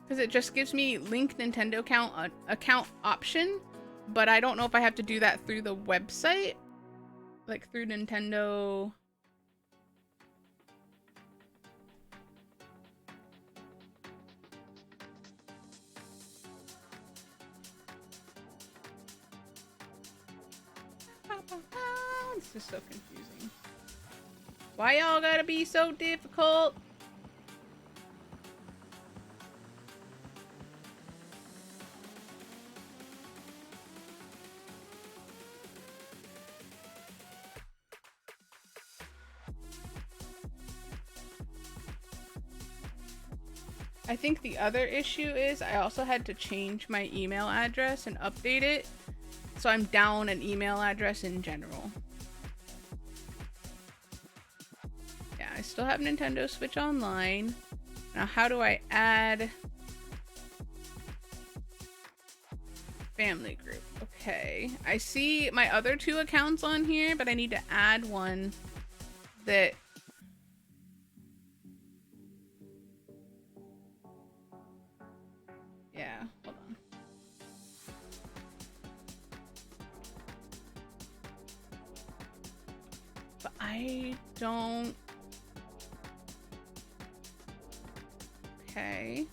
Because it just gives me link Nintendo account option, but I don't know if I have to do that through the website, like through Nintendo. This is so confusing. Why y'all gotta be so difficult? I think the other issue is I also had to change my email address and update it, so I'm down an email address in general. Yeah, I still have Nintendo Switch Online. Now, how do I add family group? Okay, I see my other two accounts on here, but I need to add one that yeah, hold on. But I don't. Okay.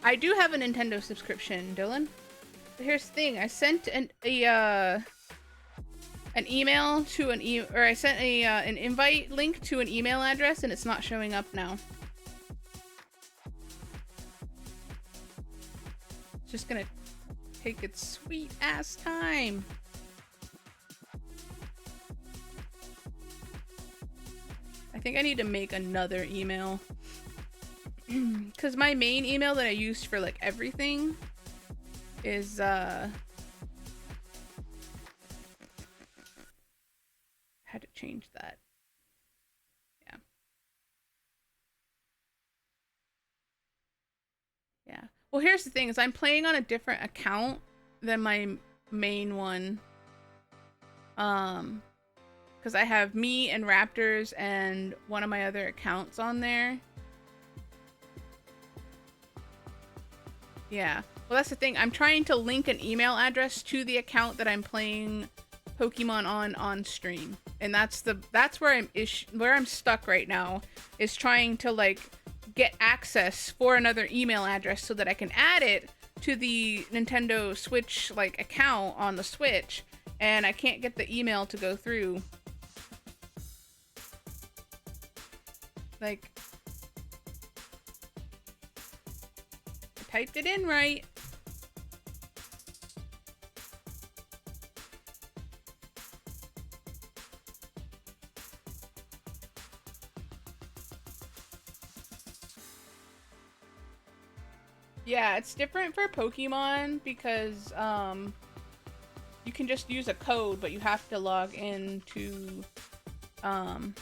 I do have a Nintendo subscription, Dylan. But here's the thing: I sent an email to I sent an invite link to an email address, and it's not showing up now. It's just gonna take its sweet ass time. I think I need to make another email. Because my main email that I used for like everything is had to change that. Yeah. Yeah. Well, here's the thing is I'm playing on a different account than my main one. Because I have me and Raptors and one of my other accounts on there. Yeah. Well, that's the thing. I'm trying to link an email address to the account that I'm playing Pokemon on stream. And that's where I'm stuck right now, is trying to like get access for another email address so that I can add it to the Nintendo Switch like account on the Switch, and I can't get the email to go through. Like, I typed it in right. Yeah, it's different for Pokemon because you can just use a code, but you have to log into kind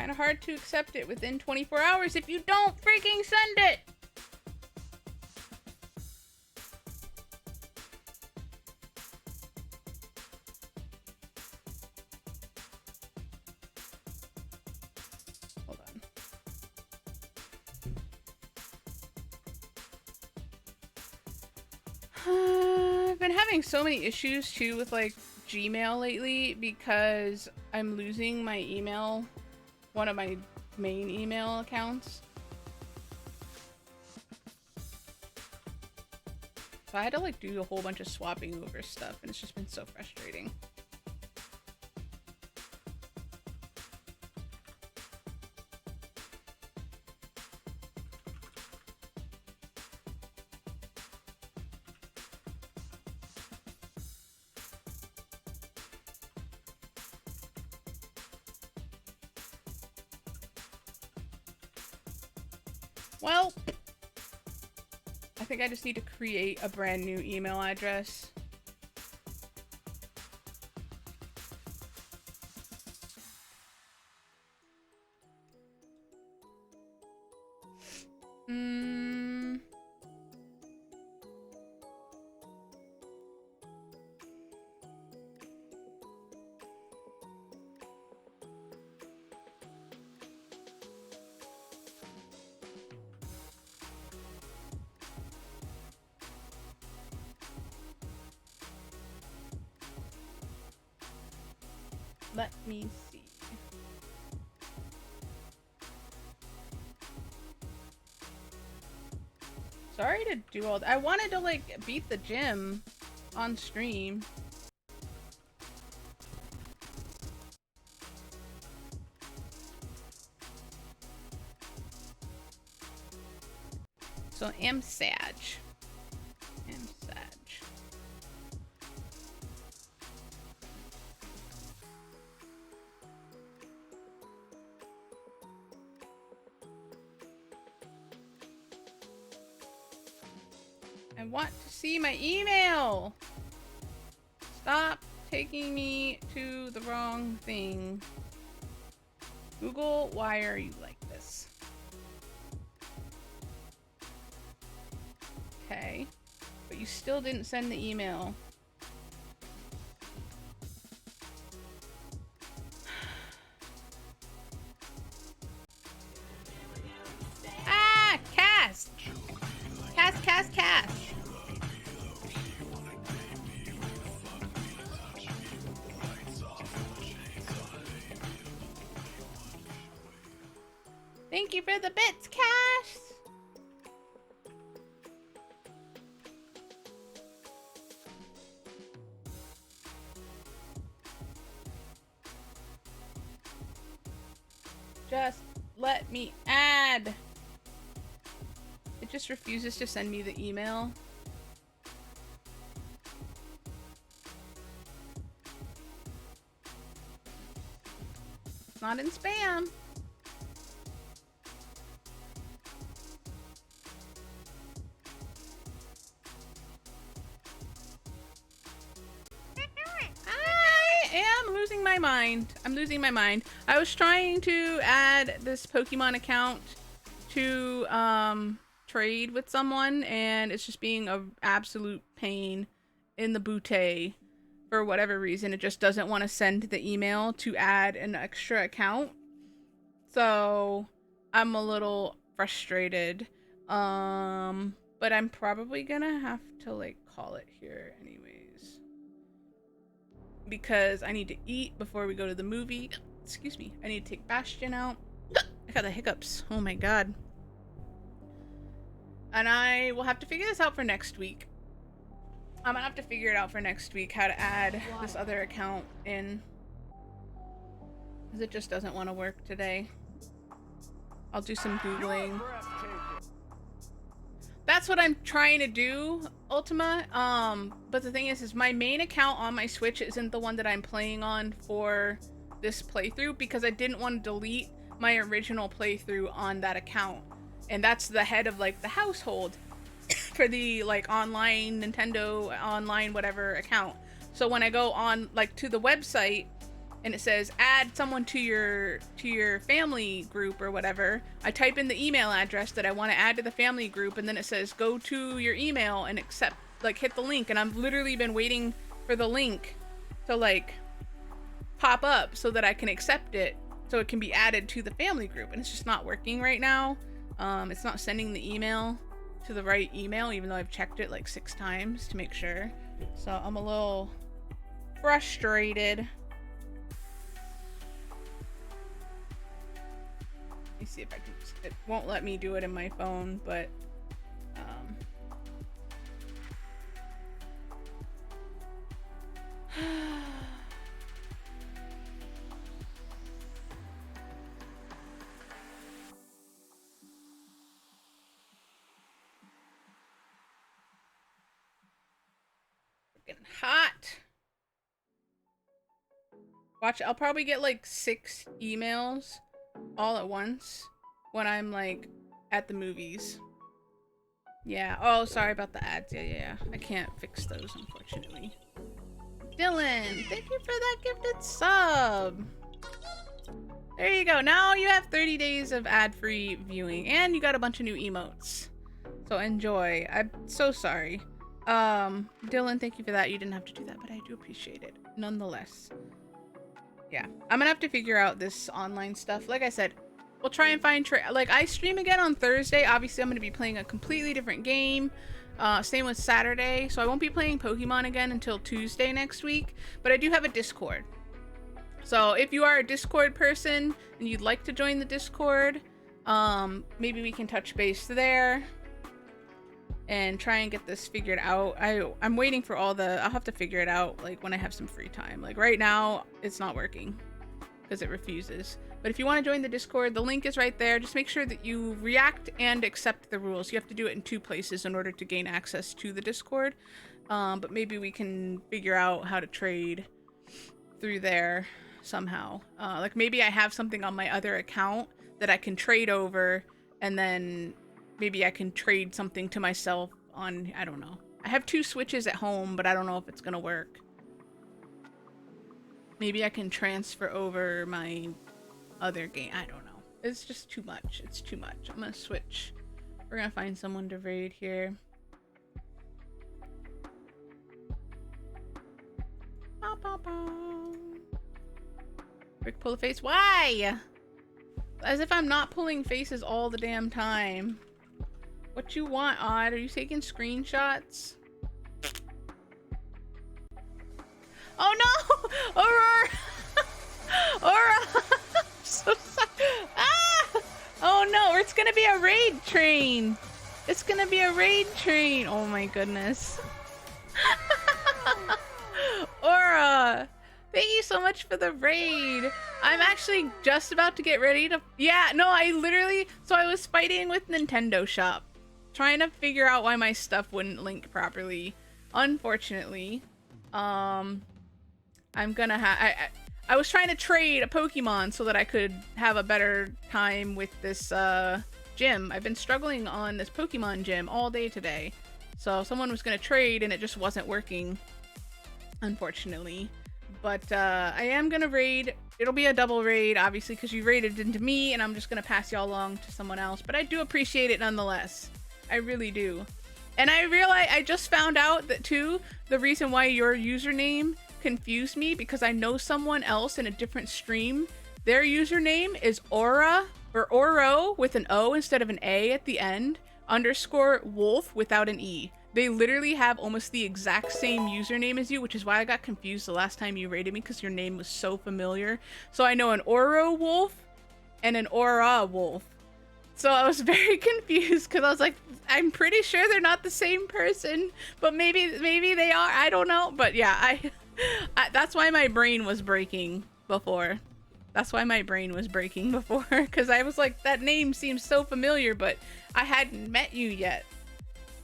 of hard to accept it within 24 hours if you don't freaking send it. Hold on. I've been having so many issues too with like Gmail lately because I'm losing my email, one of my main email accounts. So I had to like do a whole bunch of swapping over stuff, and it's just been so frustrating. Well, I think I just need to create a brand new email address. Let me see. Sorry to do all that. I wanted to like beat the gym on stream. So am Sag. Am Sag. I want to see my email. Stop taking me to the wrong thing. Google, why are you like this? Okay, but you still didn't send the email. Ah, Cass! Cass! Thank you for the bits, Cash! Just let me add. It just refuses to send me the email. It's not in spam. My mind. I'm losing my mind. I was trying to add this Pokemon account to trade with someone, and it's just being an absolute pain in the bootay for whatever reason. It just doesn't want to send the email to add an extra account. So I'm a little frustrated. But I'm probably gonna have to like call it here anyways. Because I need to eat before we go to the movie. Excuse me. I need to take Bastion out. I got the hiccups. Oh my god. And I will have to figure this out for next week. I'm gonna have to figure it out for next week how to add this other account in. Because it just doesn't want to work today. I'll do some Googling. That's what I'm trying to do, Ultima. But the thing is my main account on my Switch isn't the one that I'm playing on for this playthrough because I didn't want to delete my original playthrough on that account. And that's the head of like the household for the like online Nintendo online whatever account. So when I go on like to the website and it says add someone to your family group or whatever, I type in the email address that I want to add to the family group, and then it says go to your email and accept, like hit the link, and I've literally been waiting for the link to like pop up so that I can accept it so it can be added to the family group, and it's just not working right now. It's not sending the email to the right email, even though I've checked it like 6 times to make sure. So I'm a little frustrated. Let me see if I can just, it won't let me do it in my phone, but getting hot. Watch, I'll probably get like 6 emails all at once when I'm like at the movies. Yeah. Oh, sorry about the ads. Yeah. I can't fix those, unfortunately. Dylan, thank you for that gifted sub. There you go. Now you have 30 days of ad-free viewing, and you got a bunch of new emotes. So enjoy. I'm so sorry. Dylan, thank you for that. You didn't have to do that, but I do appreciate it nonetheless. Yeah, I'm gonna have to figure out this online stuff. Like I said, we'll try and find like I stream again on Thursday. Obviously, I'm gonna be playing a completely different game. Same with Saturday, so I won't be playing Pokemon again until Tuesday next week. But I do have a Discord. So if you are a Discord person and you'd like to join the Discord, maybe we can touch base there and try and get this figured out. I'm waiting for all the, I'll have to figure it out like when I have some free time. Like right now it's not working because it refuses. But if you want to join the Discord, the link is right there. Just make sure that you react and accept the rules. You have to do it in 2 places in order to gain access to the Discord. But maybe we can figure out how to trade through there somehow. Like maybe I have something on my other account that I can trade over, and then maybe I can trade something to myself on, I don't know. I have 2 Switches at home, but I don't know if it's gonna work. Maybe I can transfer over my other game. I don't know. It's just too much. It's too much. I'm gonna switch. We're gonna find someone to raid here. Rick, pull a face. Why? As if I'm not pulling faces all the damn time. What you want, Odd? Are you taking screenshots? Oh no! Aurora! Aurora! I'm so sorry. Ah! Oh no, it's gonna be a raid train. It's gonna be a raid train. Oh my goodness. Aura! Thank you so much for the raid. I'm actually just about to get ready to... Yeah, no, I literally... So I was fighting with Nintendo Shop, trying to figure out why my stuff wouldn't link properly. Unfortunately, I'm gonna have... I was trying to trade a Pokemon so that I could have a better time with this gym. I've been struggling on this Pokemon gym all day today. So someone was gonna trade and it just wasn't working, unfortunately. But I am gonna raid. It'll be a double raid, obviously, because you raided into me, and I'm just gonna pass y'all along to someone else. But I do appreciate it nonetheless. I really do. And I realize I just found out that too, the reason why your username confused me, because I know someone else in a different stream. Their username is Aura or Oro with an O instead of an A at the end, _ wolf without an E. They literally have almost the exact same username as you, which is why I got confused the last time you raided me, because your name was so familiar. So I know an Oro wolf and an Aura wolf. So I was very confused because I was like, I'm pretty sure they're not the same person, but maybe they are. I don't know. But yeah, I that's why my brain was breaking before. That's why my brain was breaking before, because I was like, that name seems so familiar, but I hadn't met you yet.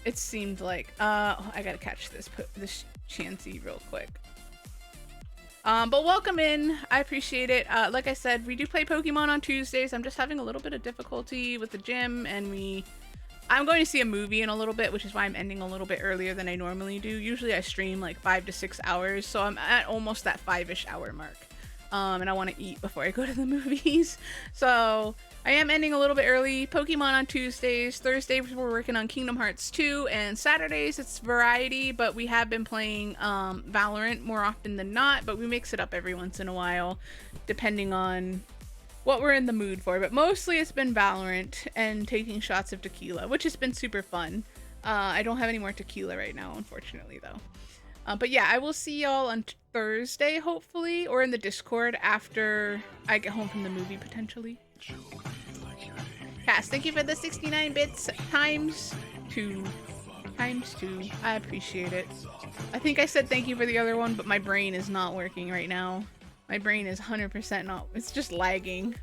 It seemed like, I gotta catch this Chansey real quick. But welcome in. I appreciate it. Like I said, we do play Pokemon on Tuesdays. I'm just having a little bit of difficulty with the gym, and I'm going to see a movie in a little bit, which is why I'm ending a little bit earlier than I normally do. Usually I stream like 5 to 6 hours, so I'm at almost that 5-ish hour mark. And I want to eat before I go to the movies. So I am ending a little bit early. Pokemon on Tuesdays. Thursdays we're working on Kingdom Hearts 2. And Saturdays it's variety, but we have been playing Valorant more often than not. But we mix it up every once in a while, depending on what we're in the mood for. But mostly it's been Valorant and taking shots of tequila, which has been super fun. I don't have any more tequila right now, unfortunately, though. But yeah, I will see y'all on Thursday, hopefully, or in the Discord after I get home from the movie, potentially. Cass, thank you for the 69 bits times 2. Times 2. I appreciate it. I think I said thank you for the other one, but my brain is not working right now. My brain is 100% not. It's just lagging.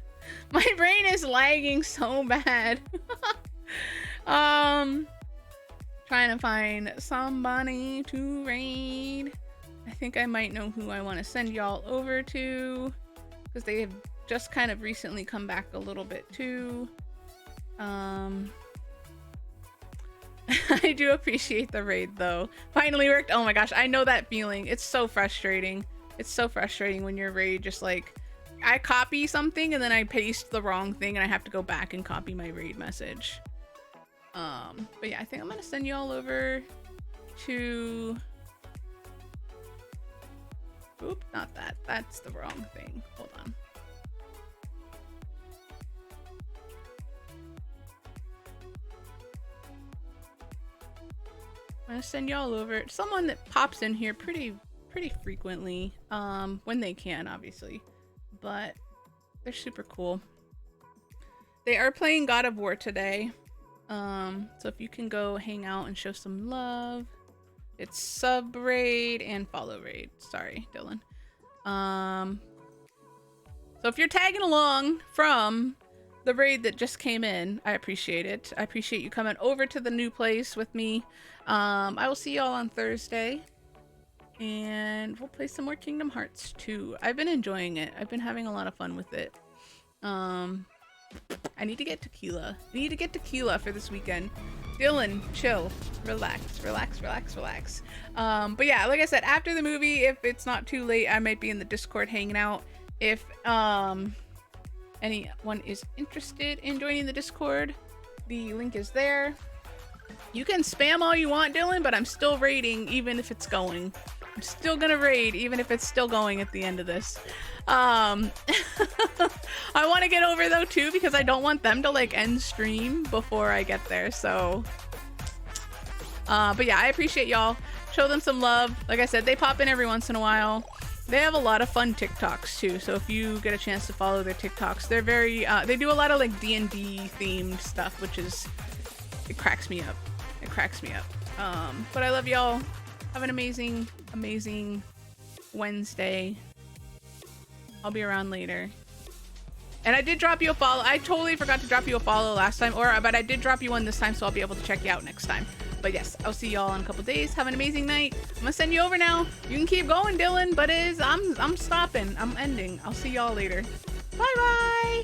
My brain is lagging so bad. Trying to find somebody to raid. I think I might know who I want to send y'all over to, because they have just kind of recently come back a little bit too. I do appreciate the raid though. Finally worked. Oh my gosh, I know that feeling. It's so frustrating. It's so frustrating when your raid just like, I copy something and then I paste the wrong thing and I have to go back and copy my raid message. But yeah, I think I'm gonna send you all over to... Oop, not that. That's the wrong thing. Hold on. I'm gonna send y'all over someone that pops in here pretty frequently, when they can, obviously, but they're super cool. They are playing God of War today. So if you can go hang out and show some love. It's sub raid and follow raid. Sorry, Dylan. So if you're tagging along from the raid that just came in, I appreciate it. I appreciate you coming over to the new place with me. I will see y'all on Thursday. And we'll play some more Kingdom Hearts 2. I've been enjoying it. I've been having a lot of fun with it. I need to get tequila. I need to get tequila for this weekend. Dylan, chill, relax. But yeah, like I said, after the movie, if it's not too late, I might be in the Discord hanging out. If anyone is interested in joining the Discord, the link is there. You can spam all you want, Dylan, but I'm still raiding even if it's going. I'm still gonna raid even if it's still going at the end of this. I want to get over though too, because I don't want them to like end stream before I get there. So but yeah, I appreciate y'all. Show them some love. Like I said, they pop in every once in a while. They have a lot of fun TikToks too, so if you get a chance to follow their TikToks, they're very they do a lot of like D&D themed stuff, which is, it cracks me up. It cracks me up. But I love y'all. Have an amazing Wednesday. I'll be around later. And I did drop you a follow. I totally forgot to drop you a follow last time, but I did drop you one this time, so I'll be able to check you out next time. But yes, I'll see y'all in a couple days. Have an amazing night. I'm gonna send you over now. You can keep going, Dylan, but I'm stopping. I'm ending. I'll see y'all later. Bye bye.